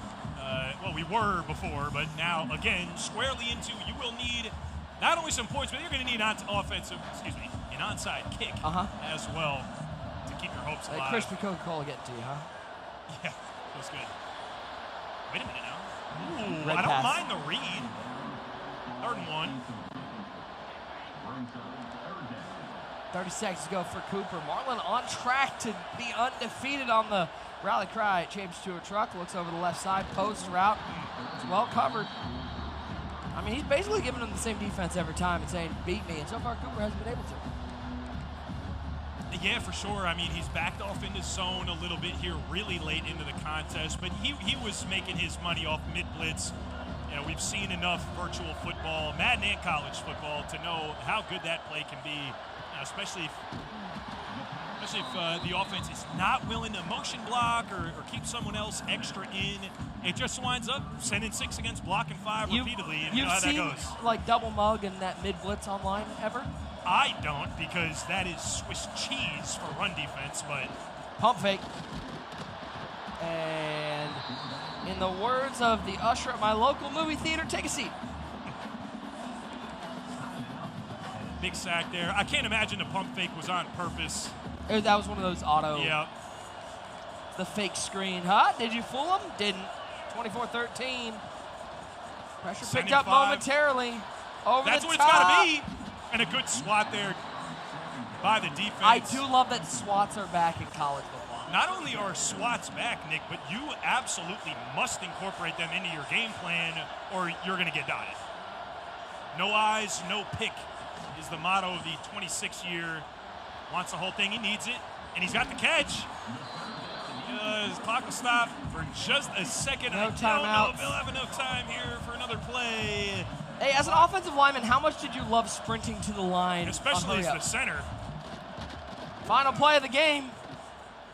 well, we were before, but now, again, squarely into, you will need not only some points, but you're going to need an onside kick as well to keep your hopes alive. Crispy Coca-Cola getting to you, huh? Yeah, feels good. Wait a minute now. Ooh, Red I don't pass. mind the read. 3rd and 1. 30 seconds to go for Cooper. Marlin on track to be undefeated on the Rally Cry Championship Tour truck. Looks over the left side, post route. It's well covered. I mean, he's basically giving them the same defense every time and saying, beat me. And so far, Cooper hasn't been able to. Yeah, for sure. I mean, he's backed off into zone a little bit here really late into the contest, but he was making his money off mid-blitz. You know, we've seen enough virtual football, Madden and college football, to know how good that play can be, you know, especially if the offense is not willing to motion block or keep someone else extra in. It just winds up sending 6 against blocking 5 repeatedly, and you know how that goes. You've seen, like, double mug and that mid-blitz online ever? I don't, because that is Swiss cheese for run defense, but... Pump fake. And in the words of the usher at my local movie theater, take a seat. Big sack there. I can't imagine the pump fake was on purpose. That was one of those auto. Yeah. The fake screen. Huh? Did you fool him? Didn't. 24-13. Pressure picked up 5. momentarily. Over That's the what top. it's got to be. And a good swat there by the defense. I do love that swats are back in college football. Not only are swats back, Nick, but you absolutely must incorporate them into your game plan or you're going to get dotted. No eyes, no pick is the motto of the 26-year. Wants the whole thing, he needs it, and he's got the catch. His clock will stop for just a second. No I don't timeouts. know if he'll have enough time here for another play. Hey, as an offensive lineman, how much did you love sprinting to the line? Especially as the center. Final play of the game.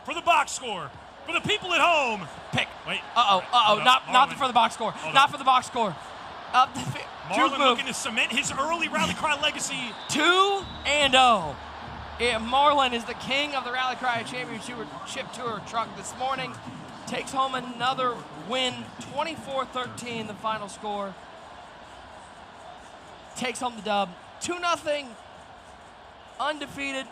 For the box score. For the people at home. Pick. Wait. Not for the box score. Not for the box score. Marlin looking to cement his early Rally Cry legacy. 2-0. Marlin is the king of the Rally Cry Championship Tour truck this morning. Takes home another win. 24-13, the final score. Takes home the dub. 2-0. Undefeated.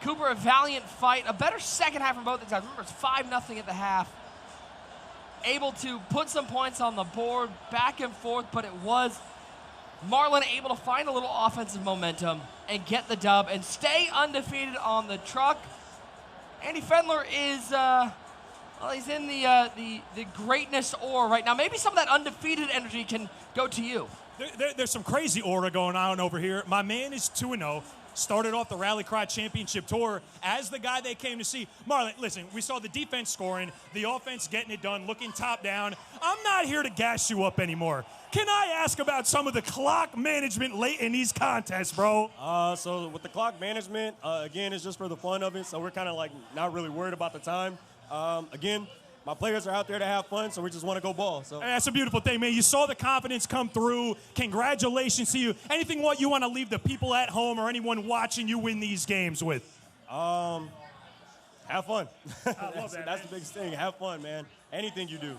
Cooper, a valiant fight. A better second half from both the guys. Remember, it's 5-0 at the half. Able to put some points on the board, back and forth, but it was Marlin able to find a little offensive momentum and get the dub and stay undefeated on the truck. Andy Fendler is, well, he's in the greatness aura right now. Maybe some of that undefeated energy can go to you. There's some crazy aura going on over here. My man is 2-0. Started off the Rally Cry Championship Tour as the guy they came to see. Marlon, listen, we saw the defense scoring, the offense getting it done, looking top down. I'm not here to gas you up anymore. Can I ask about some of the clock management late in these contests, bro? So with the clock management, again, it's just for the fun of it. So we're kind of like not really worried about the time. Again, my players are out there to have fun, so we just want to go ball. So that's a beautiful thing, man. You saw the confidence come through. Congratulations to you. Anything what you want to leave the people at home or anyone watching you win these games with? Have fun. I love that, that's the biggest thing. Have fun, man. Anything you do.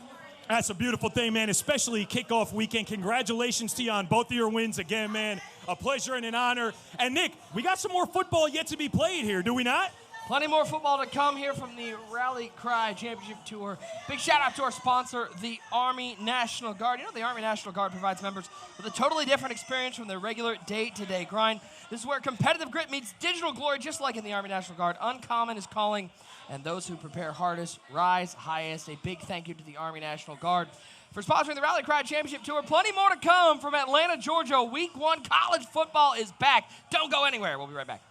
That's a beautiful thing, man, especially kickoff weekend. Congratulations to you on both of your wins again, man. A pleasure and an honor. And, Nick, we got some more football yet to be played here, do we not? Plenty more football to come here from the Rally Cry Championship Tour. Big shout out to our sponsor, the Army National Guard. You know, the Army National Guard provides members with a totally different experience from their regular day-to-day grind. This is where competitive grit meets digital glory, just like in the Army National Guard. Uncommon is calling, and those who prepare hardest rise highest. A big thank you to the Army National Guard for sponsoring the Rally Cry Championship Tour. Plenty more to come from Atlanta, Georgia. Week 1 college football is back. Don't go anywhere. We'll be right back.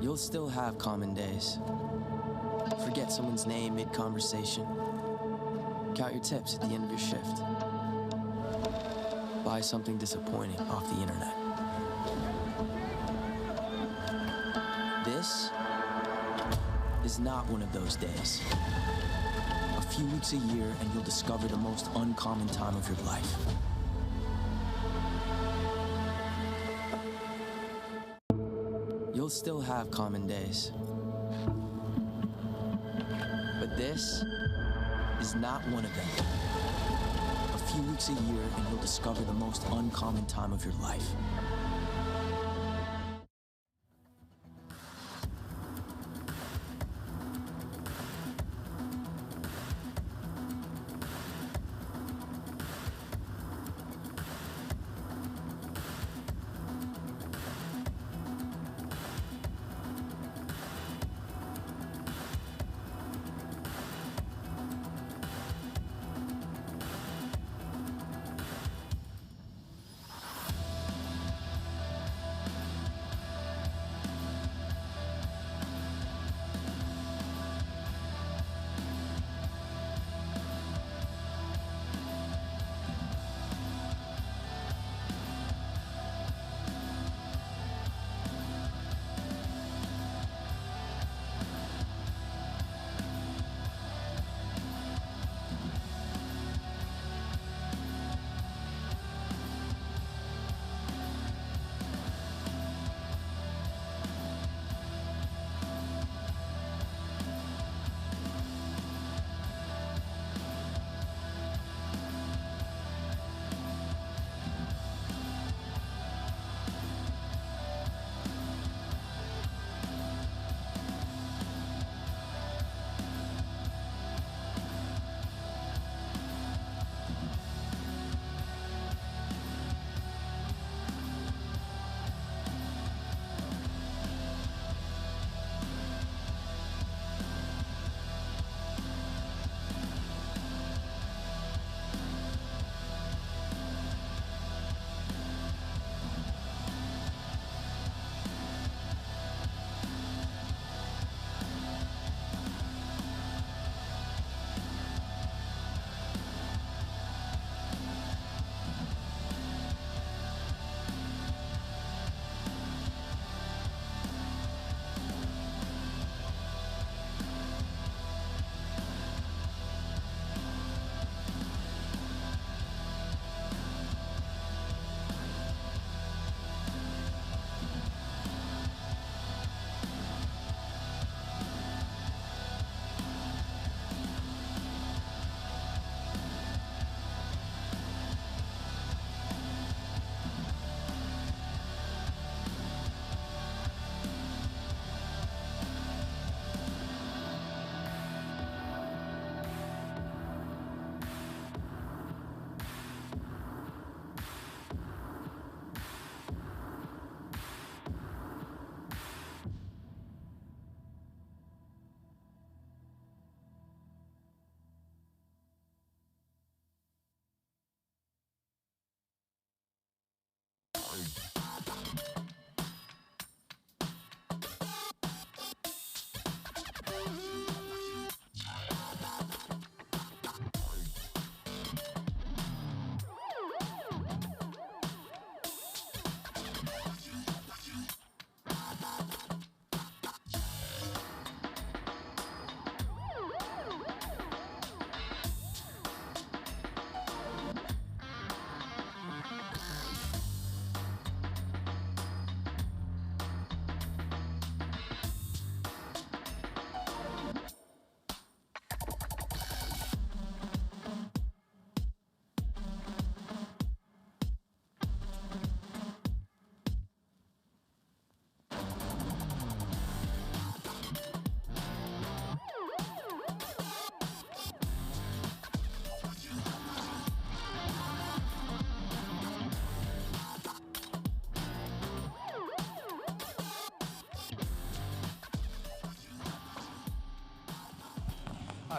You'll still have common days. Forget someone's name mid-conversation. Count your tips at the end of your shift. Buy something disappointing off the internet. This is not one of those days. A few weeks a year, and you'll discover the most uncommon time of your life. You'll still have common days. But this is not one of them. A few weeks a year, and you'll discover the most uncommon time of your life.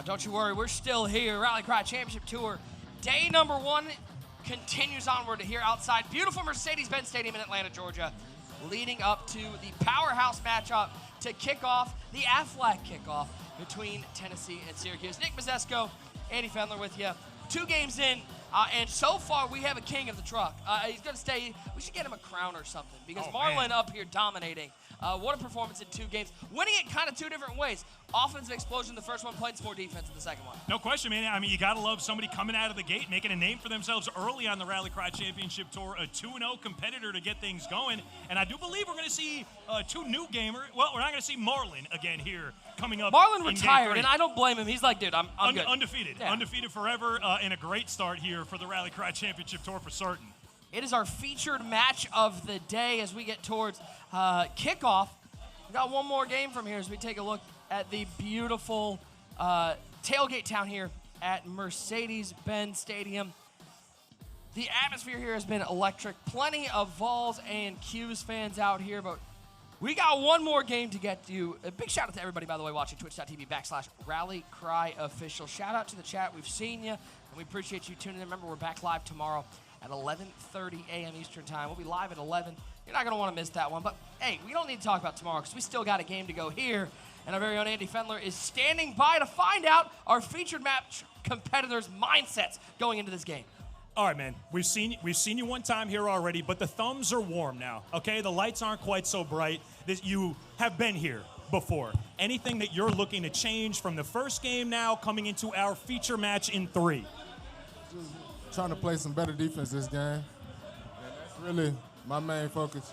Don't you worry, we're still here. Rally Cry Championship Tour. Day number 1 continues onward here outside beautiful Mercedes-Benz Stadium in Atlanta, Georgia, leading up to the powerhouse matchup to kick off the Aflac kickoff between Tennessee and Syracuse. Nick Mazesco, Andy Fendler with you. 2 games in, and so far we have a king of the truck. He's going to stay. We should get him a crown or something because Marlon up here dominating. What a performance in 2 games. Winning it kind of 2 different ways. Offensive explosion, the first one, played some more defense in the second one. No question, man. I mean, you got to love somebody coming out of the gate, making a name for themselves early on the Rally Cry Championship Tour, a 2-0 competitor to get things going. And I do believe we're going to see 2 new gamers. Well, we're not going to see Marlon again here coming up. Marlon retired, and I don't blame him. He's like, dude, I'm good. Undefeated. Yeah. Undefeated forever, and a great start here for the Rally Cry Championship Tour for certain. It is our featured match of the day as we get towards kickoff. We've got one more game from here as we take a look at the beautiful tailgate town here at Mercedes-Benz Stadium. The atmosphere here has been electric. Plenty of Vols and Q's fans out here, but we got one more game to get to. A big shout out to everybody, by the way, watching twitch.tv/RallyCryOfficial. Shout out to the chat. We've seen you, and we appreciate you tuning in. Remember, we're back live tomorrow at 11:30 a.m. Eastern Time. We'll be live at 11. You're not going to want to miss that one. But, hey, we don't need to talk about tomorrow because we still got a game to go here. And our very own Andy Fendler is standing by to find out our featured match competitors' mindsets going into this game. All right, man. We've seen you one time here already, but the thumbs are warm now, okay? The lights aren't quite so bright. You have been here before. Anything that you're looking to change from the first game now coming into our feature match in 3? Just trying to play some better defense this game. And that's really my main focus.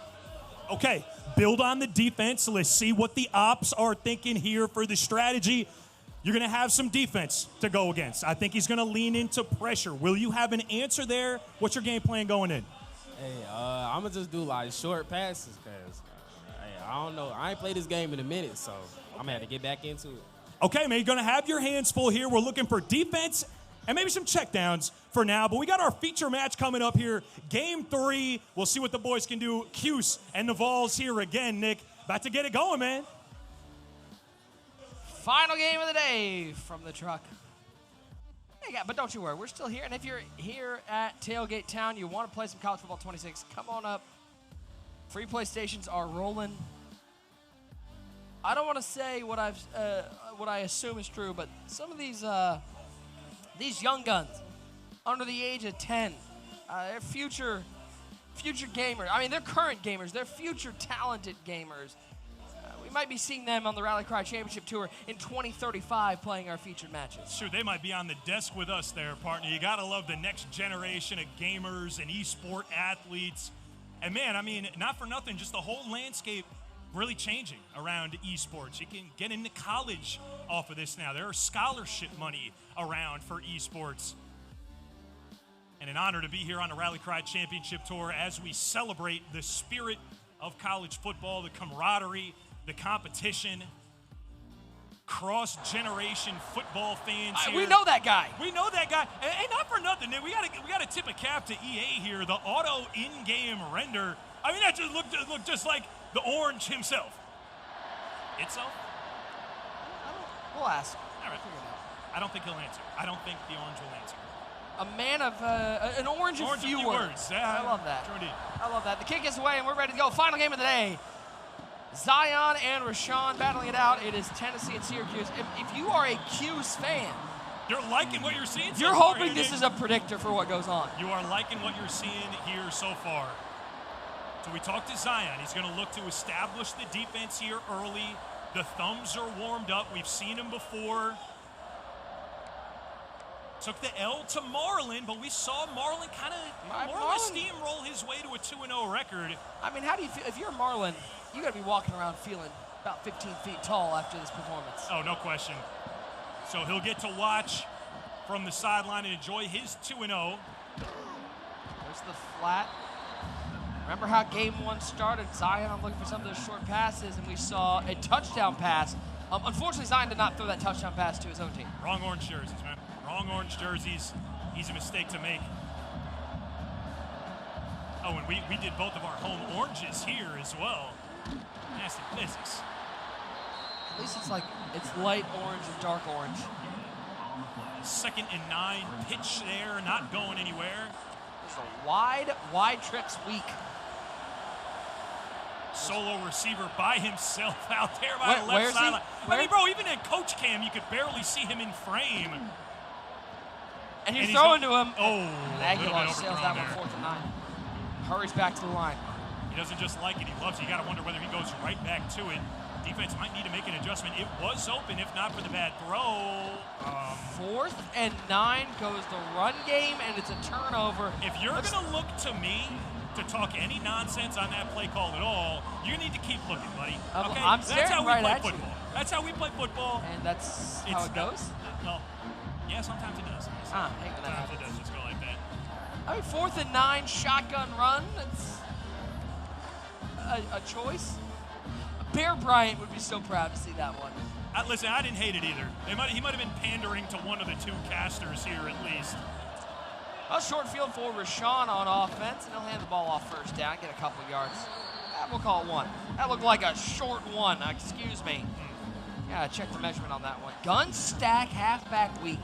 Okay, build on the defense. Let's see what the ops are thinking here for the strategy. You're going to have some defense to go against. I think he's going to lean into pressure. Will you have an answer there? What's your game plan going in? Hey, I'm going to just do, like, short passes because, I don't know. I ain't played this game in a minute, so I'm going to have to get back into it. Okay, man, you're going to have your hands full here. We're looking for defense and maybe some checkdowns for now. But we got our feature match coming up here. Game 3. We'll see what the boys can do. Cuse and the Vols here again, Nick. About to get it going, man. Final game of the day from the truck. Yeah, but don't you worry. We're still here. And if you're here at Tailgate Town, you want to play some College Football 26, come on up. Free play stations are rolling. I don't want to say what I assume is true, but some of these young guns under the age of 10, they're future gamers. I mean, they're current gamers. They're future talented gamers. We might be seeing them on the Rally Cry Championship Tour in 2035 playing our featured matches. Sure, they might be on the desk with us there, partner. You got to love the next generation of gamers and e-sport athletes. And, man, I mean, not for nothing, just the whole landscape really changing around esports. You can get into college off of this now. There are scholarship money around for esports. And an honor to be here on the Rally Cry Championship Tour as we celebrate the spirit of college football, the camaraderie, the competition, cross-generation football fans here. We know that guy. We know that guy. And not for nothing, we got to tip a cap to EA here. The auto in-game render. I mean, that just looked just like the Orange himself. Itself? We'll ask. All right. I don't think he'll answer. I don't think the Orange will answer. A man of an orange of few words. Yeah, I love that. Sure indeed. I love that. The kick is away, and we're ready to go. Final game of the day. Zion and Rashawn battling it out. It is Tennessee and Syracuse. If you are a Q's fan, you're liking what you're seeing so you're far, hoping this is a predictor for what goes on. You are liking what you're seeing here so far. So we talked to Zion. He's going to look to establish the defense here early. The thumbs are warmed up. We've seen him before. Took the L to Marlin, but we saw Marlin kind of more or less steamroll his way to a 2-0 record. I mean, how do you feel? If you're Marlin, you got to be walking around feeling about 15 feet tall after this performance. Oh, no question. So he'll get to watch from the sideline and enjoy his 2-0. There's the flat. Remember how game 1 started? Zion looking for some of those short passes, and we saw a touchdown pass. Unfortunately, Zion did not throw that touchdown pass to his own team. Wrong orange jerseys, man. Wrong orange jerseys. Easy mistake to make. Oh, and we did both of our home oranges here as well. Nasty business. At least it's light orange and dark orange. 2nd and 9 pitch there, not going anywhere. It's a wide trips week. Solo receiver by himself out there by the left sideline. I mean, bro, even in coach cam, you could barely see him in frame. And he's throwing to him. Oh, and Aguilar sails that one 4th and 9. Hurries back to the line. He doesn't just like it, he loves it. You got to wonder whether he goes right back to it. Defense might need to make an adjustment. It was open, if not for the bad throw. 4th and 9 goes the run game, and it's a turnover. If you're going to look to me to talk any nonsense on that play call at all, you need to keep looking, buddy. Okay? I'm That's how we right play at football. That's how we play football. And that's how it goes? Well, yeah, sometimes it does. Hate when that Sometimes it happens. does just go like that. I mean, 4th and 9, shotgun run. It's a choice. Bear Bryant would be so proud to see that one. Listen, I didn't hate it either. He might have been pandering to one of the two casters here at least. A short field for Rashawn on offense, and he'll hand the ball off first down, get a couple yards. We'll call it 1. That looked like a short 1, excuse me. Yeah, check the measurement on that one. Gun stack, halfback weak.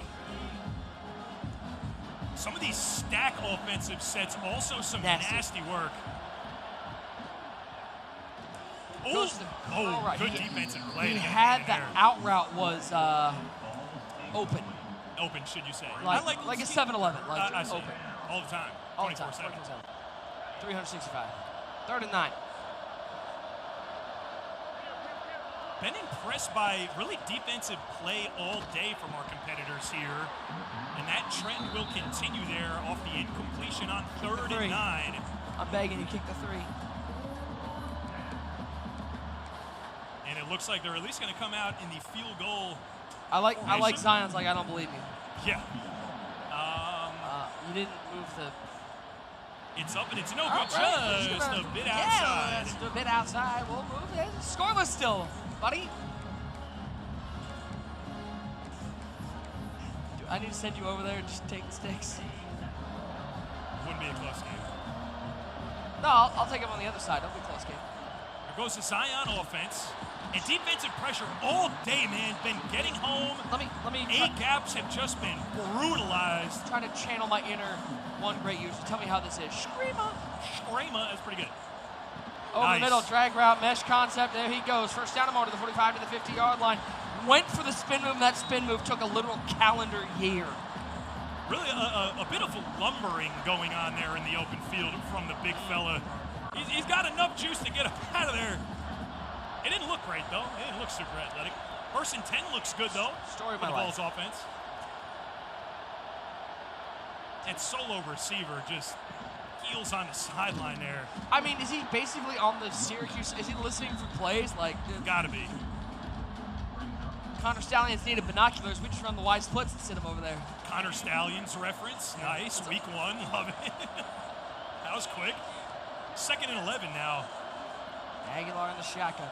Some of these stack offensive sets, also some nasty work. Right. Good defensive play. He had the out route was open. Open, should you say? Like a 7-Eleven, I see. open. All the time. All the time. 24/7. 365. 3rd and 9. Been impressed by really defensive play all day from our competitors here. And that trend will continue there off the incompletion on 3rd and 9. I'm begging you, kick the 3. And it looks like they're at least going to come out in the field goal. I like Zion's like, I don't believe you. Yeah. You didn't move the... It's up and it's no good. Just a bit outside. Just a bit outside. We'll move it. Scoreless still, buddy. Do I need to send you over there and just take the sticks? Wouldn't be a close game. No, I'll take him on the other side. It'll be a close game. There goes the Zion offense. And defensive pressure all day, man. Been getting home. Let me. Gaps have just been brutalized. I'm trying to channel my inner one great user. Tell me how this is. Screamer is pretty good. Over the middle, drag route, mesh concept. There he goes. First down and more to the 45 to the 50-yard line. Went for the spin move. That spin move took a literal calendar year. Really a bit of a lumbering going on there in the open field from the big fella. He's got enough juice to get up out of there. It didn't look great, though. It didn't look super athletic. 1st and 10 looks good, though, Story of for my the Bulls life. offense. That solo receiver just heels on the sideline there. I mean, is he basically on the Syracuse? Is he listening for plays? Like, gotta be. Connor Stallions needed binoculars. We just run the wide splits and sit him over there. Connor Stallions reference. Nice. Week 1. Love it. That was quick. 2nd and 11 now. Aguilar in the shotgun.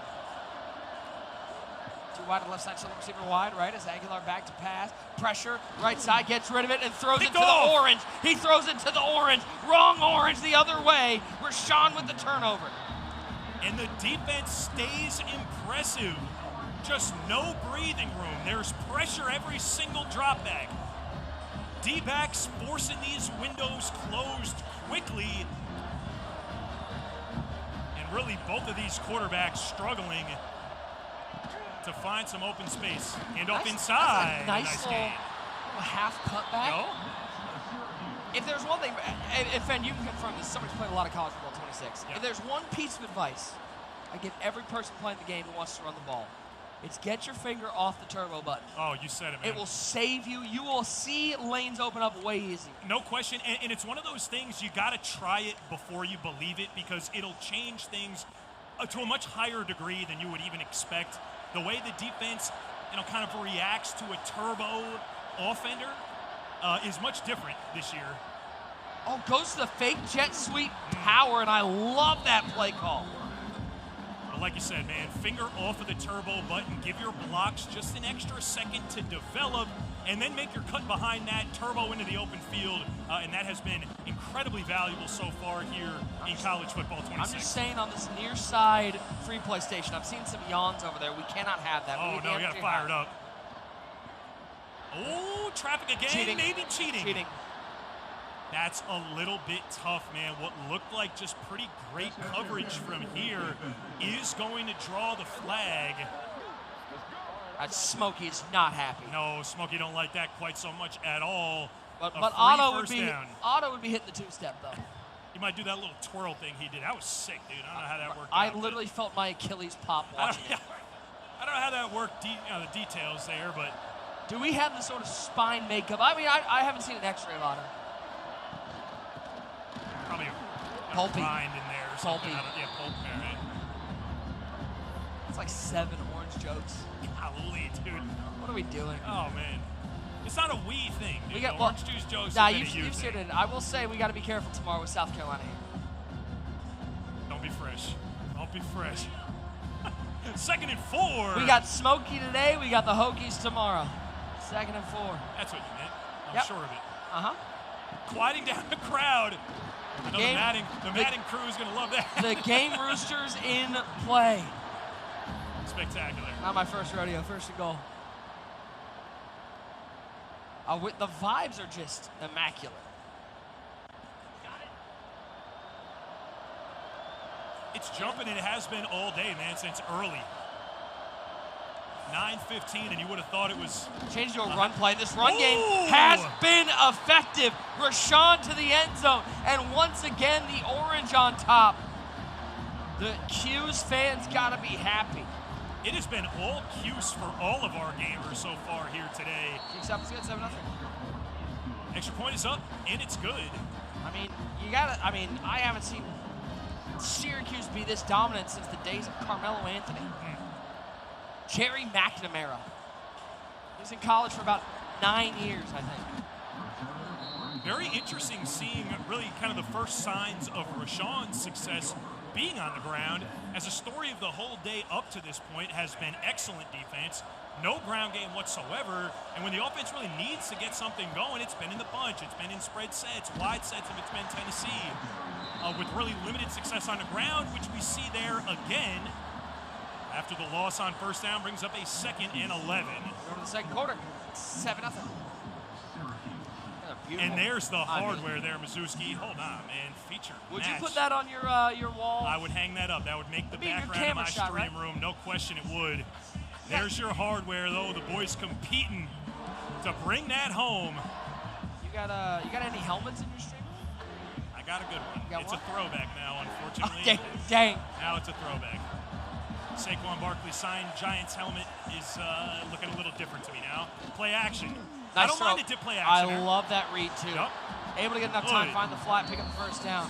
2 wide to left side, so the receiver wide, right? As Aguilar back to pass. Pressure, right side, gets rid of it and throws it to the orange. He throws it to the orange. Wrong orange the other way. Rashawn with the turnover. And the defense stays impressive. Just no breathing room. There's pressure every single drop back. D-backs forcing these windows closed quickly. And really both of these quarterbacks struggling to find some open space. Hand off inside. Nice little game. half cutback. No? If there's one thing, and Ben, you can confirm this, somebody's played a lot of college football, 26. Yeah. If there's one piece of advice I give every person playing the game who wants to run the ball, it's get your finger off the turbo button. Oh, you said it, man. It will save you. You will see lanes open up way easy. No question, and it's one of those things you got to try it before you believe it because it'll change things to a much higher degree than you would even expect. The way the defense, kind of reacts to a turbo offender is much different this year. Oh, goes to the fake jet sweep power, and I love that play call. But like you said, man, finger off of the turbo button. Give your blocks just an extra second to develop, and then make your cut behind that turbo into the open field. And that has been incredibly valuable so far here in college football 26. I'm just saying on this near side free play station, I'm seeing some yawns over there. We cannot have that. Oh, no, you got to fire it up. Oh, traffic again. Cheating. Maybe cheating. Cheating. That's a little bit tough, man. What looked like just pretty great coverage from here is going to draw the flag. Smokey is not happy. No, Smokey don't like that quite so much at all. But Otto would be hitting the two-step, though. He might do that little twirl thing he did. That was sick, dude. I don't know how that worked I out. literally felt my Achilles pop watching it. I don't know how that worked, the details there, but. Do we have the sort of spine makeup? I mean, I haven't seen an x-ray on her. Probably a Pulpy. rind in there or something. Pulpy. Yeah, pulp there, right? It's like 7 orange jokes. Golly, dude. What are we doing? Oh, man. It's not a we thing, dude. We got orange juice jokes. Nah, have been a you've seen it. I will say we got to be careful tomorrow with South Carolina here. Don't be fresh. Don't be fresh. 2nd and 4. We got Smokey today. We got the Hokies tomorrow. 2nd and 4. That's what you meant. I'm Yep. sure of it. Uh-huh. Quieting down the crowd. I know Game- the Madden crew is going to love that. The game roosters in play. Spectacular. Not my first rodeo, first and goal. The vibes are just immaculate. It's jumping, and it has been all day, man, since early. 9:15, and you would have thought it was. Change to a run play. This run game Ooh. has been effective. Rashawn to the end zone, and once again, the orange on top. The Q's fans got to be happy. It has been all Q's for all of our gamers so far here today. Kicks up, it's good, 7-0. Extra point is up, and it's good. I mean, I haven't seen Syracuse be this dominant since the days of Carmelo Anthony. Jerry McNamara. He was in college for about 9 years, I think. Very interesting seeing really kind of the first signs of Rashawn's success being on the ground, as a story of the whole day up to this point has been excellent defense, no ground game whatsoever, and when the offense really needs to get something going, it's been in the bunch, it's been in spread sets, wide sets if it's been Tennessee, with really limited success on the ground, which we see there again after the loss on first down brings up a 2nd and 11. Over the second quarter, 7-0. And there's the hardware there, Mazewski. Hold on, man. Featured Would match. you put that on your wall? I would hang that up. That would make the That'd be your background of my camera shot, stream right? room. No question it would. There's your hardware, though. The boys competing to bring that home. You got any helmets in your stream room? I got a good one. It's one? a throwback now, unfortunately. Dang. Now it's a throwback. Saquon Barkley's signed Giants helmet is looking a little different to me now. Play action. Nice I don't throw. mind a dip play action. I love that read, too. Yep. Able to get enough time to find the flat, pick up the first down.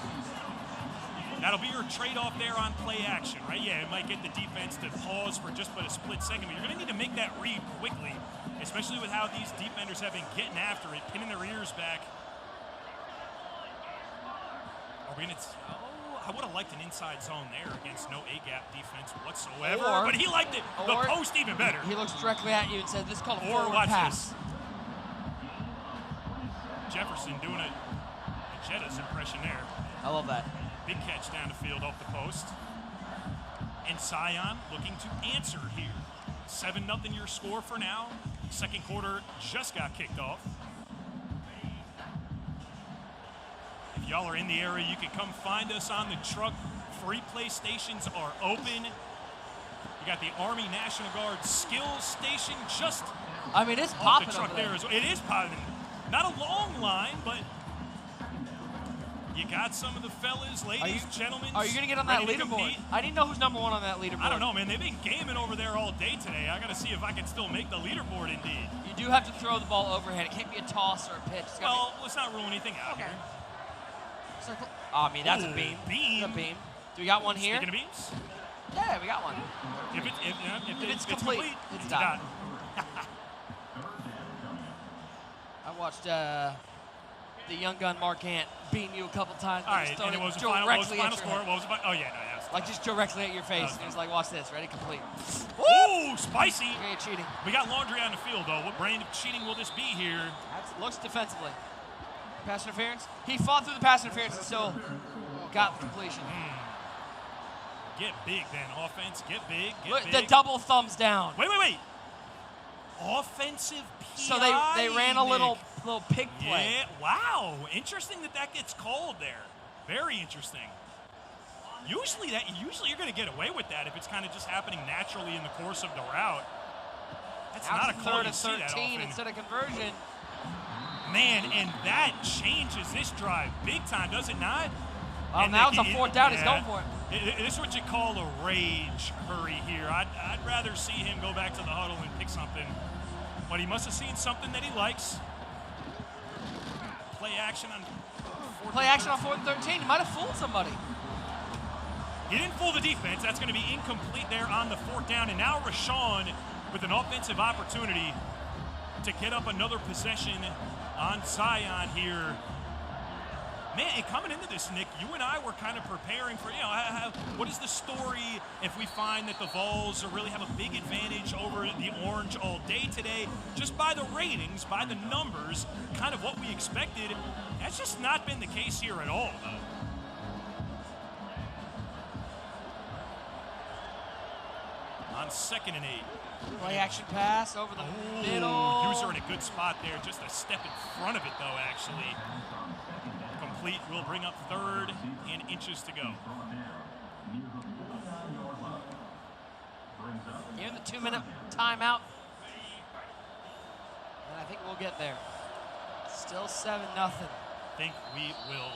That'll be your trade-off there on play action, right? Yeah, it might get the defense to pause for just but a split second, but you're going to need to make that read quickly, especially with how these defenders have been getting after it, pinning their ears back. Are we going to... I would have liked an inside zone there against no A-gap defense whatsoever, but he liked it. The post even better. He looks directly at you and said, this is called a forward watch pass. this. Jefferson doing a Jetta's impression there. I love that. Big catch down the field off the post. And Sion looking to answer here. 7-0 your score for now. Second quarter just got kicked off. If y'all are in the area, you can come find us on the truck. Free play stations are open. You got the Army National Guard skills station just it's off popping the truck over there. It is popping. Not a long line, but you got some of the fellas, ladies, gentlemen. Are you going to get on that leaderboard? I didn't know who's number 1 on that leaderboard. I don't know, man. They've been gaming over there all day today. I got to see if I can still make the leaderboard, indeed. You do have to throw the ball overhead. It can't be a toss or a pitch. Let's not rule anything out here. That's a beam. That's a beam. Do we got one here? Speaking of beams? Yeah, we got one. If it's complete, it's done. I watched the young gun Mark Ant beam you a couple times. All right, and what was the final score? What was the final? Oh, yeah, no, like just directly at your face. And he was like, watch this. Ready? Complete. Ooh, spicy. You're gonna get cheating. We got laundry on the field, though. What brand of cheating will this be here? Looks defensively. Pass interference. He fought through the pass interference and still got the completion. Get big, then. Offense, get big, Look, big. the double thumbs down. Wait. Offensive PI. So they ran a little pig play. Yeah, wow. Interesting that gets called there. Very interesting. Usually you're going to get away with that if it's kind of just happening naturally in the course of the route. That's now not a call third you see and that 13 often. instead of conversion. Man, and that changes this drive big time, does it not? Oh, now it's a fourth down. He's going for it. This is what you call a rage hurry here. I'd rather see him go back to the huddle and pick something. But he must have seen something that he likes. Play action on 4th and 13. He might have fooled somebody. He didn't fool the defense. That's going to be incomplete there on the 4th down. And now Rashawn with an offensive opportunity to get up another possession on Zion here. Man, and coming into this, Nick, you and I were kind of preparing for, what is the story if we find that the Vols really have a big advantage over the Orange all day today? Just by the ratings, by the numbers, kind of what we expected. That's just not been the case here at all, though. On 2nd and 8. Play action pass over the middle. User in a good spot there. Just a step in front of it, though, actually. Complete will bring up 3rd and inches to go. Here in the 2-minute timeout. And I think we'll get there. Still 7-0. Think we will.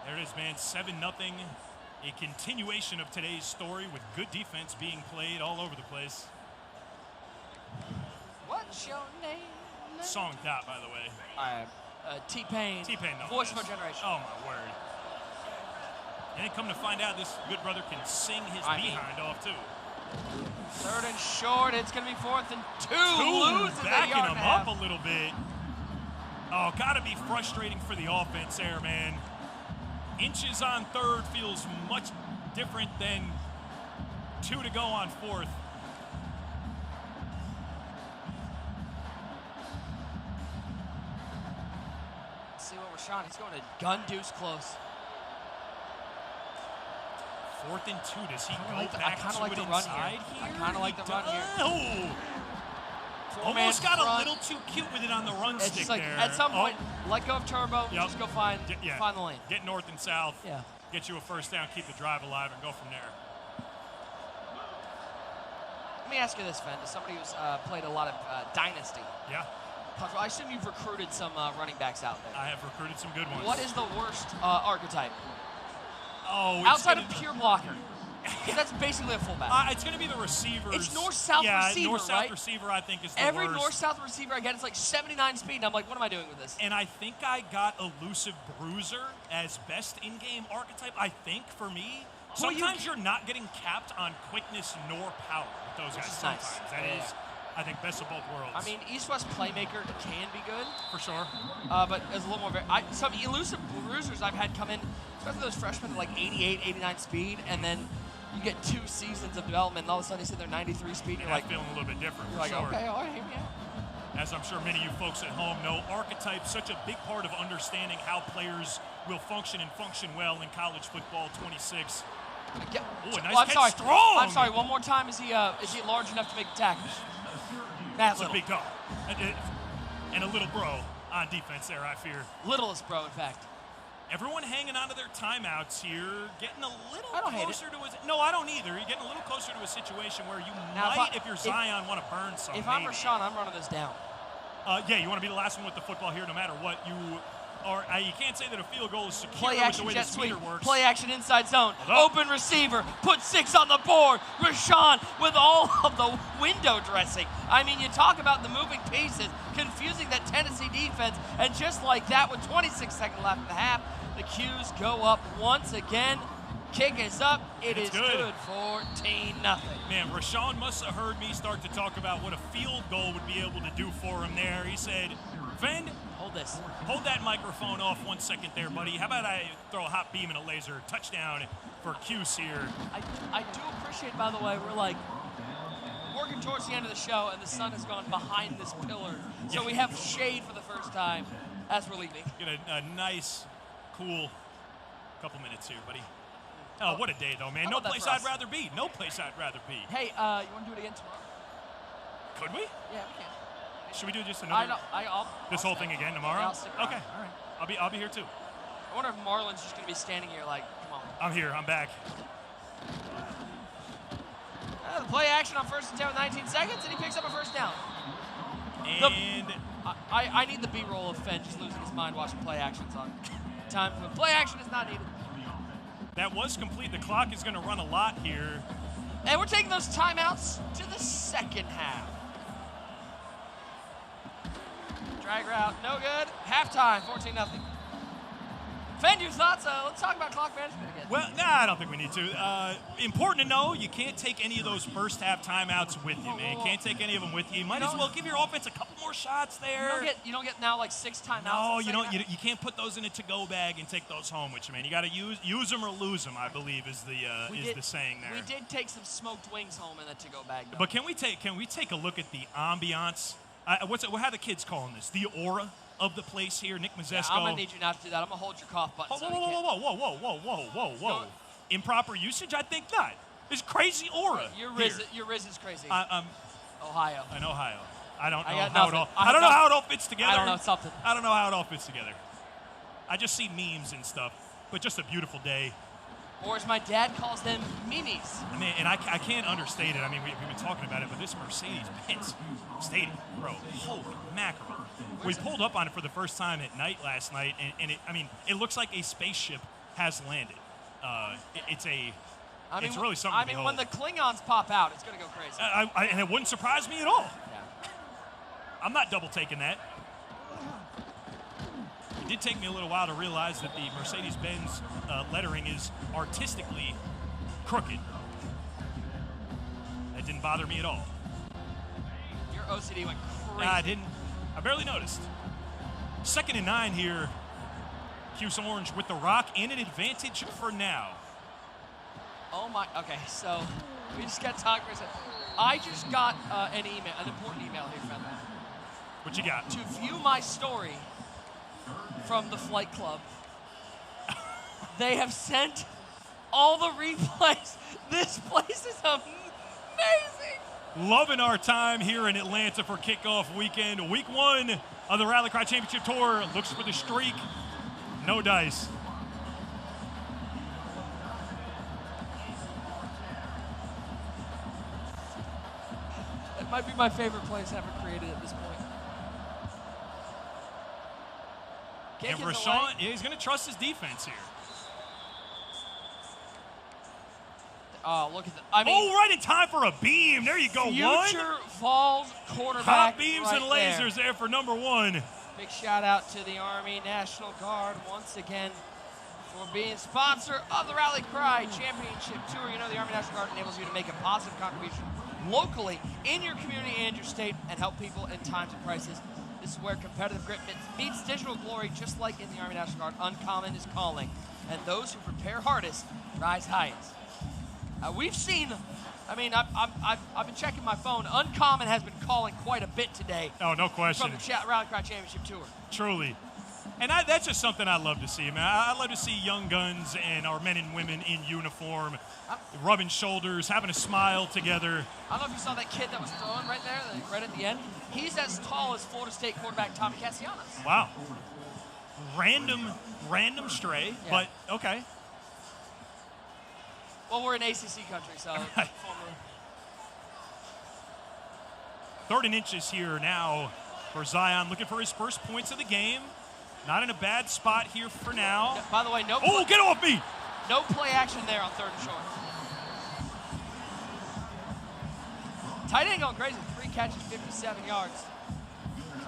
There it is, man. 7-0. A continuation of today's story with good defense being played all over the place. What's your name? Song dot, by the way. T-Pain. T-Pain, no. Voice of our generation. Oh, my word. And then come to find out, this good brother can sing his behind off, too. 3rd and short. It's going to be 4th and 2. Loses backing him up a little bit. Oh, got to be frustrating for the offense there, man. Inches on 3rd feels much different than 2 to go on 4th. Let's see what Rashawn, he's going to gun deuce close. 4th and 2, does he go back to it inside here? I kind of like the run here. Oh! Almost got a little too cute with it on the run stick like, there. At some point, let go of turbo, just go find the lane. Get north and south, yeah. Get you a first down, keep the drive alive, and go from there. Let me ask you this, Fen, as somebody who's played a lot of Dynasty. Yeah. I assume you've recruited some running backs out there. I have recruited some good ones. What is the worst archetype? Oh, outside of pure blocker. That's basically a fullback. It's going to be the receivers. It's north-south receiver, north-south receiver, I think, is the Every worst. north-south receiver I get is like 79 speed, and I'm like, what am I doing with this? And I think I got elusive bruiser as best in-game archetype, I think, for me. Sometimes you're not getting capped on quickness nor power with those guys. Sometimes. Nice. That is, I think, best of both worlds. I mean, East-West playmaker can be good. For sure. But it's a little more... some elusive bruisers I've had come in, especially those freshmen at like 88, 89 speed, and then you get 2 seasons of development, and all of a sudden they say they're 93 speed, and you're like... feeling a little bit different, you're for like, sure. okay, all right, yeah. As I'm sure many of you folks at home know, archetype such a big part of understanding how players will function and function well in college football. 26. Nice catch, strong. I'm sorry. One more time. Is he large enough to make a tackle? That's a big dog. And a little bro on defense there, I fear. Littlest bro, in fact. Everyone hanging on to their timeouts here, getting a little closer to his... No, I don't either. You're getting a little closer to a situation where you might, if you're Zion, want to burn some. If I'm Rashawn, I'm running this down. Yeah, you want to be the last one with the football here no matter what. You can't say that a field goal is secure Play action, with the way the speeder works. Play action inside zone. Open receiver. Put 6 on the board. Rashawn with all of the window dressing. I mean, you talk about the moving pieces, confusing that Tennessee defense, and just like that, with 26 seconds left in the half, the Qs go up once again. Kick is up. It is good. 14-0. Man, Rashawn must have heard me start to talk about what a field goal would be able to do for him there. He said, Fen, hold this. Hold that microphone off 1 second there, buddy. How about I throw a hot beam and a laser touchdown for Cuse here? I do appreciate, by the way, we're like working towards the end of the show, and the sun has gone behind this pillar. So we have shade for the first time as we're leaving. Get a nice, cool couple minutes here, buddy. Oh, what a day, though, man. No place I'd rather be. No place I'd rather be. Hey, you want to do it again tomorrow? Could we? Yeah, we can. Should we do just another? I'll whole thing again tomorrow? Yeah, okay. All right. I'll be here too. I wonder if Marlon's just gonna be standing here like, come on. I'm here. I'm back. The play action on 1st and 10 with 19 seconds, and he picks up a first down. And I need the B-roll of Fen just losing his mind watching play actions on time. When play action is not needed. That was complete. The clock is going to run a lot here. And we're taking those timeouts to the second half. Drag route, no good. Halftime, 14-0. Fend, your thoughts? Let's talk about clock management again. Well, I don't think we need to. Important to know, you can't take any of those first half timeouts with you, man. You can't take any of them with you. You might as well give your offense a couple more shots there. You don't get now like 6 timeouts. No, you don't. You can't put those in a to-go bag and take those home with you, man. You got to use them or lose them, I believe, is the saying there. We did take some smoked wings home in the to-go bag, though. But can we take a look at the ambiance? How are the kids calling this? The aura of the place here, Nick Mazesco. Yeah, I'm gonna need you not to do that. I'm gonna hold your cough button. Whoa. Improper usage? I think not. There's crazy aura. Your Riz is crazy. Ohio. In Ohio. I don't know I don't know how it all fits together. I don't know something. I don't know how it all fits together. I just see memes and stuff, but just a beautiful day. Or as my dad calls them, memes. I mean, and I can't understate it. I mean, we've been talking about it, but this Mercedes-Benz Stadium, bro, holy mackerel. We pulled up on it for the first time at night last night, and it looks like a spaceship has landed. It's really something to behold. When the Klingons pop out, it's going to go crazy. And it wouldn't surprise me at all. Yeah. I'm not double taking that. It did take me a little while to realize that the Mercedes-Benz lettering is artistically crooked. That didn't bother me at all. Your OCD went crazy. I didn't. I barely noticed. 2nd and 9 here. Cuse Orange with the rock and an advantage for now. Oh my. Okay, so we just got talking for a second. I just got an important email here from them. What you got? To view my story from the flight club, they have sent all the replays. This place is amazing. Loving our time here in Atlanta for kickoff weekend. Week 1 of the Rally Cry Championship Tour. Looks for the streak. No dice. It might be my favorite place ever created at this point. And Rashawn, he's going to trust his defense here. Oh, look at that. Right in time for a beam. There you go. Future Vols quarterback. Hot beams right and lasers there for number 1. Big shout out to the Army National Guard once again for being sponsor of the Rally Cry Championship Tour. You know, the Army National Guard enables you to make a positive contribution locally in your community and your state and help people in times of crisis. This is where competitive grit meets digital glory, just like in the Army National Guard. Uncommon is calling, and those who prepare hardest rise highest. We've seen, I've been checking my phone. Uncommon has been calling quite a bit today. Oh, no question. From the Rally Cry Championship Tour. Truly. And that's just something I love to see, man. I love to see young guns and our men and women in uniform, rubbing shoulders, having a smile together. I don't know if you saw that kid that was throwing right there, right at the end. He's as tall as Florida State quarterback Tommy Cassianos. Wow. Random stray, but okay. Well, we're in ACC country, so. 3rd and inches here now for Zion, looking for his first points of the game. Not in a bad spot here for now. Yeah, by the way, get off me! No play action there on 3rd and short. Tight end going crazy. 3 catches, 57 yards.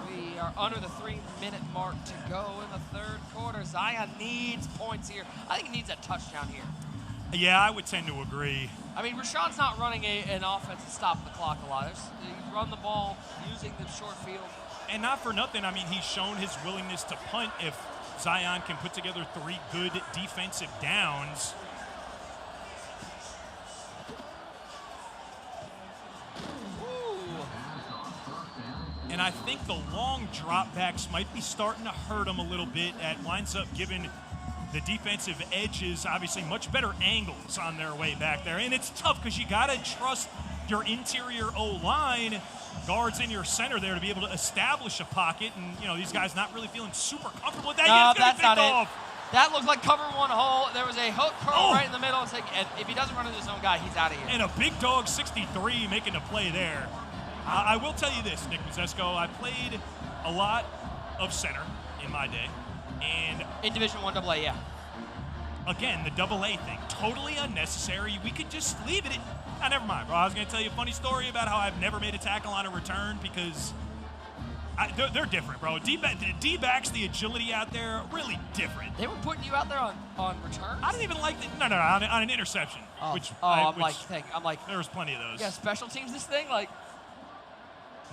We are under the 3-minute mark to go in the 3rd quarter. Zion needs points here. I think he needs a touchdown here. Yeah, I would tend to agree. I mean, Rashawn's not running an offense to stop the clock a lot. He run the ball using the short field. And not for nothing, I mean, he's shown his willingness to punt if Zion can put together 3 good defensive downs. And I think the long dropbacks might be starting to hurt him a little bit. That winds up giving the defensive edges obviously much better angles on their way back there. And it's tough because you got to trust your interior O-line, guards in your center there to be able to establish a pocket. And, you know, these guys not really feeling super comfortable with that. No, that's not it. That looked like cover 1 hole. There was a hook curl right in the middle. It's like, if he doesn't run into his own guy, he's out of here. And a big dog 63 making a play there. I will tell you this, Nick Mazesco, I played a lot of center in my day. And in Division I AA, yeah. Again, the AA thing, totally unnecessary. We could just leave it. Never mind, bro. I was going to tell you a funny story about how I've never made a tackle on a return because they're different, bro. D-backs, the agility out there, really different. They were putting you out there on returns? I didn't even like on an interception. I'm like, there was plenty of those. Yeah, special teams this thing? Like,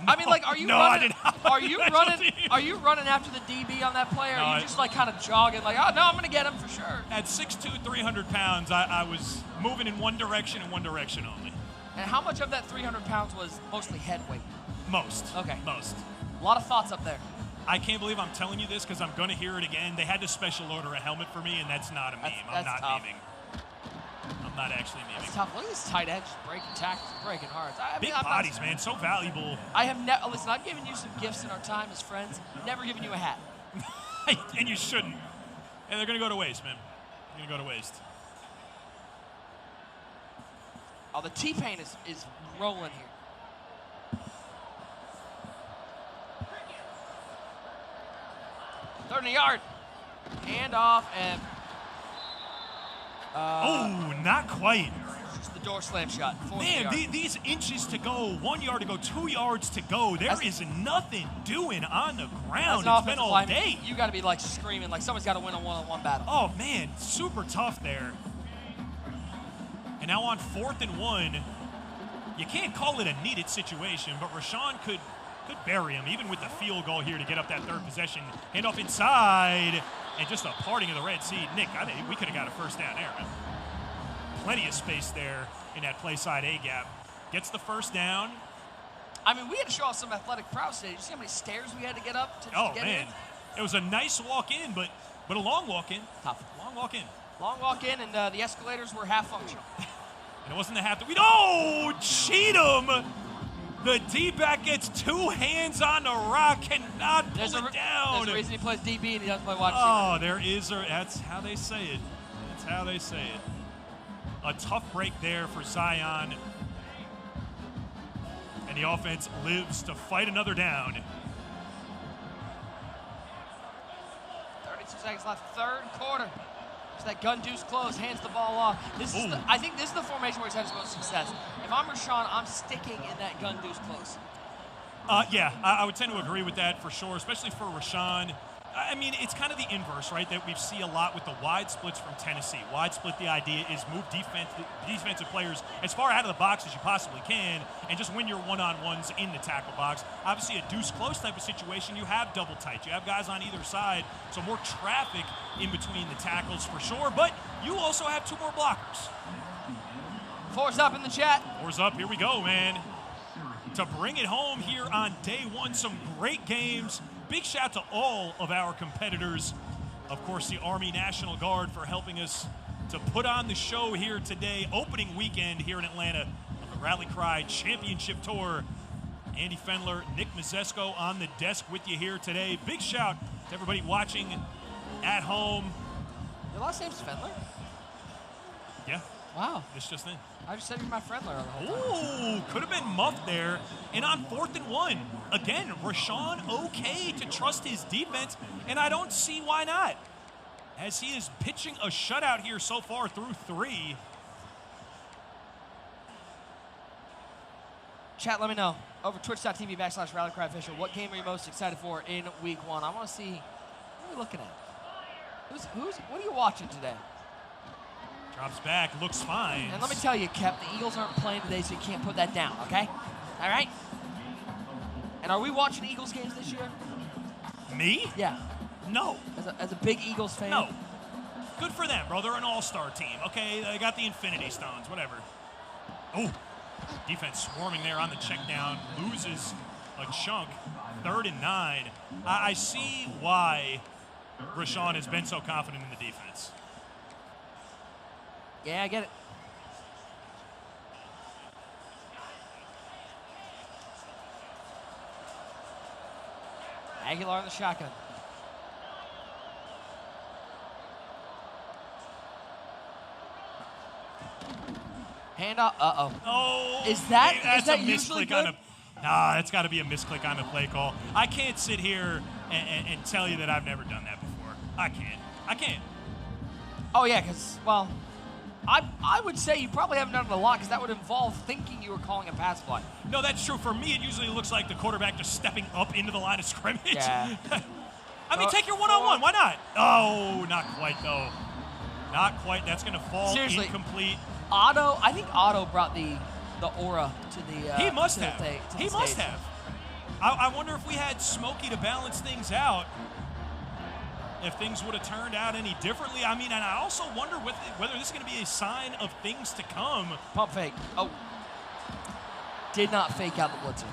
I mean, like, are you no, running? I did not Are you running? Are you running after the DB on that play? Or are you just like kind of jogging? Like, oh no, I'm gonna get him for sure. At 6'2", 300 pounds, I was moving in one direction and one direction only. And how much of that 300 pounds was mostly head weight? Most. Okay. Most. A lot of thoughts up there. I can't believe I'm telling you this because I'm going to hear it again. They had to special order a helmet for me, and that's not a meme. I'm not memeing. I'm not actually memeing. That's tough. Look at this tight edge breaking tackles, breaking hearts. Big bodies, man. So valuable. I have never. Listen, I've given you some gifts in our time as friends. Never given you a hat. And you shouldn't. And they're going to go to waste, man. They're going to go to waste. Oh, the T-Pain is rolling here. Third in the yard. Hand off and. Not quite. Just the door slam shot. Man, these inches to go, 1 yard to go, 2 yards to go. There is nothing doing on the ground. It's been all day. You got to be like screaming, like someone's got to win a one-on-one battle. Oh man, super tough there. And now on 4th and 1, you can't call it a needed situation, but Rashawn could bury him, even with the field goal here to get up that third possession. Handoff inside, and just a parting of the Red Sea. Nick, I think we could have got a first down there, man. Plenty of space there in that play side A-gap. Gets the first down. I mean, we had to show off some athletic prowess today. Did you see how many stairs we had to get up to get in? It was a nice walk in, but a long walk in. Tough. Long walk in. Long walk in, and the escalators were half functional. And it wasn't the half that we. Oh, Cheatham! The D-back gets two hands on the rock, cannot pull it down. There's a reason he plays DB and he doesn't play wide receiver. Oh, there is. That's how they say it. That's how they say it. A tough break there for Zion. And the offense lives to fight another down. 32 seconds left, third quarter. So that gun deuce close, hands the ball off. I think this is the formation where he's had his most success. If I'm Rashawn, I'm sticking in that gun deuce close. I would tend to agree with that for sure, especially for Rashawn. I mean, it's kind of the inverse, right, that we see a lot with the wide splits from Tennessee. Wide split, the idea is move defensive players as far out of the box as you possibly can and just win your one-on-ones in the tackle box. Obviously, a deuce close type of situation, you have double tight. You have guys on either side, so more traffic in between the tackles for sure, but you also have two more blockers. Four's up in the chat. Four's up. Here we go, man. To bring it home here on day one, some great games. Big shout to all of our competitors. Of course, the Army National Guard for helping us to put on the show here today. Opening weekend here in Atlanta of the Rally Cry Championship Tour. Andy Fendler, Nick Mazesco on the desk with you here today. Big shout to everybody watching at home. Your last name's Fendler? Yeah. Wow. This just in. I just said you're my Fendler the whole Ooh, time. could have been muffed there. And on 4th and 1, again, Rashawn okay to trust his defense, and I don't see why not. As he is pitching a shutout here so far through 3. Chat, let me know. Over twitch.tv/RallyCryOfficial, what game are you most excited for in week 1? I want to see, what are we looking at? What are you watching today? Drops back, looks fine. And let me tell you, Kep, the Eagles aren't playing today, so you can't put that down, okay? All right? And are we watching Eagles games this year? Me? Yeah. No. As a big Eagles fan? No. Good for them, bro. They're an all-star team, okay? They got the Infinity Stones, whatever. Oh, defense swarming there on the check down. Loses a chunk. 3rd and 9. I see why Rashawn has been so confident in the defense. Yeah, I get it. Aguilar in the shotgun. Hand off. Uh-oh. Oh. Is that usually good? That's got to be a misclick on the play call. I can't sit here and tell you that I've never done that before. I can't. Oh, yeah, because, well, I would say you probably haven't done it a lot because that would involve thinking you were calling a pass play. No, that's true. For me, it usually looks like the quarterback just stepping up into the line of scrimmage. Yeah. I mean, take your one-on-one. Why not? Oh, not quite, though. Not quite. That's going to fall incomplete. I think Otto brought the aura to the He must to have. The, to He the must stage. have. I wonder if we had Smokey to balance things out, if things would have turned out any differently. I mean, and I also wonder whether this is going to be a sign of things to come. Pump fake. Oh. Did not fake out the blitzer.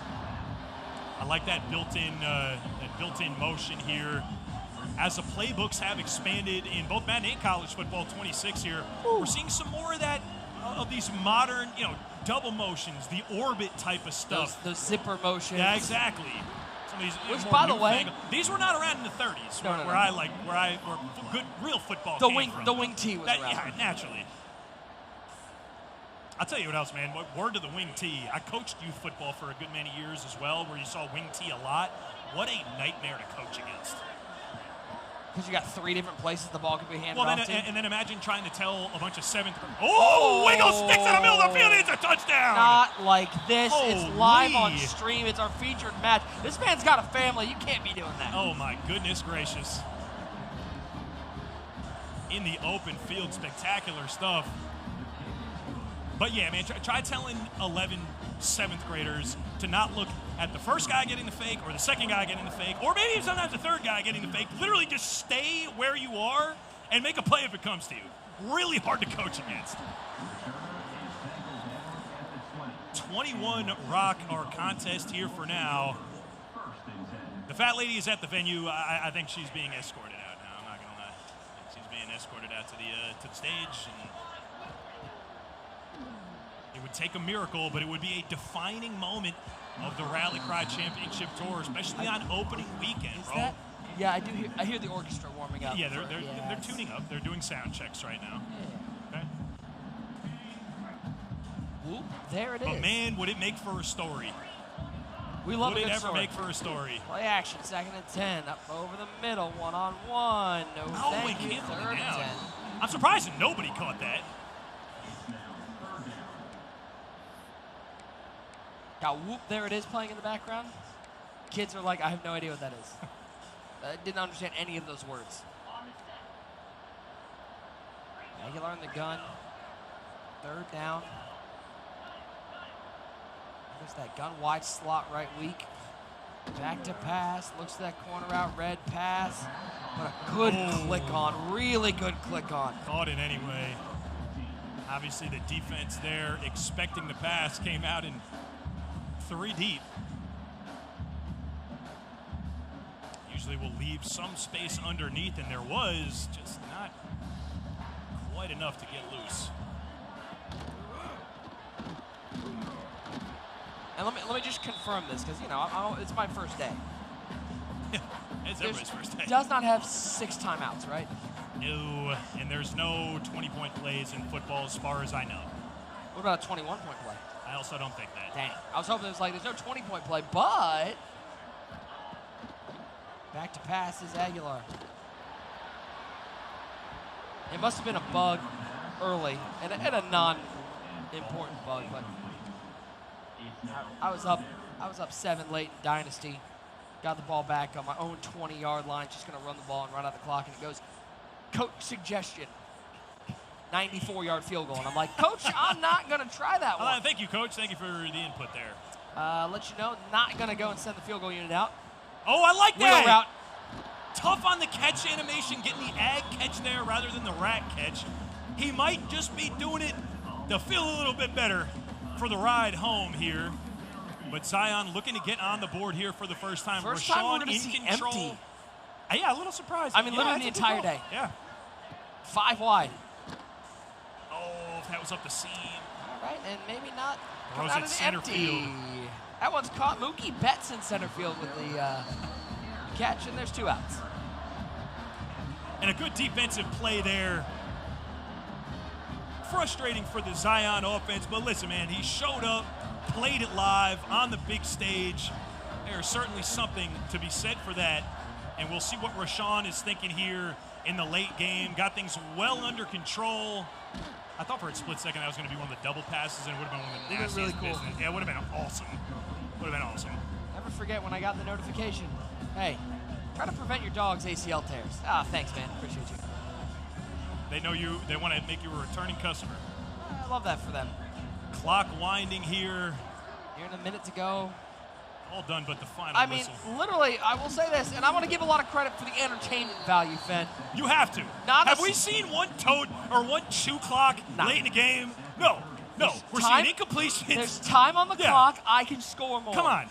I like that built-in motion here. As the playbooks have expanded in both Madden and college football 26 here, we're seeing some more of that, of these modern, double motions, the orbit type of stuff. Those zipper motions. Yeah, exactly. Some of these Which, more by the way, these were not around in the 30s, No. where good real football The came from. The wing T was around. Yeah, naturally. I'll tell you what else, man. Word to the wing T. I coached youth football for a good many years as well, where you saw wing T a lot. What a nightmare to coach against. Because you got 3 different places the ball could be handed Well, off to. and then imagine trying to tell a bunch of seventh. Oh, wiggle sticks in the middle of the field. It's a touchdown. Not like this. It's live on Holy. stream. It's our featured match. This man's got a family. You can't be doing that. Oh, my goodness gracious. In the open field, spectacular stuff. But yeah, man, try telling 11 7th graders to not look at the first guy getting the fake or the second guy getting the fake, or maybe sometimes the third guy getting the fake. Literally just stay where you are and make a play if it comes to you. Really hard to coach against. 21 rock our contest here for now. The fat lady is at the venue. I think she's being escorted out now. I'm not going to lie. I think she's being escorted out to the stage. And it would take a miracle, but it would be a defining moment of the Rally Cry Championship Tour, especially on opening weekend, bro. Yeah, I hear the orchestra warming up. Yeah, they're tuning up. They're doing sound checks right now. Okay. Whoop, there it is. But man, would it make for a story? We love Would a it good ever story. make for a story? Play action, 2nd and 10, up over the middle, 1-on-1. No, thank you. 3rd and 10. I'm surprised that nobody caught that. Got whoop, there it is playing in the background. Kids are like, I have no idea what that is. I didn't understand any of those words. Aguilar in the gun. 3rd down. There's that gun wide slot right weak. Back to pass. Looks to that corner out. Red pass. But a good click on. Really good click on. Caught it anyway. Obviously the defense there expecting the pass came out in 3 deep. Usually we'll leave some space underneath, and there was just not quite enough to get loose. And let me just confirm this, because, it's my first day. It's everybody's first day. Does not have 6 timeouts, right? No, and there's no 20-point plays in football as far as I know. What about a 21-point play? I also don't think that. Dang. I was hoping it was like, there's no 20-point play, but back to pass is Aguilar. It must have been a bug early, and a non-important bug, but I was up 7 late in Dynasty. Got the ball back on my own 20-yard line, just going to run the ball and run out the clock, and it goes, coach suggestion, 94-yard field goal. And I'm like, Coach, I'm not going to try that one. Thank you, Coach. Thank you for the input there. Let you know, not going to go and send the field goal unit out. Oh, I like that. Wheel route. Tough on the catch animation, getting the ag catch there rather than the rat catch. He might just be doing it to feel a little bit better for the ride home here. But Zion looking to get on the board here for the first time. First time we're Rashawn going to see control. empty. Yeah, a little surprised. I mean, literally the entire day. Yeah. 5 wide. Oh, that was up the seam. All right, and maybe not Throws coming out it of center empty. field. That one's caught. Mookie Betts in center field with the catch, and there's 2 outs. And a good defensive play there. Frustrating for the Zion offense, but listen, man, he showed up, played it live on the big stage. There's certainly something to be said for that. And we'll see what Rashawn is thinking here in the late game. Got things well under control. I thought for a split second that was going to be one of the double passes, and it would have been one of the nastiest really cool. business. Yeah, it would have been awesome. Would have been awesome. Never forget when I got the notification. Hey, try to prevent your dog's ACL tears. Ah, thanks, man. Appreciate you. They know you. They want to make you a returning customer. I love that for them. Clock winding here. Here in a minute to go. All done but the final whistle. Literally, I will say this, and I want to give a lot of credit for the entertainment value, Fenn. You have to. Have we seen one toad or one shoe clock late in the game? No. We're seeing incompletions. There's time on the clock. I can score more. Come on.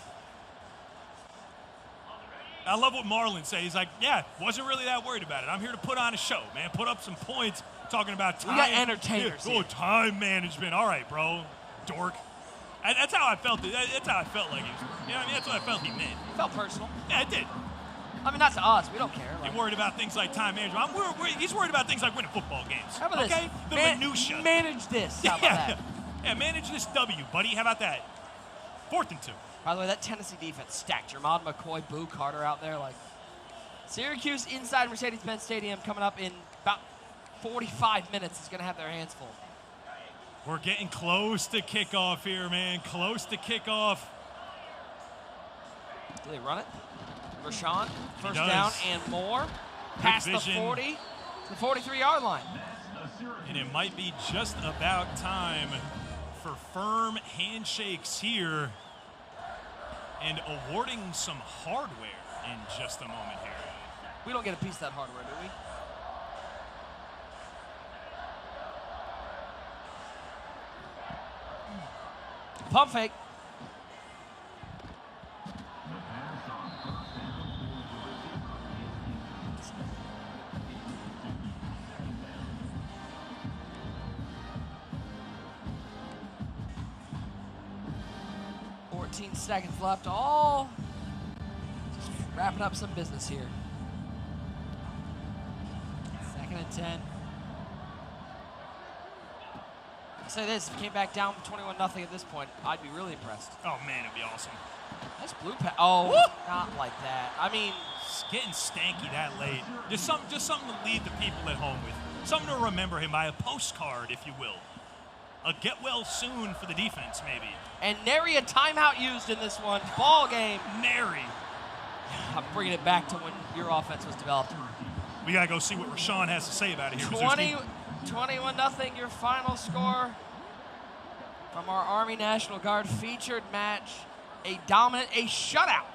I love what Marlon said. He's like, yeah, wasn't really that worried about it. I'm here to put on a show, man. Put up some points. Talking about time. We got entertainers. Oh, time management. All right, bro. Dork. That's how I felt. That's how I felt like he was. You know what I mean? That's what I felt he meant. It felt personal. Yeah, it did. I mean, not to us. We don't care. You're worried about things like time management. He's worried about things like winning football games. How about this? The minutia. Manage this. How about that? Yeah, manage this W, buddy. How about that? 4th and 2. By the way, that Tennessee defense stacked. Jermod McCoy, Boo Carter out there. Like Syracuse inside Mercedes-Benz Stadium coming up in about 45 minutes is going to have their hands full. We're getting close to kickoff here, man. Close to kickoff. Do they run it? Rashawn, first down and more. Past the 40 to the 43-yard line. And it might be just about time for firm handshakes here and awarding some hardware in just a moment here. We don't get a piece of that hardware, do we? Pump fake. Seconds left. All just wrapping up some business here. 2nd and 10. I'll say this: if it came back down 21-0 at this point, I'd be really impressed. Oh man, it'd be awesome. Nice blue pass. Oh, not like that. I mean, it's getting stanky that late. Just something to leave the people at home with. Something to remember him by, a postcard, if you will. A get well soon for the defense, maybe. And nary a timeout used in this one. Ball game. Nary. I'm bringing it back to when your offense was developed. We got to go see what Rashawn has to say about it here. 21-0, your final score from our Army National Guard featured match. A shutout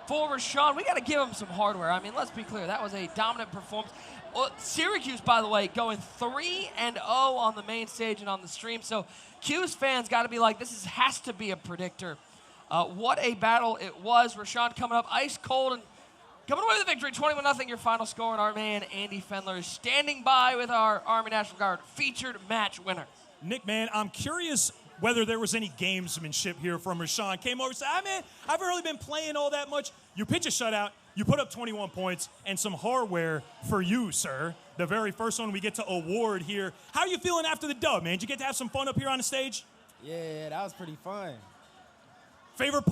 for Rashawn. We got to give him some hardware. I mean, let's be clear. That was a dominant performance. Well, Syracuse, by the way, going 3-0 on the main stage and on the stream. So Q's fans got to be like, this has to be a predictor. What a battle it was. Rashawn coming up ice cold and coming away with the victory. 21-0, your final score. And our man, Andy Fendler, is standing by with our Army National Guard featured match winner. Nick, man, I'm curious whether there was any gamesmanship here from Rashawn. Came over and said, man, I haven't really been playing all that much. You pitch a shutout. You put up 21 points and some hardware for you, sir. The very first one we get to award here. How are you feeling after the dub, man? Did you get to have some fun up here on the stage? Yeah, that was pretty fun. Favorite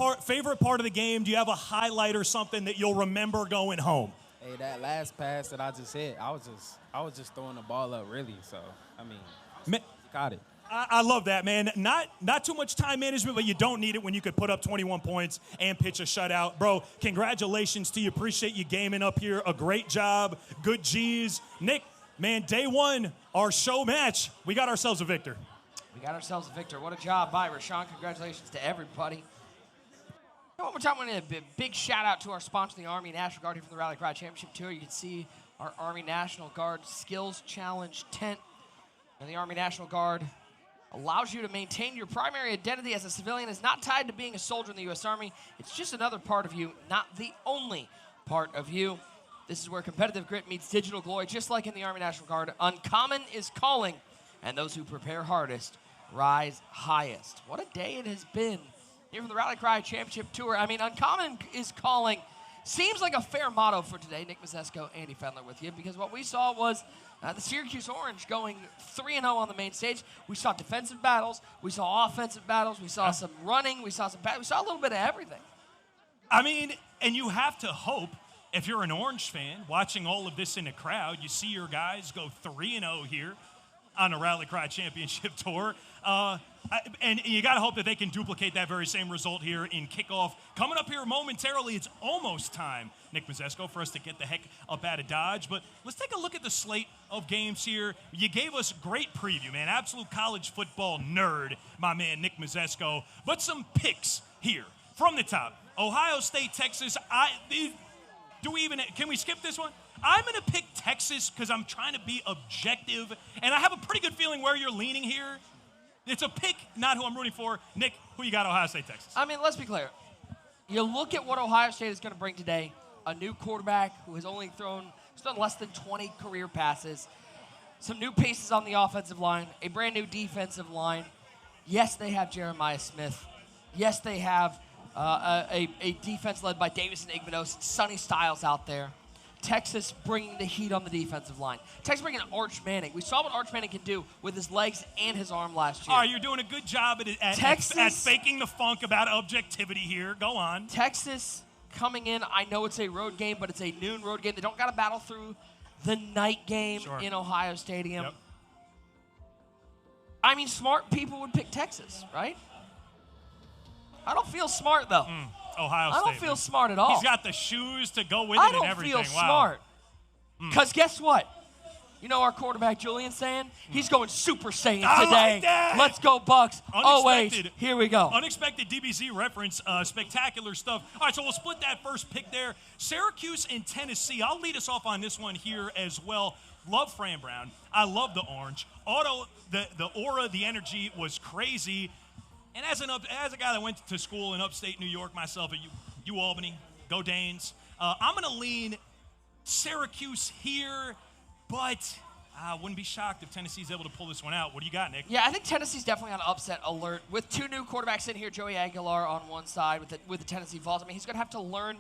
part of the game? Do you have a highlight or something that you'll remember going home? Hey, that last pass that I just hit, I was just throwing the ball up, really. So, I mean, got it. I love that, man. Not too much time management, but you don't need it when you could put up 21 points and pitch a shutout. Bro, congratulations to you. Appreciate you gaming up here. A great job. Good G's. Nick, man, day one, our show match, we got ourselves a victor. We got ourselves a victor. What a job by Rashawn. Congratulations to everybody. One more time, I want to give a big shout out to our sponsor, the Army National Guard here from the Rally Cry Championship Tour. You can see our Army National Guard Skills Challenge tent. And the Army National Guard allows you to maintain your primary identity as a civilian. Is not tied to being a soldier in the U.S. Army. It's just another part of you, not the only part of you. This is where competitive grit meets digital glory, just like in the Army National Guard. Uncommon is calling, and those who prepare hardest rise highest. What a day it has been here from the Rally Cry Championship Tour. I mean, Uncommon is calling. Seems like a fair motto for today. Nick Mazesco, Andy Fendler with you, because what we saw was the Syracuse Orange going 3-0 on the main stage. We saw defensive battles. We saw offensive battles. We saw some running. We saw a little bit of everything. I mean, and you have to hope if you're an Orange fan watching all of this in the crowd, you see your guys go 3-0 here on the Rally Cry Championship Tour. And you got to hope that they can duplicate that very same result here in kickoff. Coming up here momentarily, it's almost time, Nick Mazzesko, for us to get the heck up out of Dodge. But let's take a look at the slate of games here. You gave us great preview, man. Absolute college football nerd, my man Nick Mazzesko. But some picks here from the top. Ohio State, Texas. Can we skip this one? I'm going to pick Texas because I'm trying to be objective, and I have a pretty good feeling where you're leaning here. It's a pick, not who I'm rooting for. Nick, who you got, Ohio State, Texas? I mean, let's be clear. You look at what Ohio State is going to bring today, a new quarterback who has only done less than 20 career passes, some new pieces on the offensive line, a brand new defensive line. Yes, they have Jeremiah Smith. Yes, they have a defense led by Davison Igbenos and Sonny Styles out there. Texas bringing the heat on the defensive line. Texas bringing Arch Manning. We saw what Arch Manning can do with his legs and his arm last year. All right, you're doing a good job at faking the funk about objectivity here. Go on. Texas coming in, I know it's a road game, but it's a noon road game. They don't got to battle through the night game in Ohio Stadium. Yep. I mean, smart people would pick Texas, right? I don't feel smart, though. Ohio State. I don't feel smart at all. He's got the shoes to go with it and everything. I don't feel smart. Because guess what? You know our quarterback, Julian Sand? He's going Super Saiyan today. Like that. Let's go, Bucks. Oh, wait. Here we go. Unexpected DBZ reference. Spectacular stuff. All right, so we'll split that first pick there. Syracuse and Tennessee. I'll lead us off on this one here as well. Love Fran Brown. I love the orange. The aura, the energy was crazy. And as a guy that went to school in upstate New York myself at UAlbany, go Danes, I'm going to lean Syracuse here, but I wouldn't be shocked if Tennessee's able to pull this one out. What do you got, Nick? Yeah, I think Tennessee's definitely on upset alert. With two new quarterbacks in here, Joey Aguilar on one side with the Tennessee Vols. I mean, he's going to have to learn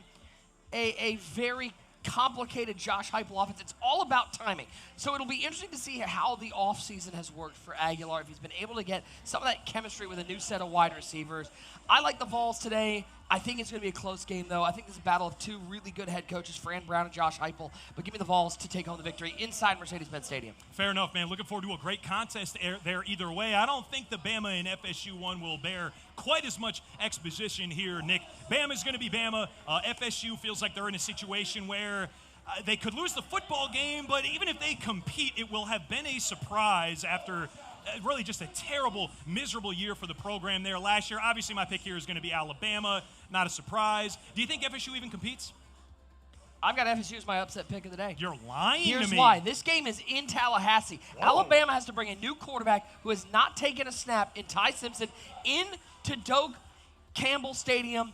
a very complicated Josh Heupel offense. It's all about timing. So it'll be interesting to see how the offseason has worked for Aguilar, if he's been able to get some of that chemistry with a new set of wide receivers. I like the Vols today. I think it's going to be a close game, though. I think this is a battle of two really good head coaches, Fran Brown and Josh Heupel. But give me the Vols to take home the victory inside Mercedes-Benz Stadium. Fair enough, man. Looking forward to a great contest there either way. I don't think the Bama and FSU one will bear quite as much exposition here, Nick. Bama's going to be Bama. FSU feels like they're in a situation where they could lose the football game, but even if they compete, it will have been a surprise after really just a terrible, miserable year for the program there last year. Obviously, my pick here is going to be Alabama. Not a surprise. Do you think FSU even competes? I've got FSU as my upset pick of the day. You're lying to me. Here's why. This game is in Tallahassee. Whoa. Alabama has to bring a new quarterback who has not taken a snap in Ty Simpson into Doak Campbell Stadium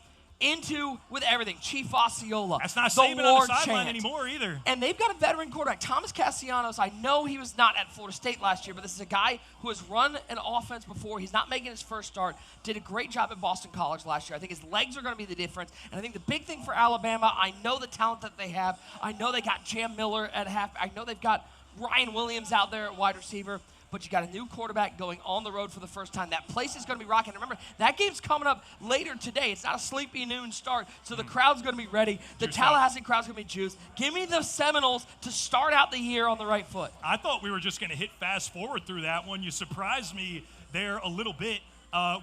with everything. Chief Osceola. That's not Saban on the sideline anymore either. And they've got a veteran quarterback. Thomas Castellanos, I know he was not at Florida State last year, but this is a guy who has run an offense before. He's not making his first start. Did a great job at Boston College last year. I think his legs are going to be the difference. And I think the big thing for Alabama, I know the talent that they have. I know they got Jam Miller at half. I know they've got Ryan Williams out there at wide receiver. But you got a new quarterback going on the road for the first time. That place is going to be rocking. Remember, that game's coming up later today. It's not a sleepy noon start, so the crowd's going to be ready. The Tallahassee crowd's going to be juiced. Give me the Seminoles to start out the year on the right foot. I thought we were just going to hit fast forward through that one. You surprised me there a little bit.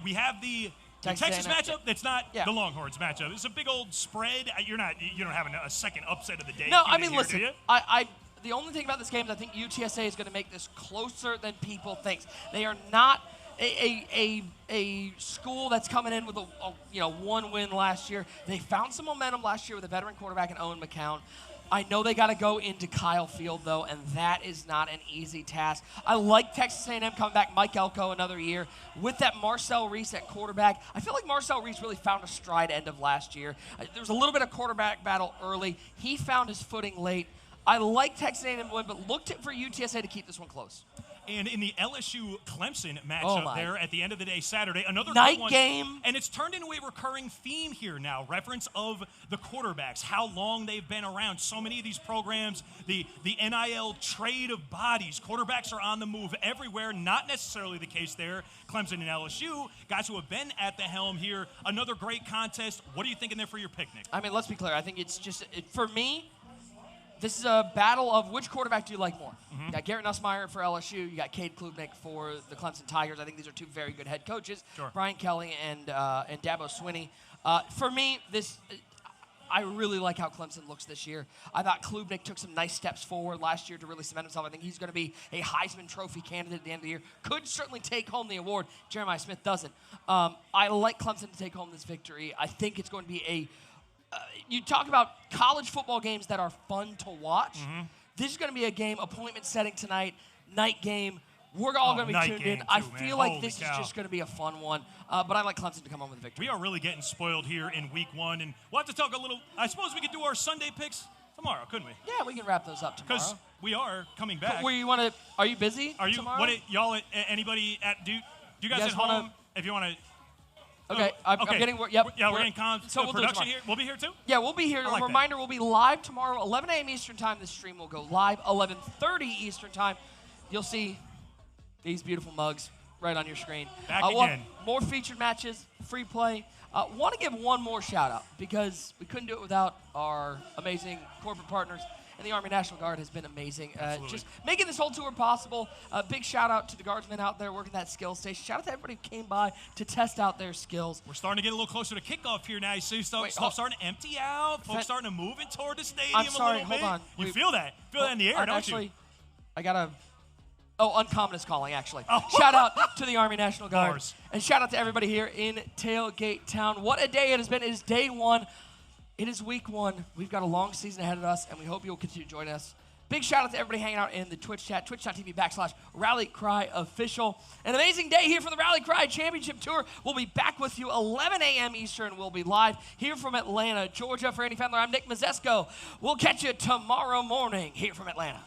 We have the Texas matchup. That's not the Longhorns matchup. It's a big old spread. You don't have a second upset of the day. No, I mean, listen, the only thing about this game is I think UTSA is going to make this closer than people think. They are not a school that's coming in with a one win last year. They found some momentum last year with a veteran quarterback in Owen McCown. I know they got to go into Kyle Field, though, and that is not an easy task. I like Texas A&M coming back, Mike Elko another year. With that Marcel Reese at quarterback, I feel like Marcel Reese really found a stride end of last year. There was a little bit of quarterback battle early. He found his footing late. I like Texas A&M to win, but looked for UTSA to keep this one close. And in the LSU-Clemson matchup there at the end of the day Saturday, another night good one. game. And it's turned into a recurring theme here now, reference of the quarterbacks, how long they've been around. So many of these programs, the NIL trade of bodies, quarterbacks are on the move everywhere. Not necessarily the case there. Clemson and LSU, guys who have been at the helm here. Another great contest. What are you thinking there for your picnic? I mean, let's be clear. I think it's just, for me, this is a battle of which quarterback do you like more. You got Garrett Nussmeier for LSU. You got Cade Klubnik for the Clemson Tigers. I think these are two very good head coaches, Brian Kelly and Dabo Swinney. For me, I really like how Clemson looks this year. I thought Klubnik took some nice steps forward last year to really cement himself. I think he's going to be a Heisman Trophy candidate at the end of the year. Could certainly take home the award. Jeremiah Smith doesn't. I like Clemson to take home this victory. I think it's going to be you talk about college football games that are fun to watch. This is going to be a game, appointment setting tonight, night game. We're all going to be tuned in. I feel like this is just going to be a fun one, but I like Clemson to come home with a victory. We are really getting spoiled here in week one, and we'll have to talk a little. I suppose we could do our Sunday picks tomorrow, couldn't we? Yeah, we can wrap those up tomorrow. Because we are coming back. Are you busy tomorrow? Y'all, anybody do you guys at home, if you want to. Okay, I'm getting. Yep. Yeah, we're getting production here. We'll be here too. Yeah, we'll be here. Reminder: we'll be live tomorrow, 11 a.m. Eastern time. The stream will go live 11:30 Eastern time. You'll see these beautiful mugs right on your screen. Back again. More featured matches, free play. Want to give one more shout out because we couldn't do it without our amazing corporate partners. And the Army National Guard has been amazing. Just making this whole tour possible. Big shout out to the guardsmen out there working that skills station. Shout out to everybody who came by to test out their skills. We're starting to get a little closer to kickoff here now. You see stuff starting to empty out. Folks starting to move in toward the stadium I'm sorry, a little bit. hold on. You feel that? Feel that in the air, don't you? I got to... Oh, Uncommon is calling, actually. Shout out to the Army National Guard. And shout out to everybody here in Tailgate Town. What a day it has been. It is day one. It is week one. We've got a long season ahead of us, and we hope you'll continue to join us. Big shout out to everybody hanging out in the Twitch chat, twitch.tv/Rally Cry Official. An amazing day here for the Rally Cry Championship Tour. We'll be back with you 11 a.m. Eastern. We'll be live here from Atlanta, Georgia. For Andy Fendler, I'm Nick Mazesco. We'll catch you tomorrow morning here from Atlanta.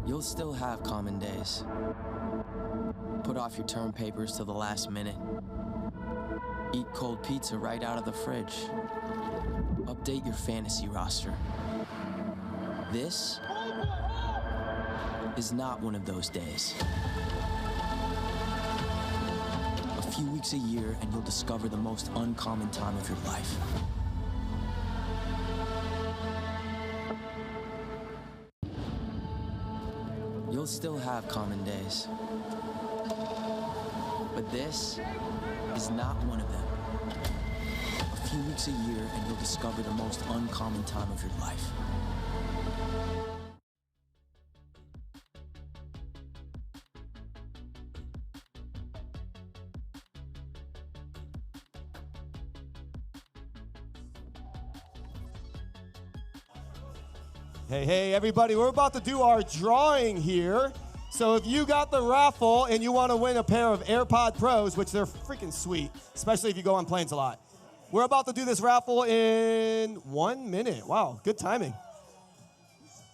You'll still have common days. Put off your term papers till the last minute. Eat cold pizza right out of the fridge. Update your fantasy roster. This is not one of those days. A few weeks a year and you'll discover the most uncommon time of your life. You'll still have common days. But this is not one of them. A few weeks a year and you'll discover the most uncommon time of your life. Hey, everybody, we're about to do our drawing here. So if you got the raffle and you want to win a pair of AirPod Pros, which they're freaking sweet, especially if you go on planes a lot. We're about to do this raffle in 1 minute. Wow, good timing.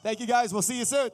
Thank you, guys. We'll see you soon.